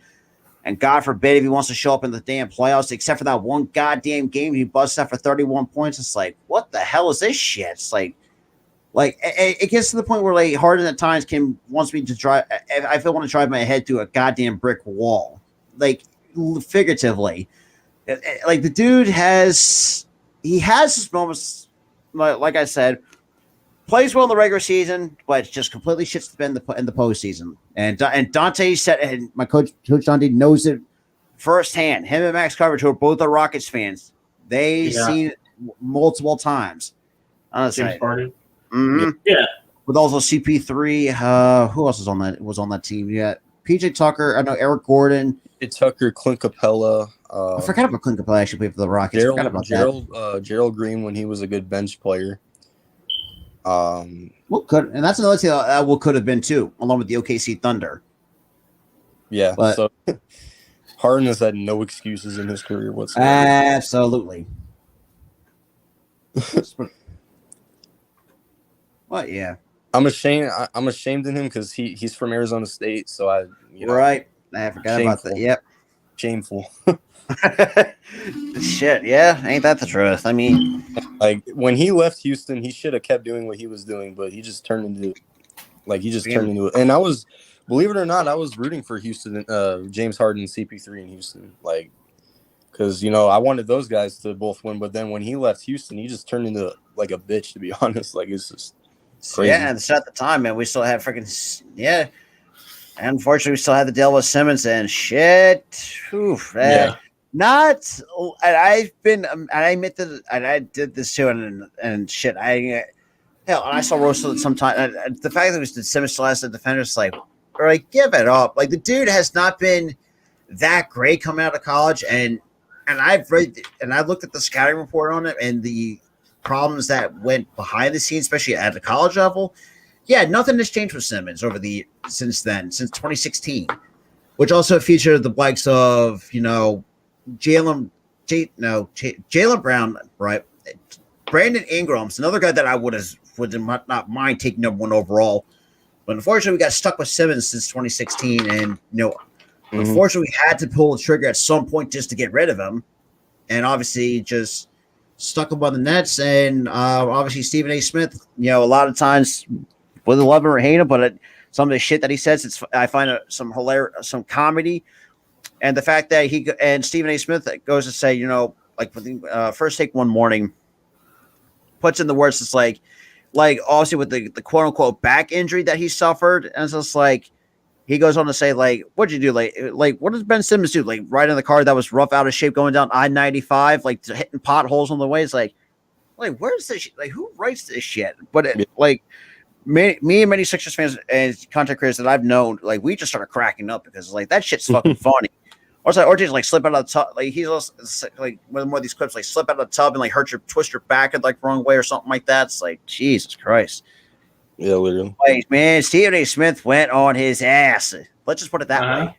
and God forbid if he wants to show up in the damn playoffs, except for that one goddamn game he busts out for 31 points, it's like, what the hell is this shit? It's like it gets to the point where like Harden at times wants me to drive. I feel want to drive my head through a goddamn brick wall, like figuratively. Like the dude has his moments. Like I said, plays well in the regular season, but just completely shits the bed in the postseason. And Dante said, and my coach Dante knows it firsthand. Him and Max Coverage, who are both Rockets fans, they've seen it multiple times. Honestly. James Harden. Mm-hmm. Yeah. With also CP3, who else was on that team? Yeah, PJ Tucker. I know Eric Gordon. Tucker, Clint Capella. I forgot about Clint Capella actually played for the Rockets. Gerald Green when he was a good bench player. And that's another team that could have been too, along with the OKC Thunder. Yeah, but so Harden has had no excuses in his career whatsoever. Absolutely. Well, yeah. I'm ashamed in him because he's from Arizona State, so right. I forgot about that. Yep. Shameful. Shit, yeah, ain't that the truth? I mean, like when he left Houston, he should have kept doing what he was doing, but he just turned into it. And I was, believe it or not, I was rooting for Houston, James Harden, CP3 in Houston, like, because I wanted those guys to both win, but then when he left Houston, he just turned into like a bitch, to be honest. Like it's just crazy. Yeah, and at the time, man, we still had freaking Unfortunately, we still had to deal with Simmons and shit. Oof, yeah. Not, and I've been, and I admit that, and I did this too, and shit. And I saw roasted sometime. The fact that it was the Simmons still has the defenders, like give it up. Like the dude has not been that great coming out of college, and I've read and I looked at the scouting report on it and the problems that went behind the scenes, especially at the college level. Yeah, nothing has changed with Simmons since 2016, which also featured the likes of Jalen Brown, right? Brandon Ingram's another guy that I would not mind taking number one overall, but unfortunately we got stuck with Simmons since 2016, and unfortunately we had to pull the trigger at some point just to get rid of him, and obviously just stuck him on the Nets, and obviously Stephen A. Smith, a lot of times. Whether love him or hate him, but some of the shit that he says, I find some comedy, and the fact that he and Stephen A. Smith goes to say, like for the first take one morning, puts in the words, it's like obviously with the quote unquote back injury that he suffered, and it's just like he goes on to say like, what'd you do, like what does Ben Simmons do, like riding the car that was rough out of shape going down I-95, like hitting potholes on the way? It's like where's this shit? Like who writes this shit? But me and many Sixers fans and content creators that I've known, like we just started cracking up because like that shit's fucking funny. Or just like slip out of the tub, like he's also, like one more of these clips, like slip out of the tub and like twist your back in like wrong way or something like that. It's like Jesus Christ. Yeah, literally. Like, man, Stephen A. Smith went on his ass. Let's just put it that way.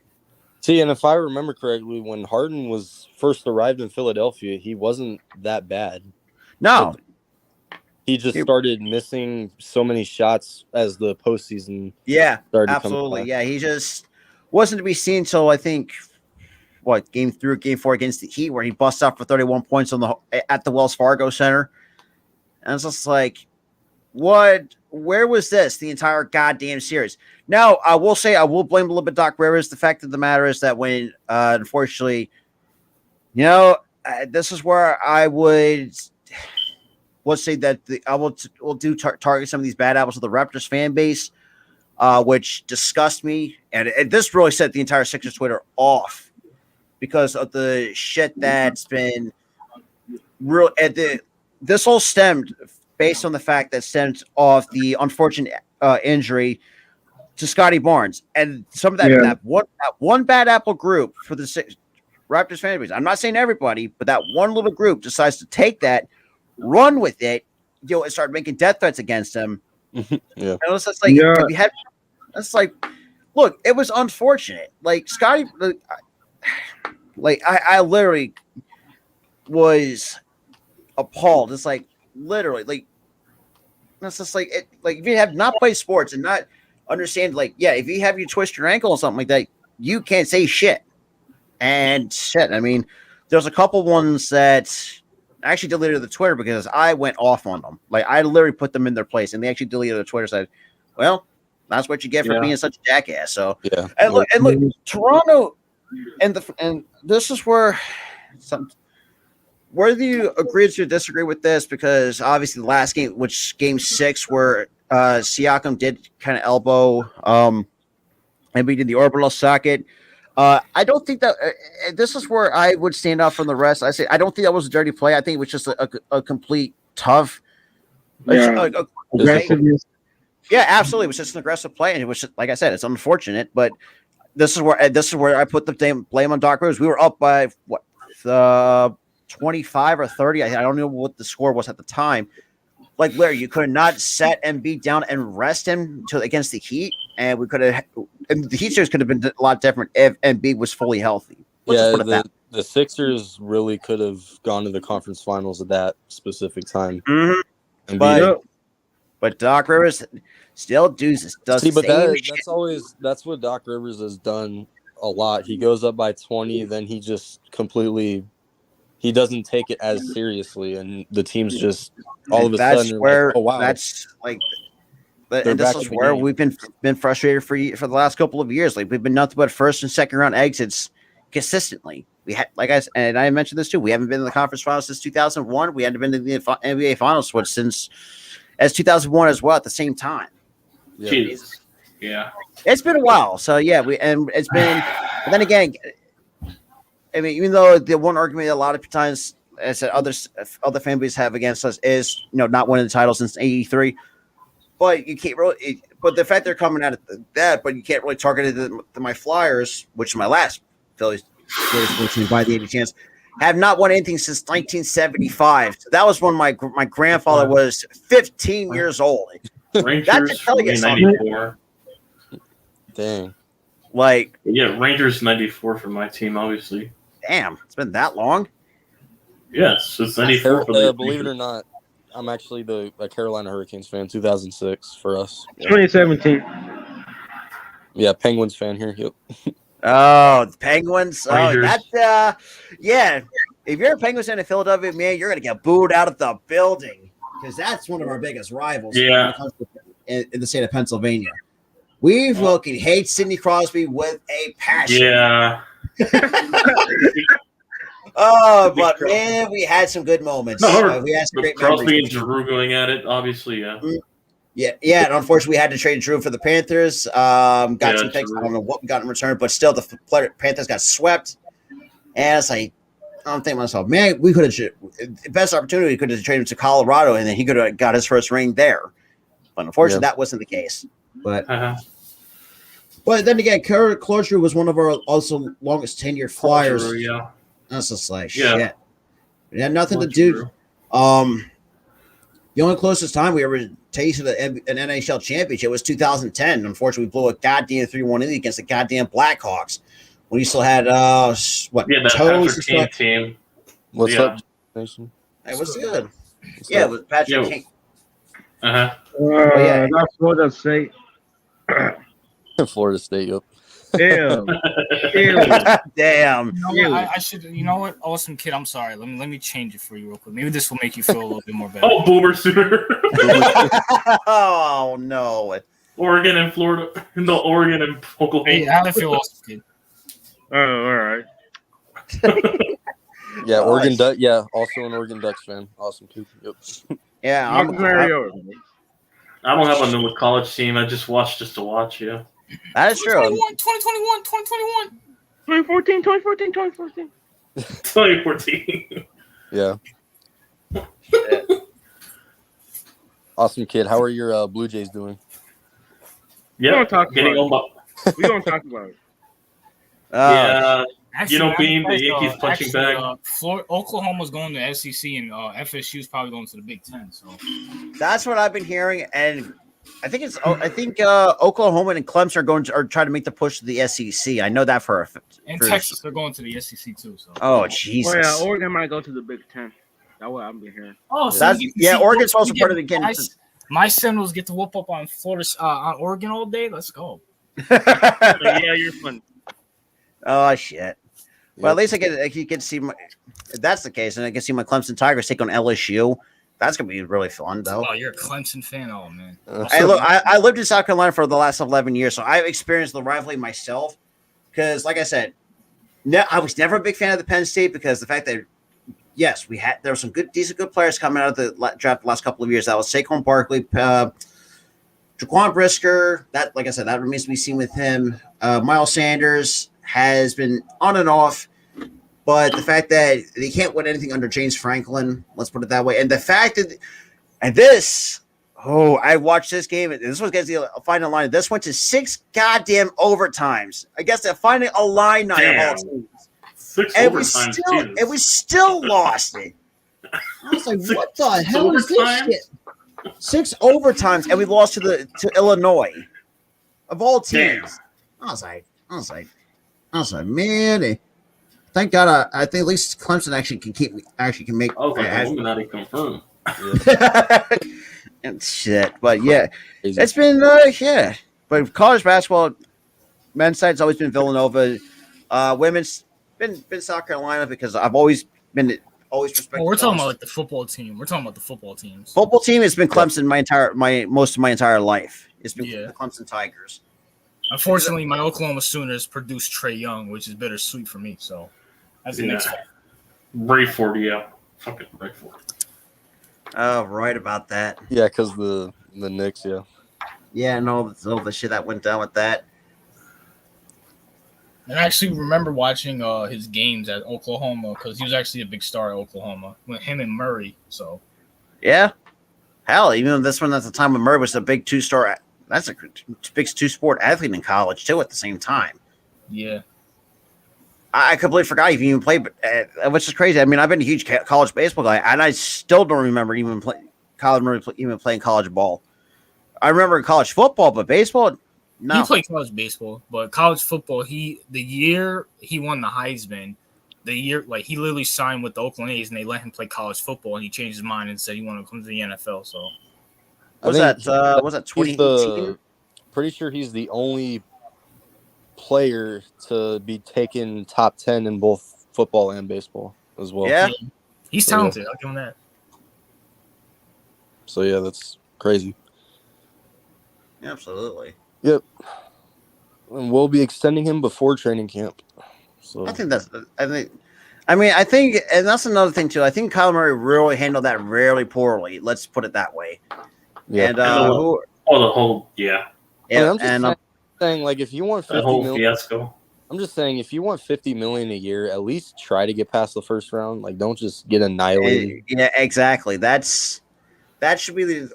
See, and if I remember correctly, when Harden was first arrived in Philadelphia, he wasn't that bad. No. He just started missing so many shots as the postseason. Yeah, absolutely. Yeah, he just wasn't to be seen until I think game 3 or game 4 against the Heat, where he busts out for 31 points at the Wells Fargo Center, and it's just like, what? Where was this the entire goddamn series? Now, I will say I will blame a little bit Doc Rivers. The fact of the matter is that when unfortunately, this is where I would. Let's say that I will target some of these bad apples of the Raptors fan base, which disgust me. And this really set the entire Sixers Twitter off because of the shit that's been real. This all stemmed based on the fact that stemmed off the unfortunate injury to Scotty Barnes, and some of that one bad apple group for the Raptors fan base. I'm not saying everybody, but that one little group decides to take that, run with it, and start making death threats against him. Yeah. And it was just like, if you had, it's like, look, it was unfortunate. Like Scotty, like I literally was appalled. It's like literally, like it's just like it. Like if you have not played sports and not understand, like if you have you twist your ankle or something like that, you can't say shit. And shit, I mean, there's a couple ones that I actually deleted the Twitter because I went off on them. Like I literally put them in their place, and they actually deleted the Twitter. Said, "Well, that's what you get for being such a jackass." So and look, Toronto, and this is where whether you agree or disagree with this, because obviously the last game, which game 6, where Siakam did kind of elbow and we did the orbital socket. I don't think that this is where I would stand out from the rest. I say I don't think that was a dirty play. I think it was just a complete tough. Yeah, absolutely. It was just an aggressive play, and it was just, like I said, it's unfortunate. But this is where I put the blame on Doc Rivers. We were up by 25 or 30. I don't know what the score was at the time. Like Larry, you could not set Embiid down and rest him against the Heat, and we could have. And the Heat series could have been a lot different if Embiid was fully healthy. The Sixers really could have gone to the conference finals at that specific time. Mm-hmm. But Doc Rivers still does. That's what Doc Rivers has done a lot. He goes up by 20, then he just completely. He doesn't take it as seriously, and the team's just all of a sudden where like, oh wow, that's like. And this is where we've been frustrated for the last couple of years. Like we've been nothing but first and second round exits consistently. We had, I mentioned this too. We haven't been in the conference finals since 2001. We hadn't been in the NBA finals since 2001 as well at the same time. Jesus. Yeah, it's been a while. So it's been. But then again, I mean, even though the one argument a lot of times, as other fan bases have against us is not winning the title since '83. But you can't really. But the fact they're coming at that, but you can't really target it to my Flyers, which is my last Phillies team by the 80 chance, have not won anything since 1975. So that was when my grandfather was 15 years old. Rangers 94. Dang. Rangers 94 for my team, obviously. Damn, it's been that long. Yes, it's 94. Believe it or not. I'm actually the Carolina Hurricanes fan, 2006 for us. 2017. Yeah, Penguins fan here. Yep. Oh, the Penguins. Rangers. Oh, that's If you're a Penguins fan in Philadelphia, man, you're gonna get booed out of the building because that's one of our biggest rivals. Yeah. In the state of Pennsylvania, we fucking hate Sidney Crosby with a passion. Yeah. Oh, but man, we had some good moments. We had some great Crosby memories. and Giroux going at it, obviously, yeah. Yeah, and unfortunately, we had to trade Giroux for the Panthers. Got some picks. I don't know what we got in return, but still, the Panthers got swept. And it's like, I'm thinking to myself, man, we could have the best opportunity. We could have traded him to Colorado, and then he could have got his first ring there. But unfortunately, that wasn't the case. But but then again, Kurt Closure was one of our also longest tenured Flyers. Yeah. That's just like shit. It had nothing to True. do. The only closest time we ever tasted an NHL championship was 2010. Unfortunately, we blew a goddamn 3-1 lead against the goddamn Blackhawks. When you still had that Patrick team. What's up, Nation? It was good. It was Patrick King. That's Florida State. Florida State, yep. Damn. Damn. I should. You know what? Awesome kid. I'm sorry. Let me change it for you real quick. Maybe this will make you feel a little bit more better. Oh, Boomer Sooner. Oh no. Oregon and Florida. No, Oregon and Oklahoma. Hey, how do I feel, awesome kid? Oh, all right. Yeah, Oregon Ducks. Yeah, also an Oregon Ducks fan. Awesome too. Yep. Yeah, I don't have a college team. I just watch just to watch. Yeah. That is true. 2021. 2014, 2014, 2014. 2014. Yeah. Awesome, kid. How are your Blue Jays doing? Yeah, Don't talk getting about on my. We don't talk about it. Yeah, Actually, you know, being the Yankees punching bag. Oklahoma's going to SEC and FSU's probably going to the Big Ten. So That's what I've been hearing, and I think Oklahoma and Clemson are trying to make the push to the SEC. I know that for a in for, Texas, they're going to the SEC too. So Oh Jesus! Oh yeah, Oregon might go to the Big Ten. That's what I've been hearing. so Oregon's also part of the game. My Seminoles get to whoop up on Florida on Oregon all day. Let's go. Yeah, you're fun. Oh shit! Well, Yep. at least I get to see my. If that's the case, and I can see my Clemson Tigers take on LSU. That's gonna be really fun, though. Oh, you're a Clemson fan, oh man. I lived in South Carolina for the last 11 years, so I've experienced the rivalry myself. Because, like I said, I was never a big fan of the Penn State because the fact that yes, there were some decent players coming out of the draft the last couple of years. That was Saquon Barkley, Jaquan Brisker. That, like I said, that remains to be seen with him. Miles Sanders has been on and off, but the fact that they can't win anything under James Franklin, let's put it that way, and the fact that I watched this game. This was against the final line. This went to 6 goddamn overtimes. I guess they're finding a line of all teams. 6 And overtimes. we still lost it. I was like, what the hell is this shit? 6 overtimes, and we lost to Illinois, of all teams. I was like, man. Thank God. I think at least Clemson actually can make. Oh, Illuminati confirmed. And shit, but yeah, Crazy. it's been But college basketball, men's side's always been Villanova. Women's been South Carolina because I've always respected. We're talking about like the football team. We're talking about the football teams. Football team has been Clemson most of my entire life. It's been the Clemson Tigers. Unfortunately, my Oklahoma Sooners produced Trey Young, which is bittersweet for me. So that's the next one. Rayford, yeah. Fucking Rayford. Oh, right about that. Yeah, because the Knicks, yeah. Yeah, and all the shit that went down with that. And I actually remember watching his games at Oklahoma because he was actually a big star at Oklahoma with him and Murray. So yeah, hell, even though this one at the time when Murray was a big 2-star, that's a big 2-sport athlete in college too. At the same time, yeah. I completely forgot he even played, which is crazy. I mean, I've been a huge college baseball guy, and I still don't remember even playing college ball. I remember college football, but baseball, no. He played college baseball, but college football. The year he won the Heisman, he literally signed with the Oakland A's, and they let him play college football, and he changed his mind and said he wanted to come to the NFL. So was that 2018? Pretty sure he's the only player to be taken top 10 in both football and baseball as well. Yeah, he's talented. I'll give him that. So yeah, that's crazy. Absolutely. Yep. And we'll be extending him before training camp. So I think, and that's another thing too. I think Kyler Murray really handled that really poorly. Let's put it that way. yeah. And I'm saying, like, if you want that whole 50 million, fiasco. I'm just saying, if you want 50 million a year, at least try to get past the first round. Like, don't just get annihilated. Yeah, exactly. That should be the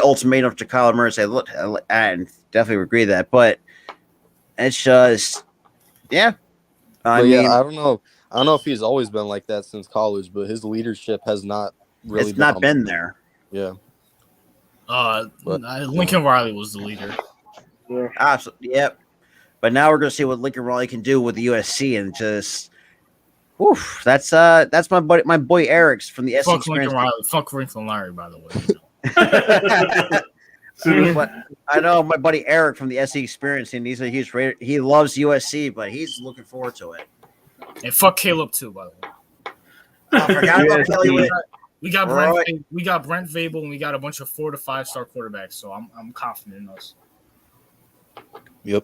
ultimatum to Kyler Murray. Say, look, and definitely agree with that. But it's just, yeah. I mean, I don't know. I don't know if he's always been like that since college, but his leadership has not really. It's not been there. Yeah. Lincoln Riley was the leader. Yeah. Absolutely. Yep. But now we're going to see what Lincoln Riley can do with the USC, and just, oof, that's my boy Eric's from the SC Fuck experience. Lincoln Riley. Fuck Lincoln Riley, by the way. But I know my buddy Eric from the SC experience, and he's a huge Raider. He loves USC, but he's looking forward to it. And fuck Caleb too, by the way. I forgot about Caleb. We got Brent Vabel, and we got a bunch of 4 to 5 star quarterbacks. So I'm confident in us. Yep.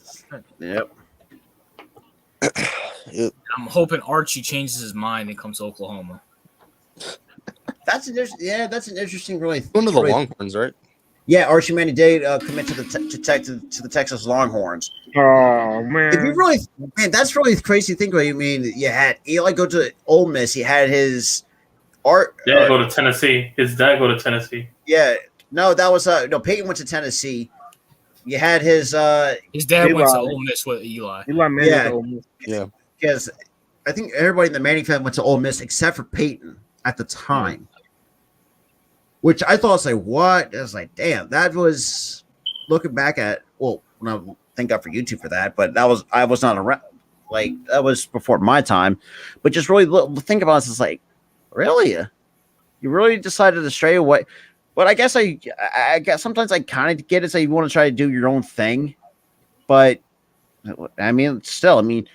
I'm hoping Archie changes his mind and comes to Oklahoma. That's an interesting. Really, One of the Longhorns, right? Yeah, Archie Manning did commit to the Texas Longhorns. Oh If you man. really, man, that's really crazy to think about. You mean you had Eli go to Ole Miss. He had his art. Dad go to Tennessee. His dad go to Tennessee. Yeah, no, that was no. Peyton went to Tennessee. You had his dad went to Eli. Ole Miss with Eli. Eli Manning Yeah. to Ole Miss. Yeah. because I think everybody in the Manning family went to Ole Miss except for Peyton at the time. Which I thought was like, what? I was like, damn, that was looking back at. Well, no, thank God for YouTube for that. But I was not around. Like that was before my time. But just really think about it. It's like, really, you really decided to stray away. But I guess I guess sometimes I kind of get it. So you want to try to do your own thing, but I mean, still, I mean,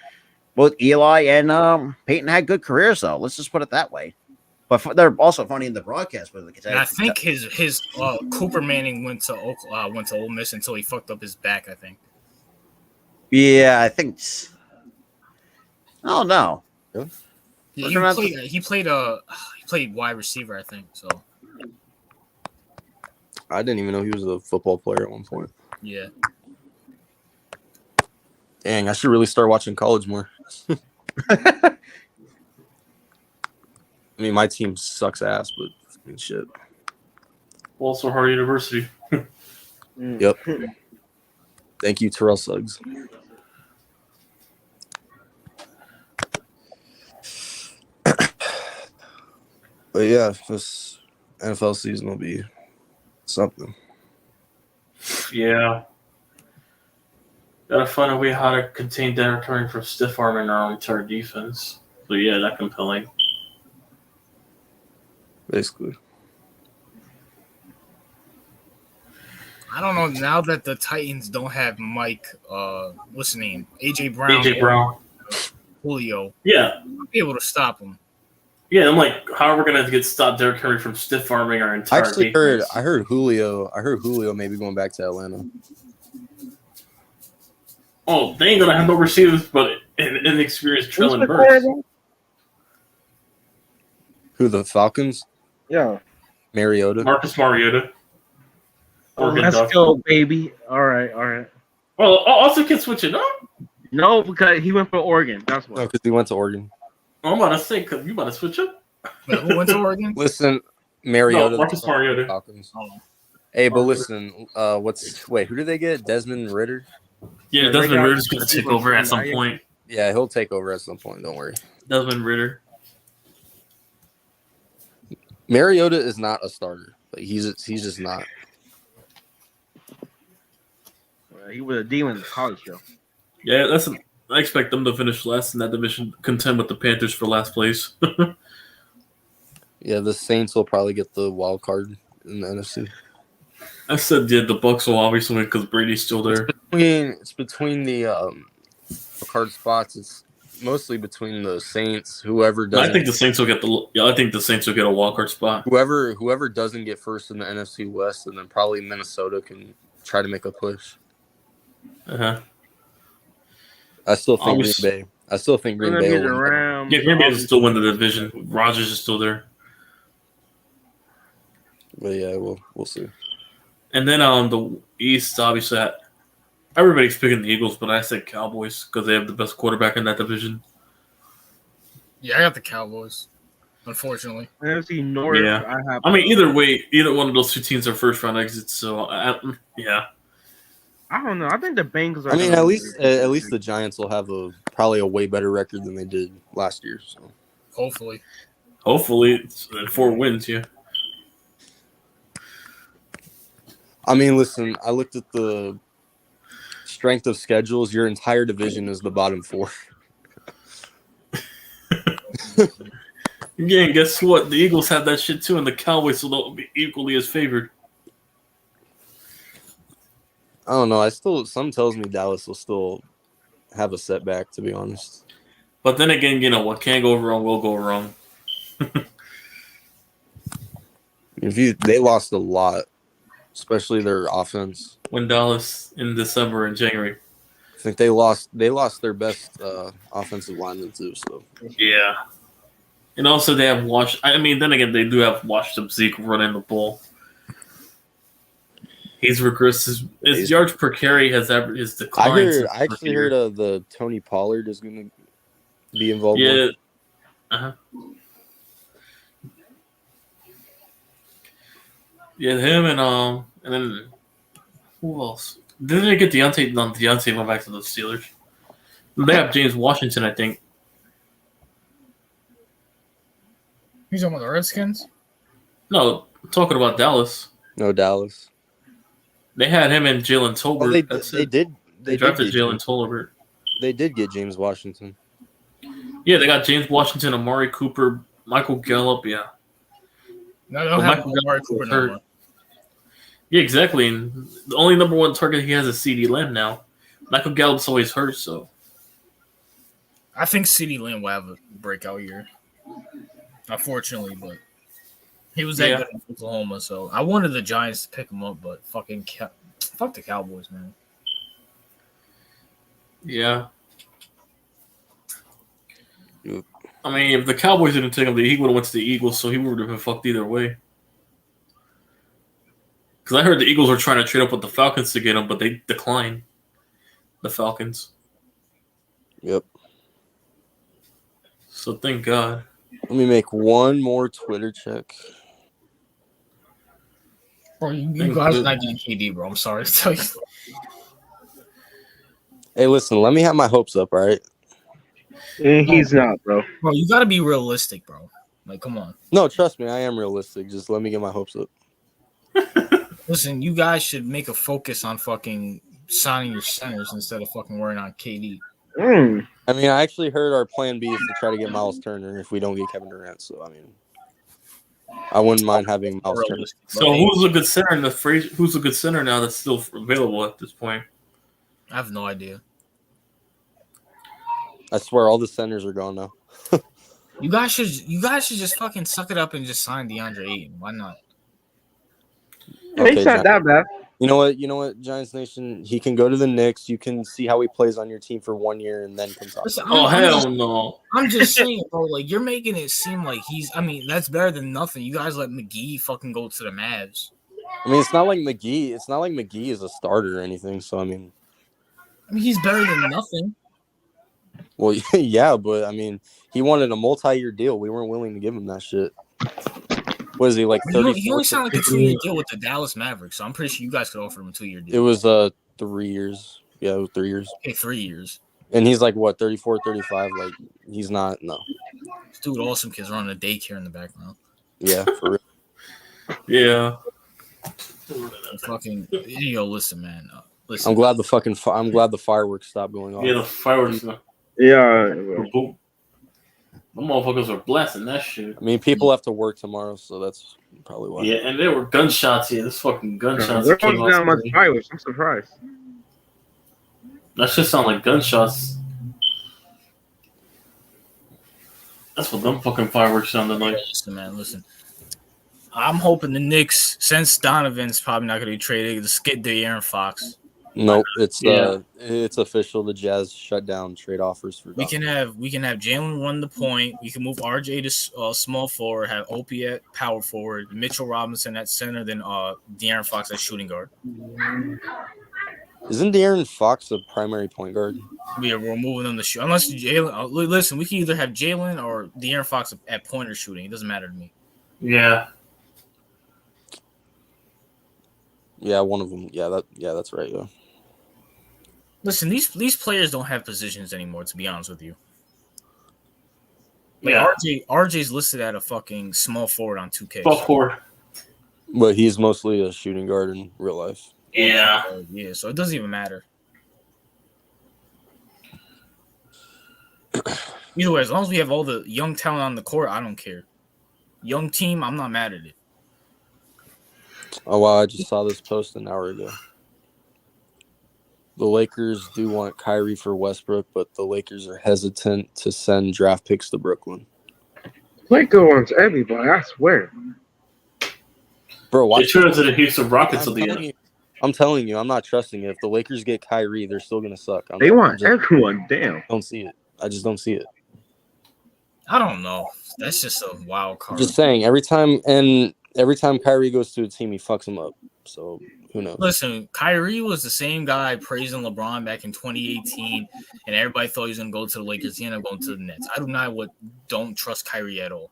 both Eli and Peyton had good careers though. Let's just put it that way. But they're also funny in the broadcast. But And I think his Cooper Manning went to Ole Miss until he fucked up his back. I think. Yeah, I think. Oh no. He played wide receiver. I think so. I didn't even know he was a football player at one point. Yeah. Dang, I should really start watching college more. I mean, my team sucks ass, but I mean, shit. Also, Harvard University. Yep. Thank you, Terrell Suggs. But yeah, this NFL season will be something. Yeah. Gotta find a way how to contain Derrick Henry from stiff arming our entire defense. So yeah, that compelling. Basically. I don't know. Now that the Titans don't have Mike, what's his name? AJ Brown. AJ Brown. Julio. Yeah. I'll be able to stop him. Yeah, I'm like, how are we gonna get stop Derrick Henry from stiff arming our entire defense? I heard Julio maybe going back to Atlanta. Oh, they ain't gonna have no receivers, but an inexperienced Traylon Burks. Who, the Falcons? Yeah. Mariota. Marcus Mariota. Let's go, baby. All right. Well, also can switch it up. No, because he went for Oregon. That's why. No, because he went to Oregon. I'm about to say, because you about to switch up. Wait, who went to Oregon? Listen, Mariota. No, Marcus Mariota. Falcons. Oh. Hey, but listen, who did they get? Desmond Ritter? Yeah, Desmond Ritter's going to take over at some point. Yeah, he'll take over at some point. Don't worry. Desmond Ritter. Mariota is not a starter. Like he's just not. He was a demon in college, though. Yeah, I expect them to finish last in that division, contend with the Panthers for last place. Yeah, the Saints will probably get the wild card in the NFC. I said, yeah, the Bucks will obviously win because Brady's still there. It's between the card spots. It's mostly between the Saints. Whoever doesn't. I think the Saints will get I think the Saints will get a wild card spot. Whoever doesn't get first in the NFC West, and then probably Minnesota can try to make a push. I still think Green Bay. I still think Green Bay will win. Yeah, Green Bay will still win the division. Rodgers is still there. But yeah, we'll see. And then on the East, obviously, everybody's picking the Eagles, but I said Cowboys because they have the best quarterback in that division. Yeah, I got the Cowboys. Unfortunately, NFC North. Yeah, I mean, either way, either one of those two teams are first round exits. So yeah. I don't know. I think the Bengals are. I mean, at least the Giants will have probably a way better record than they did last year. So hopefully, it's 4 wins. Yeah. I mean, listen. I looked at the strength of schedules. Your entire division is the bottom 4. Again, guess what? The Eagles have that shit too, and the Cowboys will be equally as favored. I don't know. Some tells me Dallas will still have a setback, to be honest. But then again, what can go wrong will go wrong. They lost a lot, especially their offense. When Dallas in December and January, I think they lost their best offensive lineman too. So yeah, and also they have then again they do have washed up Zeke running the ball. He's regressed. His yards per carry has declined. I actually heard the Tony Pollard is going to be involved. Yeah. Uh-huh. Yeah, him and then who else? Didn't they get Deontay? No, Deontay went back to the Steelers. They have James Washington, I think. He's on with the Redskins? No, I'm talking about Dallas. No, Dallas. They had him and Jalen Tolbert. They drafted did Jalen Tolbert. They did get James Washington. Yeah, they got James Washington, Amari Cooper, Michael Gallup. Yeah. No, they don't have Amari Cooper no more. Yeah, exactly. And the only number one target he has is CeeDee Lamb now. Michael Gallup's always hurt, so. I think CeeDee Lamb will have a breakout year. Unfortunately, but he was that good in Oklahoma, so I wanted the Giants to pick him up, but fuck the Cowboys, man. Yeah. I mean, if the Cowboys didn't take him, he would have went to the Eagles, so he would have been fucked either way. Because I heard the Eagles were trying to trade up with the Falcons to get him, but they declined. The Falcons. Yep. So thank God. Let me make one more Twitter check. Bro, you guys are not getting KD, bro. I'm sorry to tell you. Hey, listen, let me have my hopes up, all right? He's not, bro. Bro, you got to be realistic, bro. Like, come on. No, trust me, I am realistic. Just let me get my hopes up. Listen, you guys should make a focus on fucking signing your centers instead of fucking worrying on KD. I mean, I actually heard our plan B is to try to get Miles Turner if we don't get Kevin Durant. So, I mean, I wouldn't mind having Miles Turner. So, who's a good center in the phrase? Who's a good center now that's still available at this point? I have no idea. I swear, all the centers are gone now. You guys should just fucking suck it up and just sign DeAndre Ayton. Why not? Okay, it's not that bad. You know what, Giants Nation? He can go to the Knicks. You can see how he plays on your team for 1 year and then comes off. Hell no! I'm just saying, bro. Like, you're making it seem like he's. I mean, that's better than nothing. You guys let McGee fucking go to the Mavs. I mean, it's not like McGee. It's not like McGee is a starter or anything. So I mean, he's better than nothing. Well, yeah, but I mean, he wanted a multi-year deal. We weren't willing to give him that shit. Was he like 30? He only signed like a 2-year deal with the Dallas Mavericks, so I'm pretty sure you guys could offer him a 2-year deal. It was 3 years. Yeah, it was 3 years. Okay, 3 years. And he's like what, 34, 35? Like he's not. No. This dude, awesome kids running a daycare in the background. Yeah, for real. Yeah. Fucking listen, man. Listen. I'm glad the fireworks stopped going off. Yeah, the fireworks. Yeah. The motherfuckers were blasting that shit. I mean, people have to work tomorrow, so that's probably why. Yeah, and there were gunshots here. This fucking gunshots. There wasn't that much fireworks. I'm surprised. That shit sound like gunshots. That's what them fucking fireworks sounded like. Listen, man, listen. I'm hoping the Knicks, since Donovan's probably not going to be traded, to skip De'Aaron Fox. Nope, it's official. The Jazz shut down trade offers for. We can have Jalen run the point. We can move RJ to small forward. Have Opie at power forward. Mitchell Robinson at center. Then De'Aaron Fox at shooting guard. Isn't De'Aaron Fox a primary point guard? Yeah, we're moving them to shoot. Unless Jalen. Listen, we can either have Jalen or De'Aaron Fox at point or shooting. It doesn't matter to me. Yeah. Yeah, one of them. That's right. Yeah. Listen, these players don't have positions anymore, to be honest with you. Like, yeah. RJ's listed at a fucking small forward on 2K. Small forward. But he's mostly a shooting guard in real life. Yeah. Yeah, so it doesn't even matter. Either way, as long as we have all the young talent on the court, I don't care. Young team, I'm not mad at it. Oh, wow, I just saw this post an hour ago. The Lakers do want Kyrie for Westbrook, but the Lakers are hesitant to send draft picks to Brooklyn. Laker wants everybody, I swear. Bro, why? They turned to the Houston Rockets at the end. I'm telling you, I'm not trusting it. If the Lakers get Kyrie, they're still going to suck. They want everyone, damn. Don't see it. I just don't see it. I don't know. That's just a wild card. I'm just saying, every time Kyrie goes to a team, he fucks them up. So who knows? Listen, Kyrie was the same guy praising LeBron back in 2018, and everybody thought he was going to go to the Lakers. He ended up going to the Nets. I don't trust Kyrie at all.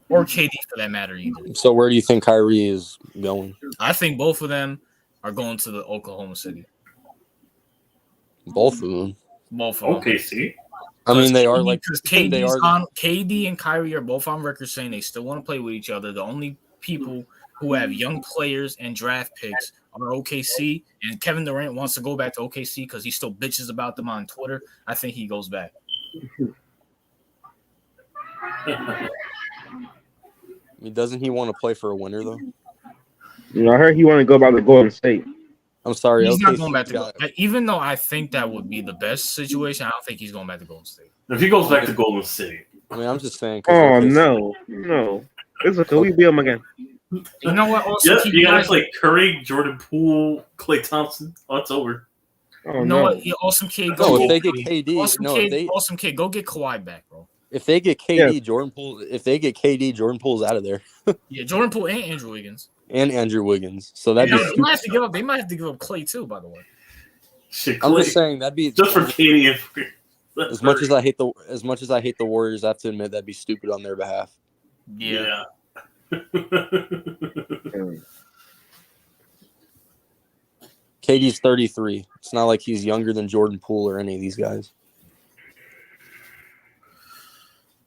Or KD for that matter either. So where do you think Kyrie is going? I think both of them are going to the Oklahoma City. Both of them. Both of them. Okay, see. I mean, they are like because they are. KD and Kyrie are both on record saying they still want to play with each other. The only people who have young players and draft picks are OKC, and Kevin Durant wants to go back to OKC because he still bitches about them on Twitter. I think he goes back. I mean, doesn't he want to play for a winner though? I heard he want to go by the Golden State. I'm sorry, He's not OKC going back to got- even though I think that would be the best situation, I don't think he's going back to Golden State. If he goes back to Golden State, I mean, I'm just saying. 'Cause Oh OKC no! It's okay. We beat him again. You know what? Also, yeah, keep you in gotta mind- play Curry, Jordan Poole, Klay Thompson. Oh, it's over. Oh you know no! what? Yeah, awesome kid. No, Go if get, they get KD, awesome no, kid. if Awesome kid. Go get Kawhi back, bro. they get KD, Jordan Poole. If they get KD, Jordan Poole's out of there, Yeah, Jordan Poole and Andrew Wiggins. and Andrew Wiggins. So that'd be. They might have to give up. They might have to give up Clay too. By the way. Shit, I'm Klay, just saying that'd be just for KD and for as much as I hate the Warriors, I have to admit that'd be stupid on their behalf. Yeah. KD's 33. It's not like he's younger than Jordan Poole or any of these guys.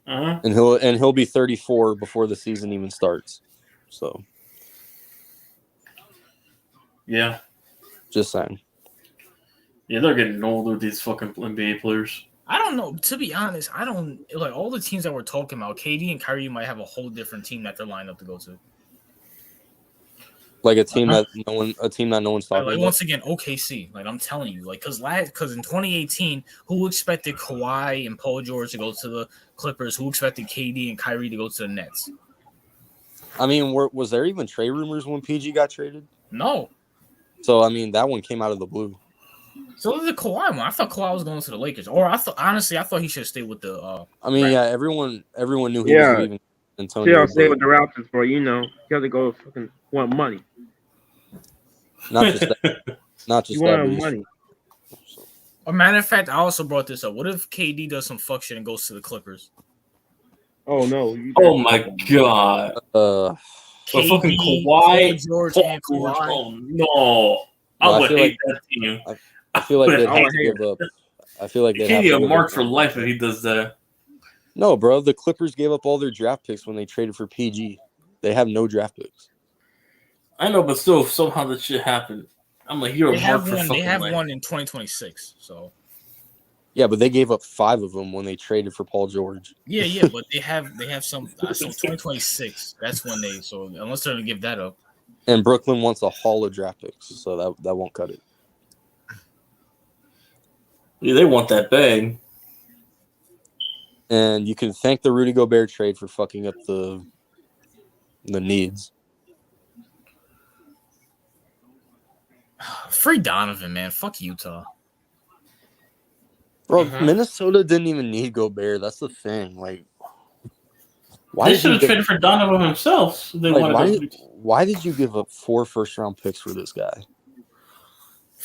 Uh-huh. And he'll be 34 before the season even starts. So Yeah. just saying. Yeah, they're getting older, these fucking NBA players. I don't know. To be honest, I don't like all the teams that we're talking about. KD and Kyrie might have a whole different team that they're lined up to go to. Like a team that no one's talking Like about. once again, OKC. Like I'm telling you, like because in 2018, who expected Kawhi and Paul George to go to the Clippers? Who expected KD and Kyrie to go to the Nets? I mean, was there even trade rumors when PG got traded? No. So I mean, that one came out of the blue. So the Kawhi one, I thought Kawhi was going to the Lakers, or I thought he should stay with the. I mean, Right. yeah, everyone knew he Yeah. was leaving See, Antonio. I'll stay But with the Raptors, bro. You know, you have to go fucking want money. not just that. Not just You that. want but money. A matter of fact, I also brought this up. What if KD does some fuck shit and goes to the Clippers? Oh no! Oh my god. Uh, So fucking KD, Kawhi, Paul George, Paul and George. Kawhi. Oh no. I No, I would feel hate that team. I feel like they'd I have would to hate give up. I feel like You they'd can't have be to a give mark up for on- life if he does that. No, bro. The Clippers gave up all their draft picks when they traded for PG. They have no draft picks. I know, but still, somehow that shit happened. I'm like, you're They a mark have for one. fucking They have life. one in 2026. So Yeah, but they gave up 5 of them when they traded for Paul George. yeah, but they have some. So 2026. That's when they. So unless they're gonna give that up. And Brooklyn wants a haul of draft picks, so that won't cut it. Yeah, they want that bag. And you can thank the Rudy Gobert trade for fucking up the needs. Free Donovan, man. Fuck Utah. Bro, Mhm. Minnesota didn't even need Gobert. That's the thing. Like, They did should you have give- traded for Donovan himself. So they like, wanted why did you give up 4 first-round picks for this guy?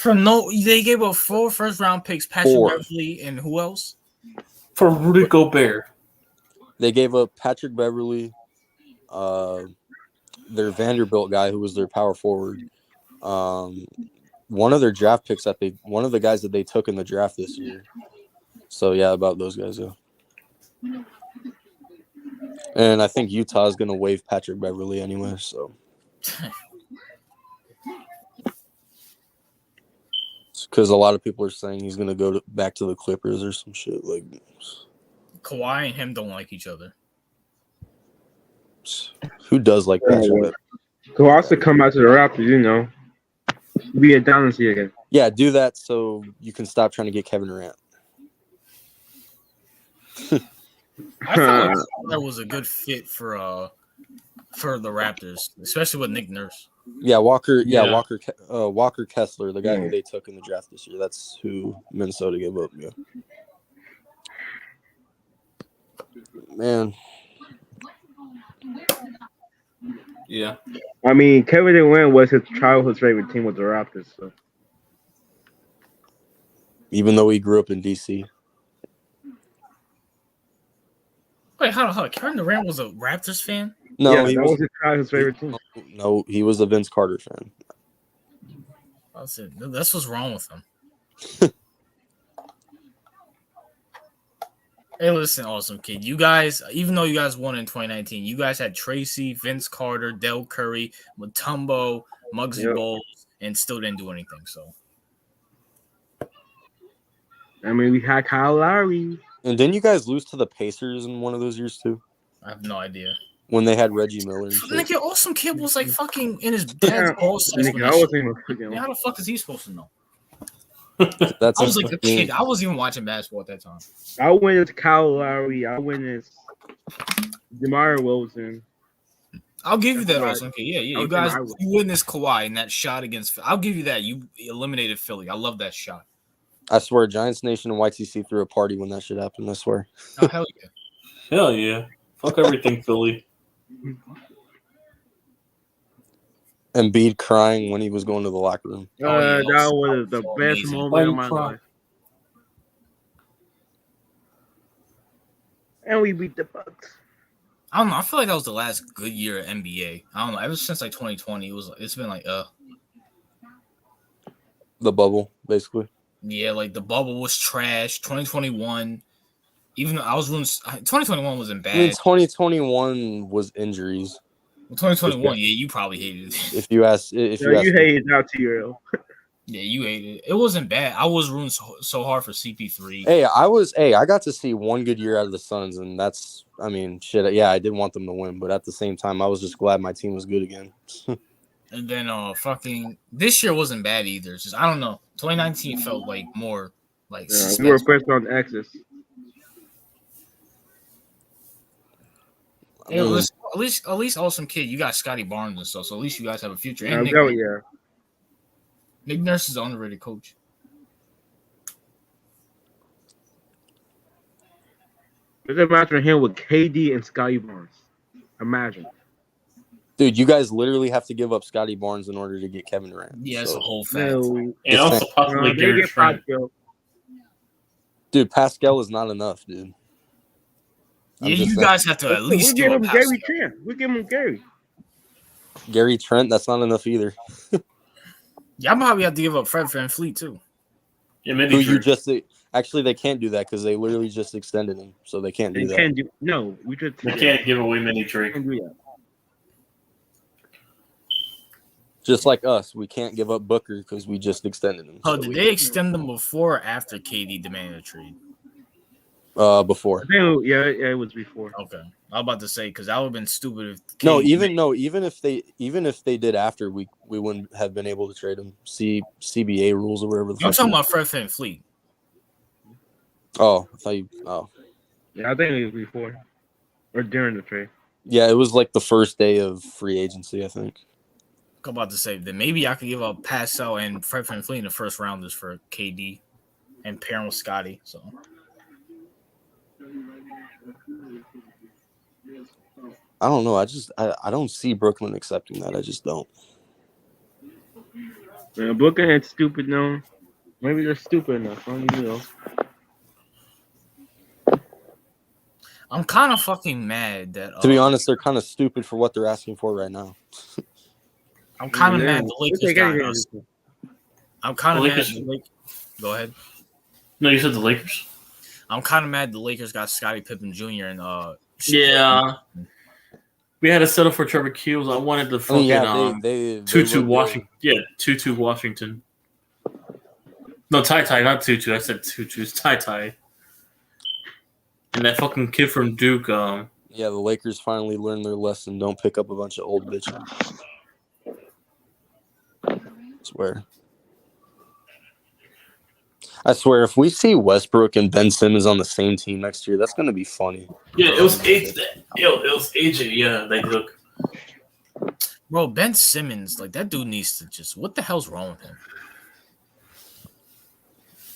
They gave up 4 first-round picks. Patrick 4. Beverly and who else? for Rudy Gobert. They gave up Patrick Beverly, their Vanderbilt guy who was their power forward. One of their draft picks one of the guys that they took in the draft this year. So yeah, about those guys, yeah. And I think Utah is gonna waive Patrick Beverly anyway, so because a lot of people are saying he's gonna go back to the Clippers or some shit. Like, Kawhi and him don't like each other. who does like Patrick Beverly? Go also come out to the Raptors, you know. Be a dynasty again. Yeah, do that so you can stop trying to get Kevin Durant. I thought that was a good fit for the Raptors, especially with Nick Nurse. Yeah, Walker. Yeah, Yeah. Walker Kessler, the guy who they took in the draft this year. That's who Minnesota gave up. Yeah, man. Yeah. I mean, Kevin Durant was his childhood's favorite team with the Raptors. So. Even though he grew up in DC. Wait, hold on. Kevin Durant was a Raptors fan? No, Yeah, he that was. was his childhood's favorite team. No, he was a Vince Carter fan. That's what's wrong with him. Hey, listen, awesome kid. You guys, even though you guys won in 2019, you guys had Tracy, Vince Carter, Del Curry, Mutombo, Muggsy Bowles, and still didn't do anything. So, I mean, we had Kyle Lowry. And didn't you guys lose to the Pacers in one of those years too? I have no idea. When they had Reggie Miller and shit. Nigga, awesome kid was like fucking in his dad's ball sex. Nigga, I wasn't even freaking. How the fuck is he supposed to know? That's I was like a kid. I wasn't even watching basketball at that time. I witnessed Kyle Lowry. I witnessed DeMar Wilson. I'll give you that, awesome kid. Yeah. You Okay, guys, I will. you witnessed Kawhi in that shot against. I'll give you that. You eliminated Philly. I love that shot. I swear, Giants Nation and YTC threw a party when that shit happened. I swear. Oh hell yeah! Hell yeah. Fuck everything, Philly. Embiid crying when he was going to the locker room. That was the so best amazing. moment of my life. And we beat the Bucks. I don't know. I feel like that was the last good year of NBA. I don't know. Ever since like 2020, it's been like The bubble, basically. yeah, like the bubble was trash. 2021, even though I was rooting, 2021 wasn't bad. I mean, 2021 was injuries. Well, 2021, yeah, you probably hated it. If you ask, You hated out to your. Yeah, you hated it. It wasn't bad. I was rooting so hard for CP3. I got to see one good year out of the Suns, and that's, I mean, shit. Yeah, I did want them to win, but at the same time, I was just glad my team was good again. And then fucking this year wasn't bad either. It's just I don't know. 2019 felt like more like We were first on X's. Hey, listen, at least awesome kid. You got Scotty Barnes and stuff, so at least you guys have a future. And Nick Nurse is an underrated coach. Just imagine him with KD and Scotty Barnes. Imagine. Dude, you guys literally have to give up Scotty Barnes in order to get Kevin Durant. Yeah, it's a whole fact. No. And also possibly Gary Trent. Dude, Pascal is not enough, dude. Yeah, you guys have to at least give him Gary Trent. We give him Gary. Gary Trent, that's not enough either. Y'all probably have to give up Fred VanVleet too. Yeah, maybe actually they can't do that because they literally just extended him, so they can't do that. They can't give away many Drake. Just like us, we can't give up Booker because we just extended him. Oh, did they extend them before or after KD demanded a trade? Before. It was before. Okay, I was about to say because that would have been stupid if even if they did after, we wouldn't have been able to trade him. CBA rules or whatever. I'm talking about Fred VanVleet. Oh, I thought you. Oh, yeah, I think it was before or during the trade. Yeah, it was like the first day of free agency, I think. I'm about to say that maybe I could give up Pascal and Fred VanVleet in the first rounders for KD and pair him with Scotty. So. I don't know. I don't see Brooklyn accepting that. I just don't. Man, Brooklyn ain't stupid, no. Maybe they're stupid enough. I don't know. I'm kind of fucking mad that. To be honest, they're kind of stupid for what they're asking for right now. I'm kind of mad the Lakers got us. I'm kind of mad. Go ahead. No, you said the Lakers. I'm kind of mad the Lakers got Scottie Pippen Jr. and Yeah. We had to settle for Trevor Keels. I wanted the fucking 2-2 Washington. Yeah, 2-2 Washington. No, Ty, not 2-2. I said 2-2. It's Ty. And that fucking kid from Duke. Yeah, the Lakers finally learned their lesson. Don't pick up a bunch of old bitches. I swear, if we see Westbrook and Ben Simmons on the same team next year, that's going to be funny. Yeah, it was AJ. Yeah, they took. Bro, Ben Simmons, like that dude needs to just. What the hell's wrong with him?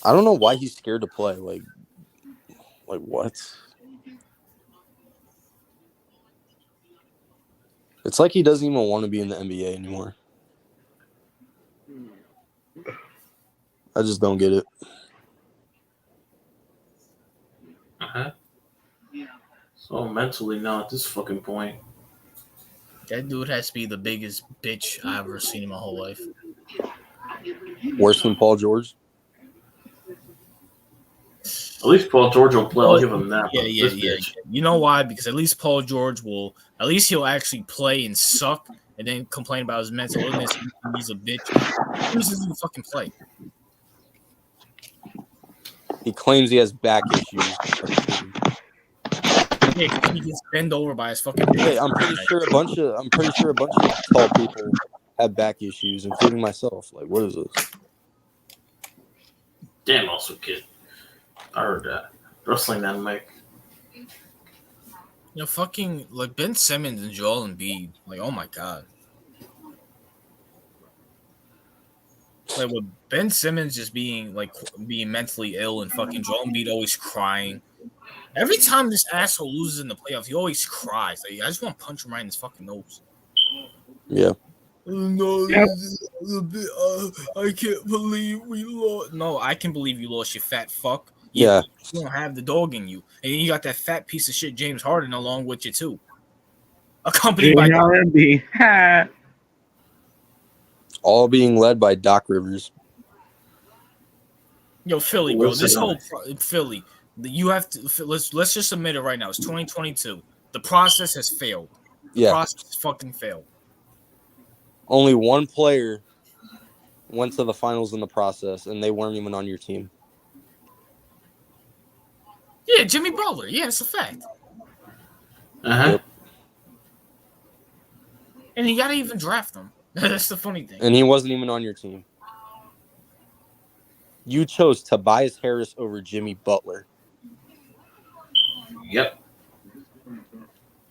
I don't know why he's scared to play. Like what? It's like he doesn't even want to be in the NBA anymore. I just don't get it. Uh-huh. So mentally now at this fucking point. That dude has to be the biggest bitch I've ever seen in my whole life. Worse than Paul George? At least Paul George will play. I'll give him that. Yeah. You know why? Because at least Paul George will. At least he'll actually play and suck, and then complain about his mental illness. He's a bitch. He doesn't fucking play. He claims he has back issues. Yeah, he gets bent over by his fucking. Hey, I'm pretty sure a bunch of tall people have back issues, including myself. Like, what is this? Damn, also kid. I heard that. Wrestling that mic. You know, fucking like Ben Simmons and Joel Embiid. Like, oh my god. Like with Ben Simmons just being mentally ill and fucking Joel Embiid always crying. Every time this asshole loses in the playoffs, he always cries. Like, I just want to punch him right in his fucking nose. Yeah. No, I can't believe we lost. No, I can believe you lost, you fat fuck. Yeah. You don't have the dog in you. And you got that fat piece of shit James Harden along with you, too. Accompanied by... All being led by Doc Rivers. Yo, Philly, bro. This whole... Philly. You have to... Let's just admit it right now. It's 2022. The process has failed. The process has fucking failed. Only one player went to the finals in the process, and they weren't even on your team. Yeah, Jimmy Butler. Yeah, it's a fact. Uh-huh. Yep. And you gotta even draft him. That's the funny thing. And he wasn't even on your team. You chose Tobias Harris over Jimmy Butler. Yep.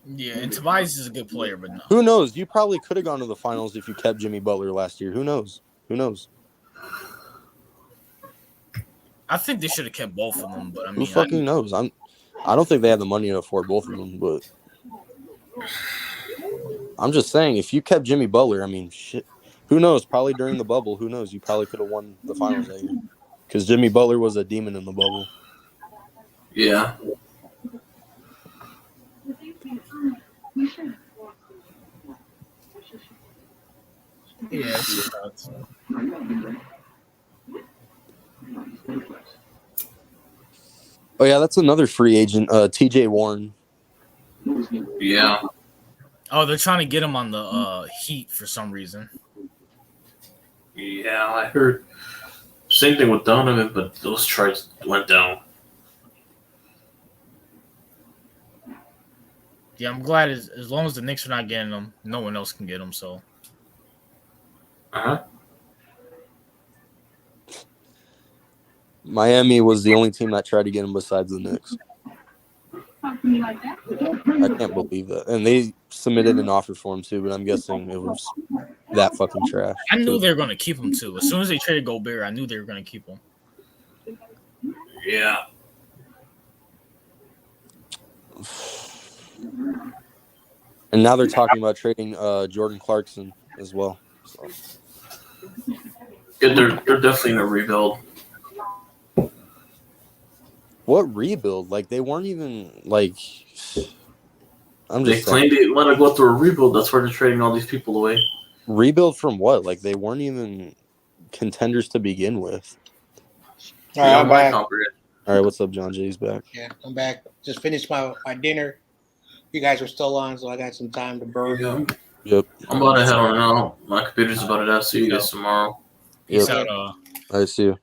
Yeah, and Tobias is a good player, but no. Who knows? You probably could have gone to the finals if you kept Jimmy Butler last year. Who knows? Who knows? I think they should have kept both of them, but I mean, who fucking knows? I don't think they have the money to afford both of them, but I'm just saying, if you kept Jimmy Butler, I mean, shit. Who knows? Probably during the bubble, who knows? You probably could have won the finals that year because Jimmy Butler was a demon in the bubble. Yeah. Yeah. Oh yeah, that's another free agent, T.J. Warren. Yeah. Oh, they're trying to get him on the Heat for some reason. Yeah, I heard. Same thing with Donovan, but those tries went down. Yeah, I'm glad as long as the Knicks are not getting them, no one else can get them. So. Uh-huh. Miami was the only team that tried to get him besides the Knicks. I can't believe that. And they submitted an offer for him too, but I'm guessing it was that fucking trash. I knew they were going to keep him too. As soon as they traded Gobert, I knew they were going to keep him. Yeah. And now they're talking about trading Jordan Clarkson as well. So. Yeah, they're definitely in a rebuild. What rebuild? Like, they weren't even, like... I'm just They claimed they let it go through a rebuild. That's why they're trading all these people away. Rebuild from what? Like, they weren't even contenders to begin with. All right, I'm back. All right, what's up, John Jay's back. Yeah, I'm back. Just finished my dinner. You guys are still on, so I got some time to burn. Yeah. Yep. I'm about to head on now. My computer's about to die. See you guys tomorrow. Peace Yep. out. I see you.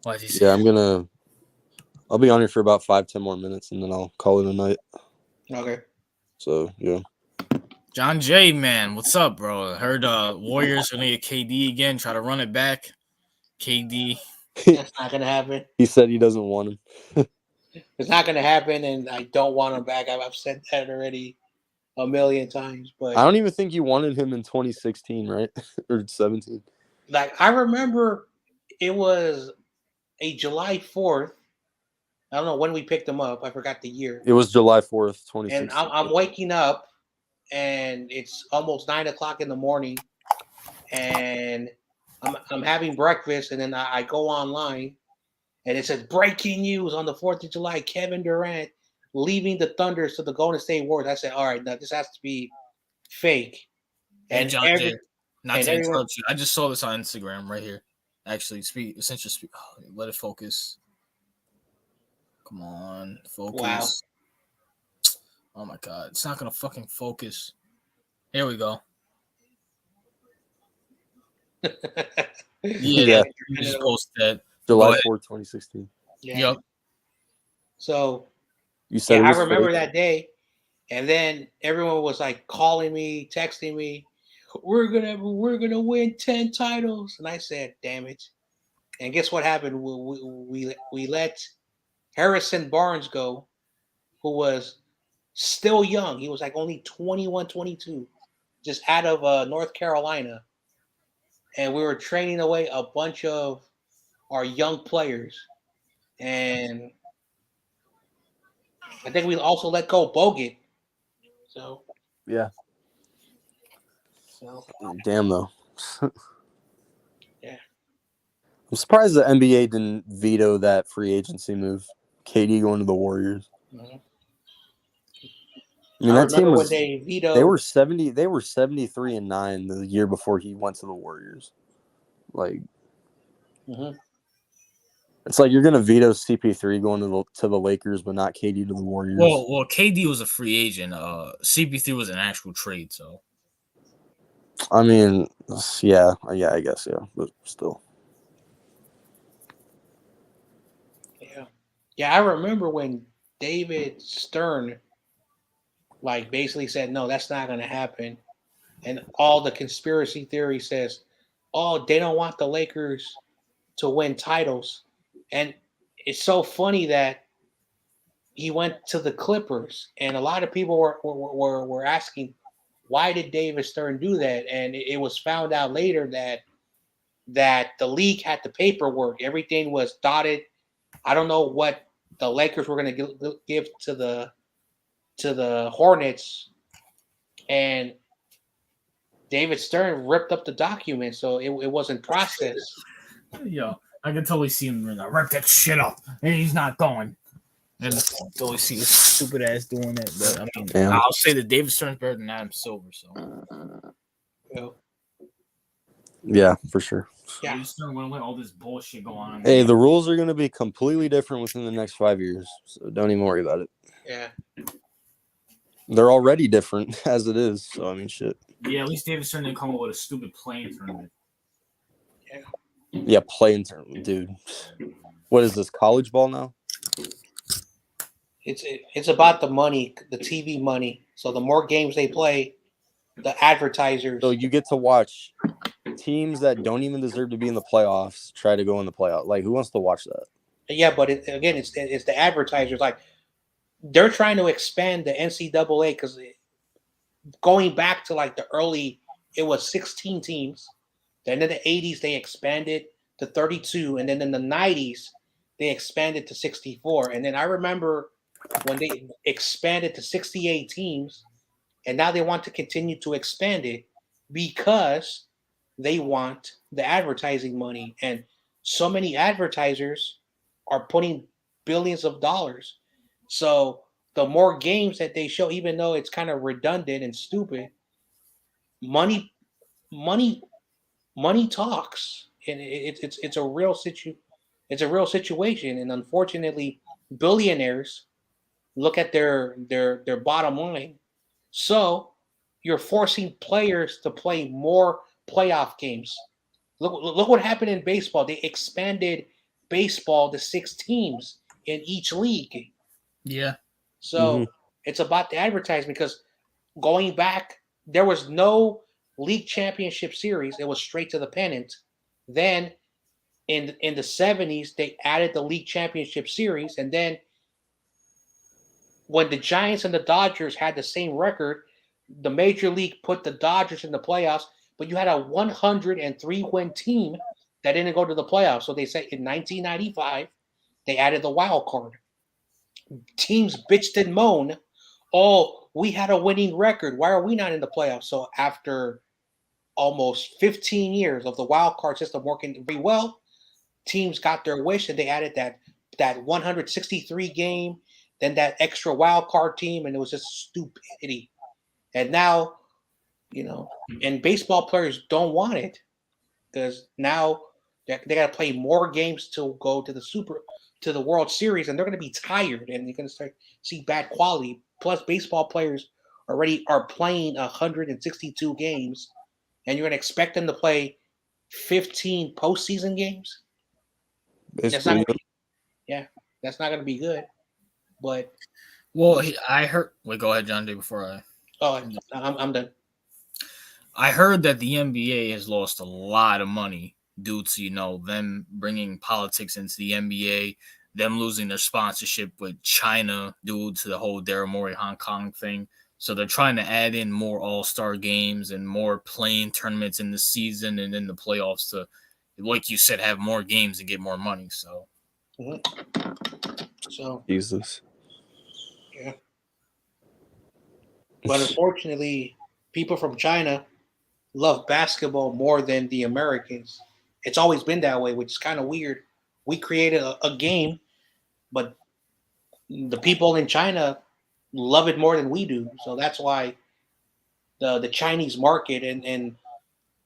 What did he say? Yeah, I'll be on here for about 5-10 more minutes, and then I'll call it a night. Okay. So, yeah. John Jay, man, what's up, bro? I heard Warriors are going to get KD again, try to run it back. KD. That's not going to happen. He said he doesn't want him. It's not going to happen, and I don't want him back. I've said that already a million times. But I don't even think you wanted him in 2016, right? Or 17. like, I remember it was a July 4th. I don't know when we picked him up. I forgot the year. It was July 4th, 2016. And I'm waking up, and it's almost 9 o'clock in the morning, and I'm having breakfast, and then I go online, and it says breaking news on the 4th of July: Kevin Durant leaving the Thunders to the Golden State Warriors. I said, all right, now this has to be fake. Hey, And John Jay, not and to everyone, interrupt you, I just saw this on Instagram right here. Actually, since you speak, let it focus. Come on, focus. wow. Oh my god, it's not gonna fucking focus. Here we go. Yeah. You just post that. July 4th, 2016. Yeah. Yep. So You said it I was remember fake? that day, and then everyone was like calling me, texting me, we're gonna win 10 titles, and I said, damn it. And guess what happened? We let Harrison Barnes go, who was still young. He was like only 21, 22, just out of North Carolina, and we were training away a bunch of our young players, and I think we also let go Bogut. So Yeah. so Damn though. yeah. I'm surprised the NBA didn't veto that free agency move. KD going to the Warriors. Mhm. I mean, I that team remember when was they vetoed. they were 73-9 the year before he went to the Warriors. Like, Mhm. it's like you're gonna veto CP3 going to the Lakers, but not KD to the Warriors. Well, KD was a free agent. CP3 was an actual trade. So I mean, yeah, I guess, yeah, but still. Yeah, I remember when David Stern like basically said, no, that's not going to happen. And all the conspiracy theory says, oh, they don't want the Lakers to win titles. And it's so funny that he went to the Clippers, and a lot of people were asking, why did David Stern do that? And it was found out later that the league had the paperwork, everything was dotted. I don't know what the Lakers were going to give to the Hornets, and David Stern ripped up the document, so it wasn't processed. yeah, I can totally see him rip that shit up, and he's not going. And I totally see his stupid ass doing it. But I mean, Damn. I'll say that David Stern's better than Adam Silver. So Yeah, for sure. Yeah. David Stern wouldn't let all this bullshit go on. Hey, the rules are gonna be completely different within the next 5 years, so don't even worry about it. Yeah. They're already different as it is, so I mean, shit. Yeah, at least David Stern didn't come up with a stupid playing tournament. Yeah, playing tournament, dude. What is this, college ball now? It's about the money, the TV money. So the more games they play, the advertisers. So you get to watch teams that don't even deserve to be in the playoffs try to go in the playoff. Like, who wants to watch that? Yeah, but it's the advertisers. Like, they're trying to expand the NCAA because going back to like the early, it was 16 teams. Then in the 80s, they expanded to 32. And then in the 90s, they expanded to 64. And then I remember when they expanded to 68 teams, and now they want to continue to expand it because they want the advertising money. And so many advertisers are putting billions of dollars. So the more games that they show, even though it's kind of redundant and stupid, money, money, money talks, and it's a real it's a real situation. And unfortunately, billionaires look at their bottom line. So you're forcing players to play more playoff games. Look what happened in baseball. They expanded baseball to 6 teams in each league. Yeah. So it's about the advertising, because going back, there was no league championship series. It was straight to the pennant. Then in the 70s, they added the league championship series. And then when the Giants and the Dodgers had the same record, the major league put the Dodgers in the playoffs, but you had a 103 win team that didn't go to the playoffs. So they said in 1995, they added the wild card. Teams bitched and moaned, oh, we had a winning record. Why are we not in the playoffs? So after almost 15 years of the wild card system working very well, teams got their wish and they added that 163 game, then that extra wild card team, and it was just stupidity. And now, and baseball players don't want it because now they got to play more games to go to the World Series, and they're going to be tired, and they're going to start see bad quality. Plus, baseball players already are playing 162 games, and you're going to expect them to play 15 postseason games. That's not Basically, gonna be, that's not going to be good. But I heard. Wait, go ahead, John. Before I. I'm done. I heard that the NBA has lost a lot of money due to them bringing politics into the NBA, them losing their sponsorship with China due to the whole Daryl Morey Hong Kong thing. So they're trying to add in more All-Star games and more playing tournaments in the season and in the playoffs to, like you said, have more games and get more money. So, Jesus. Yeah. But unfortunately, people from China love basketball more than the Americans. It's always been that way, which is kind of weird. We created a game, but the people in China love it more than we do. So that's why the Chinese market and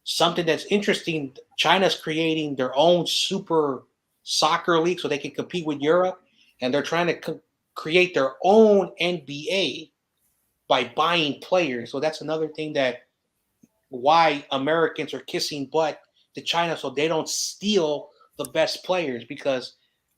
something that's interesting, China's creating their own super soccer league so they can compete with Europe, and they're trying to create their own NBA by buying players. So that's another thing that why Americans are kissing butt to China so they don't steal the best players because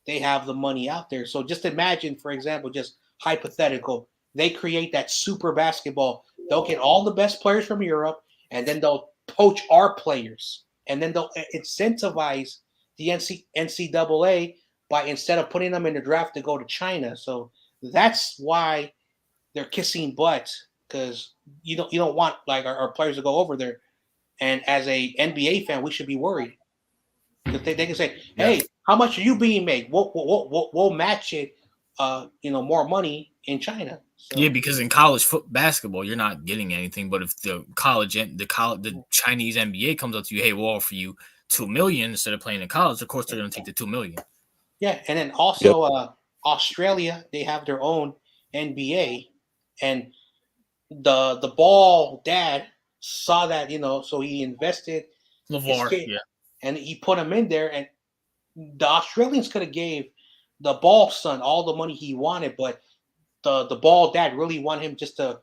they have the money out there. So just imagine, for example, just hypothetical, they create that super basketball. They'll get all the best players from Europe and then they'll poach our players. And then they'll incentivize the NCAA by instead of putting them in the draft to go to China. So that's why they're kissing butt because you don't want like our players to go over there. And as a NBA fan, we should be worried because they can say, "Hey, how much are you being made? We'll match it. More money in China." So, yeah, because in college basketball, you're not getting anything. But if the Chinese NBA comes up to you, hey, we'll offer you $2 million instead of playing in college. Of course, they're going to take the $2 million. Yeah, and then also Australia, they have their own NBA, and the ball dad saw that, so he invested LeVar, and he put him in there, and the Australians could have gave the ball son all the money he wanted, but the ball dad really wanted him just to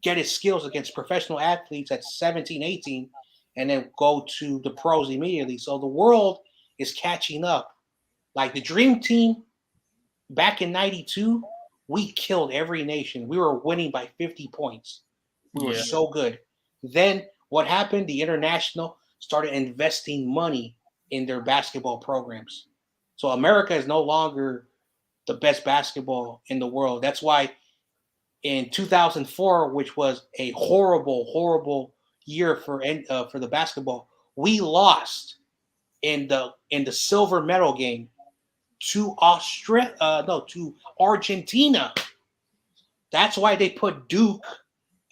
get his skills against professional athletes at 17, 18, and then go to the pros immediately. So the world is catching up. Like the Dream Team back in 92, we killed every nation. We were winning by 50 points. We were so good. Then what happened? The International started investing money in their basketball programs. So America is no longer the best basketball in the world. That's why in 2004, which was a horrible, horrible year for the basketball, we lost in the silver medal game to to Argentina. That's why they put Duke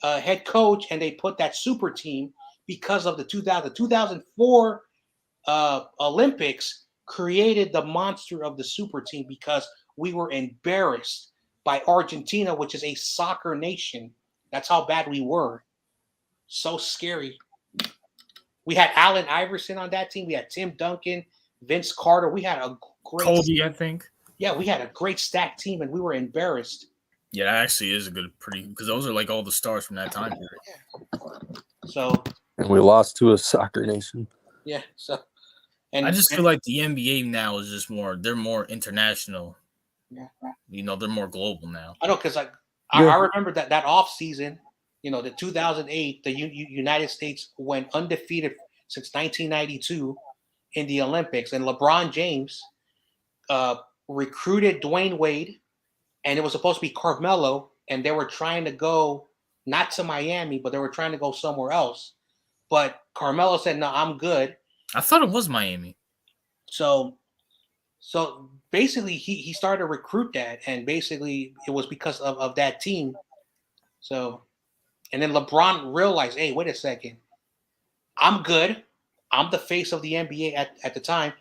head coach and they put that super team because of the 2004 Olympics created the monster of the super team because we were embarrassed by Argentina, which is a soccer nation. That's how bad we were. So scary. We had Allen Iverson on that team. We had Tim Duncan, Vince Carter. We had a great Kobe, I think. Yeah, we had a great stacked team, and we were embarrassed. Yeah, that actually is a good, because those are like all the stars from that time period. Yeah. So. And we lost to a soccer nation. Yeah. So. And I just feel like the NBA now is just they're more international. Yeah. They're more global now. I know, because I remember that off season, the 2008, the United States went undefeated since 1992 in the Olympics, and LeBron James recruited Dwayne Wade, and it was supposed to be Carmelo, and they were trying to go not to Miami, but they were trying to go somewhere else. But Carmelo said, "No, I'm good." I thought it was Miami. So basically, he started to recruit that, and basically it was because of that team So, and then LeBron realized, hey, wait a second, I'm good. I'm the face of the NBA at the time.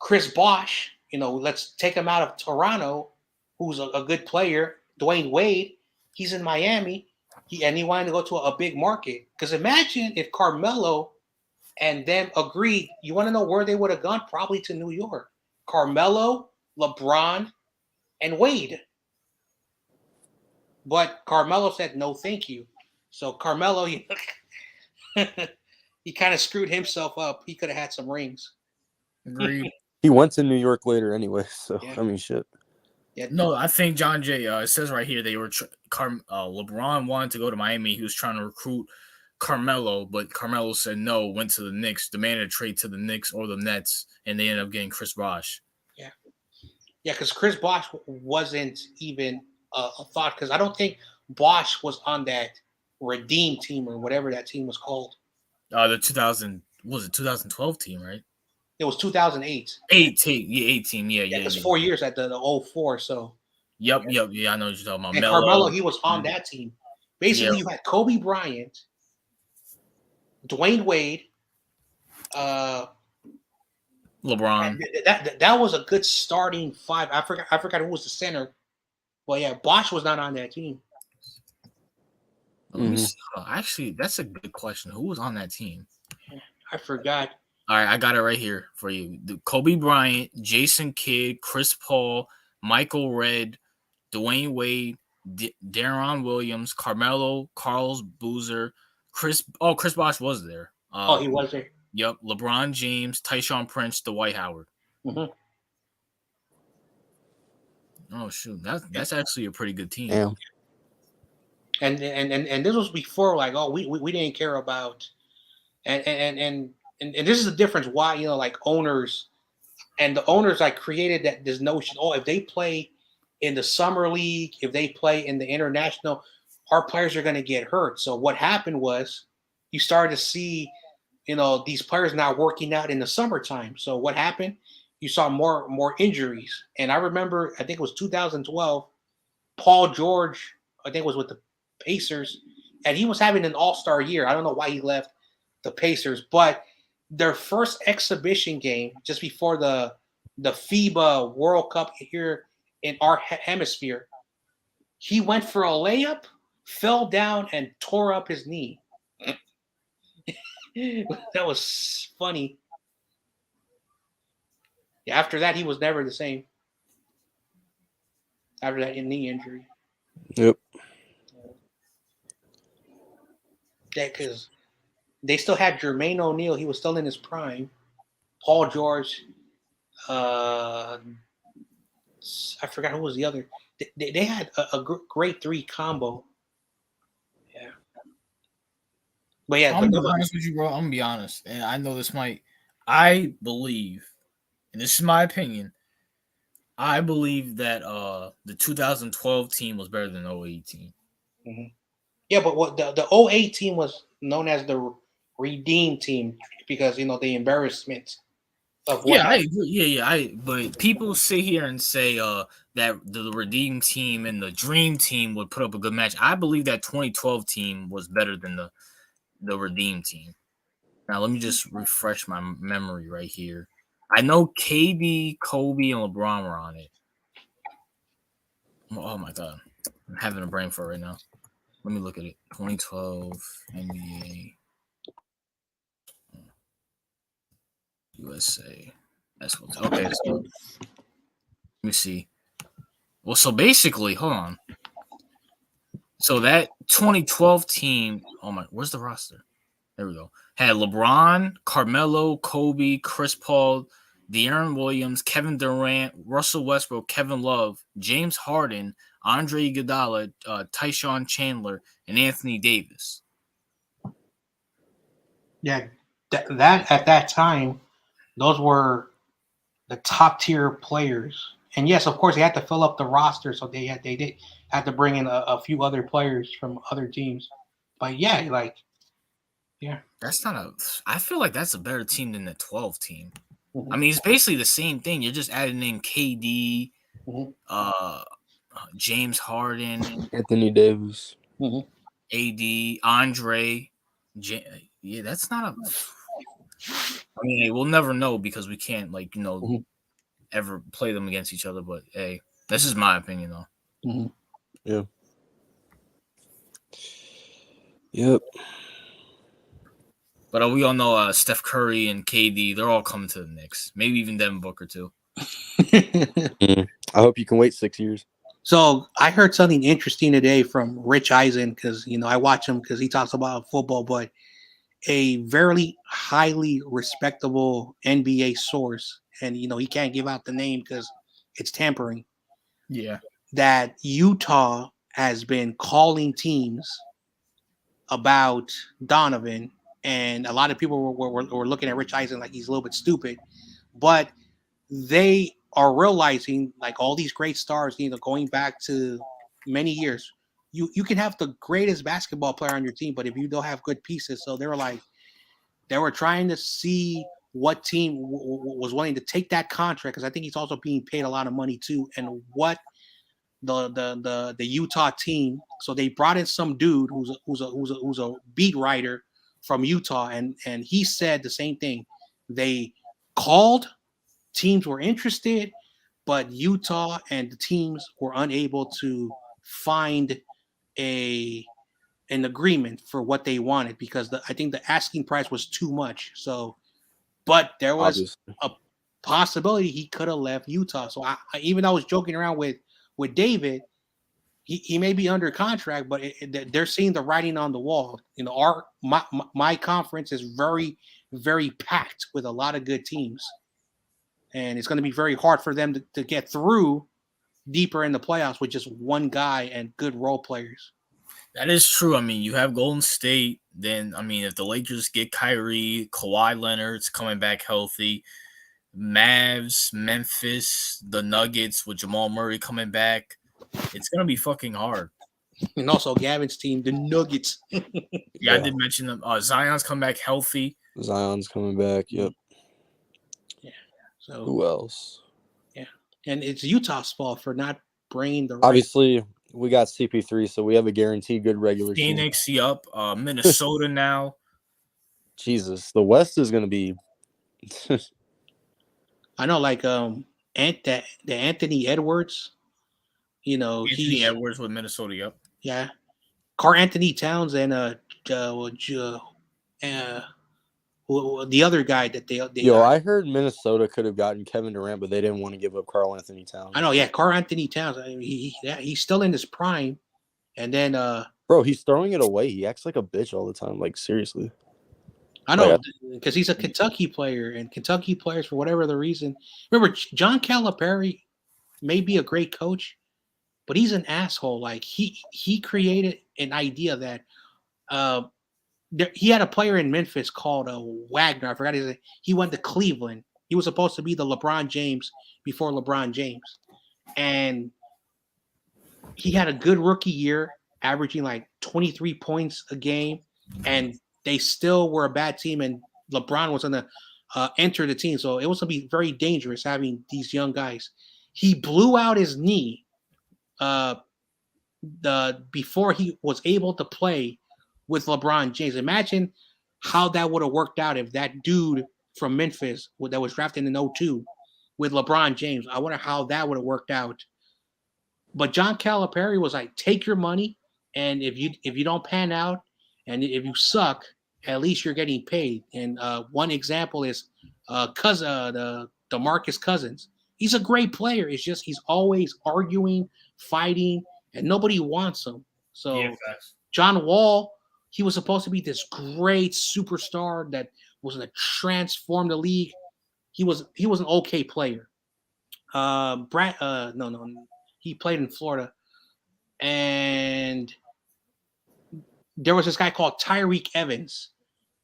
Chris Bosh, let's take him out of Toronto, who's a good player. Dwayne Wade, he's in Miami. He wanted to go to a big market. Because imagine if Carmelo and them agreed. You want to know where they would have gone? Probably to New York. Carmelo, LeBron, and Wade. But Carmelo said no, thank you. So Carmelo, he kind of screwed himself up. He could have had some rings. Agreed. He went to New York later anyway, so Yeah. I mean, shit. Yeah. No, I think John Jay. It says right here they were LeBron wanted to go to Miami. He was trying to recruit Carmelo, but Carmelo said no. Went to the Knicks, demanded a trade to the Knicks or the Nets, and they ended up getting Chris Bosh. Yeah, because Chris Bosh wasn't even a thought. Because I don't think Bosh was on that Redeem team or whatever that team was called. The 2012 team, right? It was 2008. 18, yeah. Because 4 years at the 04, so. Yep, yeah, I know what you're talking about. And Melo. Carmelo, he was on that team. Basically, you had Kobe Bryant, Dwayne Wade, LeBron. That was a good starting five. I forgot who was the center. But yeah, Bosh was not on that team. Actually, that's a good question. Who was on that team? I forgot. All right, I got it right here for you. Kobe Bryant, Jason Kidd, Chris Paul, Michael Redd, Dwayne Wade, Deron Williams, Carmelo, Carlos Boozer, Chris Bosh was there. He was there. Yep, LeBron James, Tyshawn Prince, Dwight Howard. Mm-hmm. Oh shoot, that's actually a pretty good team. Damn. And this was before we didn't care about and this is the difference why owners and the owners created this notion, if they play in the summer league, if they play in the international, our players are going to get hurt. So what happened was you started to see these players not working out in the summertime. So what happened? You saw more injuries. And I remember, I think it was 2012, Paul George, I think was with the Pacers, and he was having an all-star year. I don't know why he left the Pacers, but their first exhibition game just before the FIBA World Cup here in our hemisphere, he went for a layup, fell down, and tore up his knee. That was funny. Yeah, after that, he was never the same. After that knee injury. Yep. Yeah, because they still had Jermaine O'Neal. He was still in his prime. Paul George. I forgot who was the other. They had a great three combo. Yeah. But yeah. I'm gonna be honest with you, bro. I'm gonna be honest. And I know I believe, and this is my opinion, I believe that the 2012 team was better than the 08 team. Mm-hmm. Yeah, but what the 08 team was known as the Redeem team because the embarrassment of what I agree. But people sit here and say that the Redeem team and the Dream team would put up a good match. I believe that 2012 team was better than the Redeem team. Now let me just refresh my memory right here. I know KD, Kobe, and LeBron were on it. Oh my god, I'm having a brain fart right now. Let me look at it. 2012 NBA USA. That's what's okay. So let me see. Well, so basically, hold on. So that 2012 team, where's the roster? There we go. Had LeBron, Carmelo, Kobe, Chris Paul, De'Aaron Williams, Kevin Durant, Russell Westbrook, Kevin Love, James Harden, Andre Iguodala, Tyshawn Chandler, and Anthony Davis. Yeah, that at that time, those were the top tier players. And yes, of course, they had to fill up the roster, so they did have to bring in a few other players from other teams. But yeah, that's not I feel like that's a better team than the 12 team. Mm-hmm. I mean, it's basically the same thing. You're just adding in KD, mm-hmm. James Harden, Anthony Davis. AD, Andre. Yeah, that's not a. I mean, we'll never know because we can't, ever play them against each other. But hey, this is my opinion, though. Yeah. Yep. But we all know Steph Curry and KD, they're all coming to the Knicks. Maybe even Devin Booker, too. I hope you can wait 6 years. So I heard something interesting today from Rich Eisen because, I watch him because he talks about football, but a very highly respectable NBA source, and, he can't give out the name because it's tampering. Yeah. That Utah has been calling teams about Donovan, and a lot of people were looking at Rich Eisen like he's a little bit stupid, but they are realizing, like, all these great stars, going back to many years, you can have the greatest basketball player on your team, but if you don't have good pieces, so they were trying to see what team was willing to take that contract, because I think he's also being paid a lot of money too, and what the Utah team. So they brought in some dude who's a beat writer from Utah, and he said the same thing. They called, teams were interested, but Utah and the teams were unable to find an agreement for what they wanted because I think the asking price was too much. So, but there was Obviously. a possibility he could have left Utah. So even though I was joking around with David, he may be under contract, but they're seeing the writing on the wall. My conference is very, very packed with a lot of good teams, and it's going to be very hard for them to get through deeper in the playoffs with just one guy and good role players. That is true. I mean, you have Golden State. Then, I mean, if the Lakers get Kyrie, Kawhi Leonard's coming back healthy, Mavs, Memphis, the Nuggets with Jamal Murray coming back, it's going to be fucking hard. And also Gavin's team, the Nuggets. Yeah, I did mention them. Zion's come back healthy. Zion's coming back. Yep. Yeah. So who else? Yeah, and it's Utah's fault for not bringing the. Obviously, we got CP3, so we have a guaranteed good regular season. Phoenix, yup. Minnesota now. Jesus, the West is going to be. I know, like the Anthony Edwards. Anthony Edwards with Minnesota. Yup. Yeah, Carl Anthony Towns and the other guy that they I heard Minnesota could have gotten Kevin Durant, but they didn't want to give up Carl Anthony Towns. I know, yeah, Carl Anthony Towns. I mean, he's still in his prime, and then bro, he's throwing it away. He acts like a bitch all the time. Like, seriously. I know, because he's a Kentucky player, and Kentucky players, for whatever the reason, remember John Calipari may be a great coach, but he's an asshole. Like he created an idea that he had a player in Memphis called Wagner. I forgot his name. He went to Cleveland. He was supposed to be the LeBron James before LeBron James, and he had a good rookie year, averaging like 23 points a game, and they still were a bad team, and LeBron was going to enter the team. So it was going to be very dangerous having these young guys. He blew out his knee before he was able to play with LeBron James. Imagine how that would have worked out if that dude from Memphis that was drafted in 2002 with LeBron James. I wonder how that would have worked out. But John Calipari was like, take your money, and if you don't pan out, and if you suck, at least you're getting paid. And one example is DeMarcus Cousins. He's a great player. It's just he's always arguing, fighting, and nobody wants him. So yeah, John Wall, he was supposed to be this great superstar that was going to transform the league. He was an okay player. He played in Florida, and there was this guy called Tyreek Evans.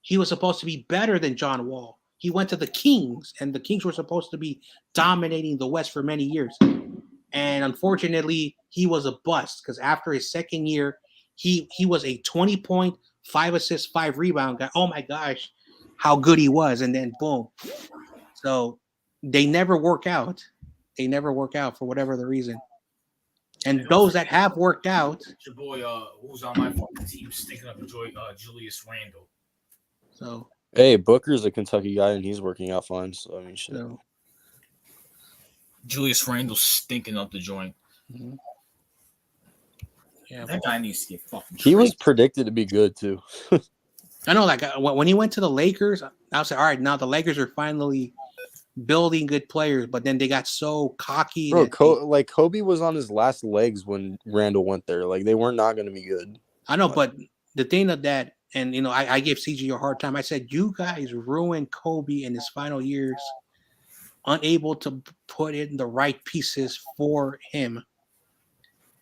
He was supposed to be better than John Wall. He went to the Kings, and the Kings were supposed to be dominating the West for many years. And unfortunately, he was a bust because after his second year, he was a 20-point, 5 assist, 5 rebound guy. Oh my gosh, how good he was. And then boom. So they never work out. They never work out for whatever the reason. And those that have worked out. Your boy, who's on my fucking team, sticking up a joy, Julius Randle. So Hey, Booker's a Kentucky guy and he's working out fine. So I mean, shit. so, Julius Randle stinking up the joint. mhm. Yeah, That guy needs to get fucking. He was traded. predicted to be good too. I know. Like when he went to the Lakers, I was like, all right, now the Lakers are finally building good players, but then they got so cocky Bro, that Kobe was on his last legs when Randall went there. Like they were not going to be good. I know, but the thing of that, and I give CG a hard time. I said you guys ruined Kobe in his final years, unable to put in the right pieces for him.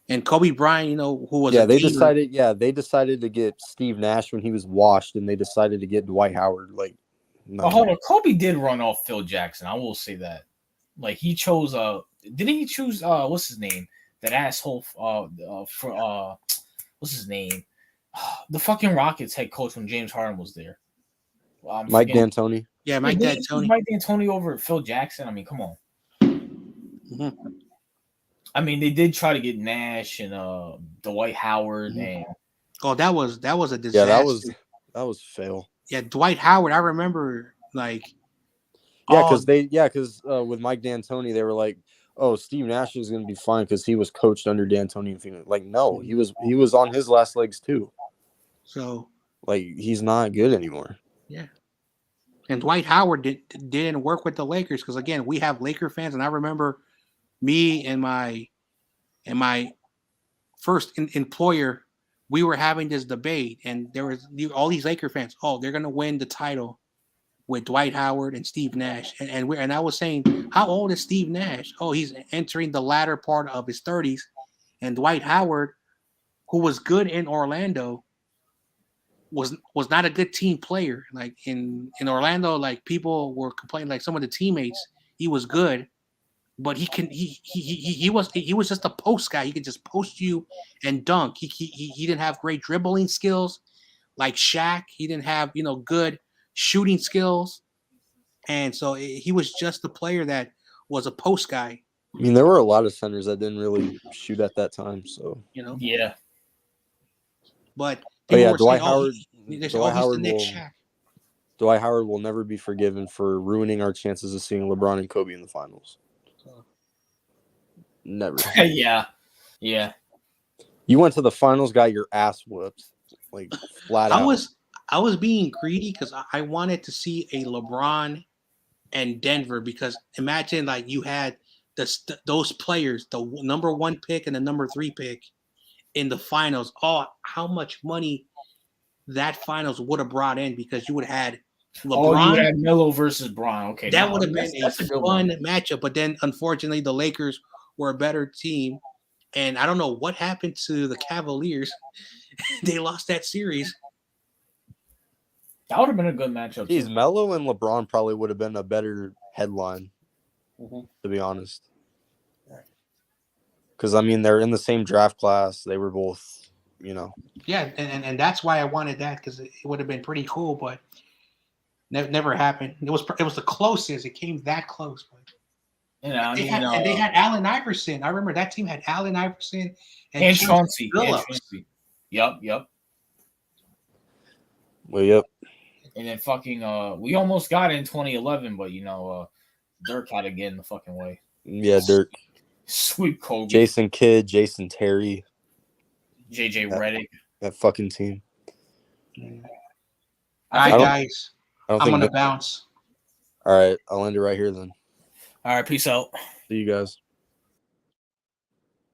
And Kobe Bryant, who was Yeah, a they gamer, decided. Yeah, they decided to get Steve Nash when he was washed, and they decided to get Dwight Howard. Like, no. Oh, hold on, Kobe did run off Phil Jackson. I will say that. Like he chose didn't he choose what's his name? That asshole for what's his name? The fucking Rockets head coach when James Harden was there. Mike D'Antoni. Yeah, Mike D'Antoni. Mike D'Antoni over Phil Jackson. I mean, come on. Mhm. I mean, they did try to get Nash and Dwight Howard and Oh, that was a disaster. Yeah, that was fail. Yeah, Dwight Howard. I remember like. Yeah, because with Mike D'Antoni, they were like, "Oh, Steve Nash is going to be fine because he was coached under D'Antoni and Phoenix." Like, no, he was on his last legs too. So, like, he's not good anymore. Yeah, and Dwight Howard didn't work with the Lakers because again, we have Laker fans, and I remember me and my first employer, we were having this debate, and there was all these Laker fans. Oh, they're going to win the title with Dwight Howard and Steve Nash, and I was saying, how old is Steve Nash? Oh, he's entering the latter part of his 30s, and Dwight Howard, who was good in Orlando, was not a good team player. Like in Orlando, like people were complaining, like some of the teammates, he was good, but he was just a post guy. He could just post you and dunk. He didn't have great dribbling skills like Shaq. He didn't have good shooting skills, and so he was just a player that was a post guy. I mean, there were a lot of centers that didn't really shoot at that time. So yeah, but yeah, Dwight Howard. Shaq. Dwight Howard will never be forgiven for ruining our chances of seeing LeBron and Kobe in the finals. Never. yeah. You went to the finals, got your ass whooped, like flat out. I was being greedy because I wanted to see a LeBron and Denver, because imagine like you had those players, the number 1 pick and the number 3 pick in the finals. Oh, how much money that finals would have brought in, because you would have had LeBron. Oh, you would have Melo versus Bron. Okay, that would have been a fun matchup. But then, unfortunately, the Lakers were a better team, and I don't know what happened to the Cavaliers. They lost that series. That would have been a good matchup. Geez, Melo and LeBron probably would have been a better headline, to be honest. Because, I mean, they're in the same draft class. They were both, Yeah, and that's why I wanted that, because it would have been pretty cool, but never happened. It was the closest. It came that close. But and they had Allen Iverson. I remember that team had Allen Iverson and Chauncey. Yep. Well, yep. And then fucking we almost got it in 2011, but Dirk had to get in the fucking way. Yeah, Dirk. Sweep Kobe. Jason Kidd, Jason Terry. JJ Redick. That fucking team. All right, guys. I'm going to bounce. All right, I'll end it right here then. All right, peace out. See you guys.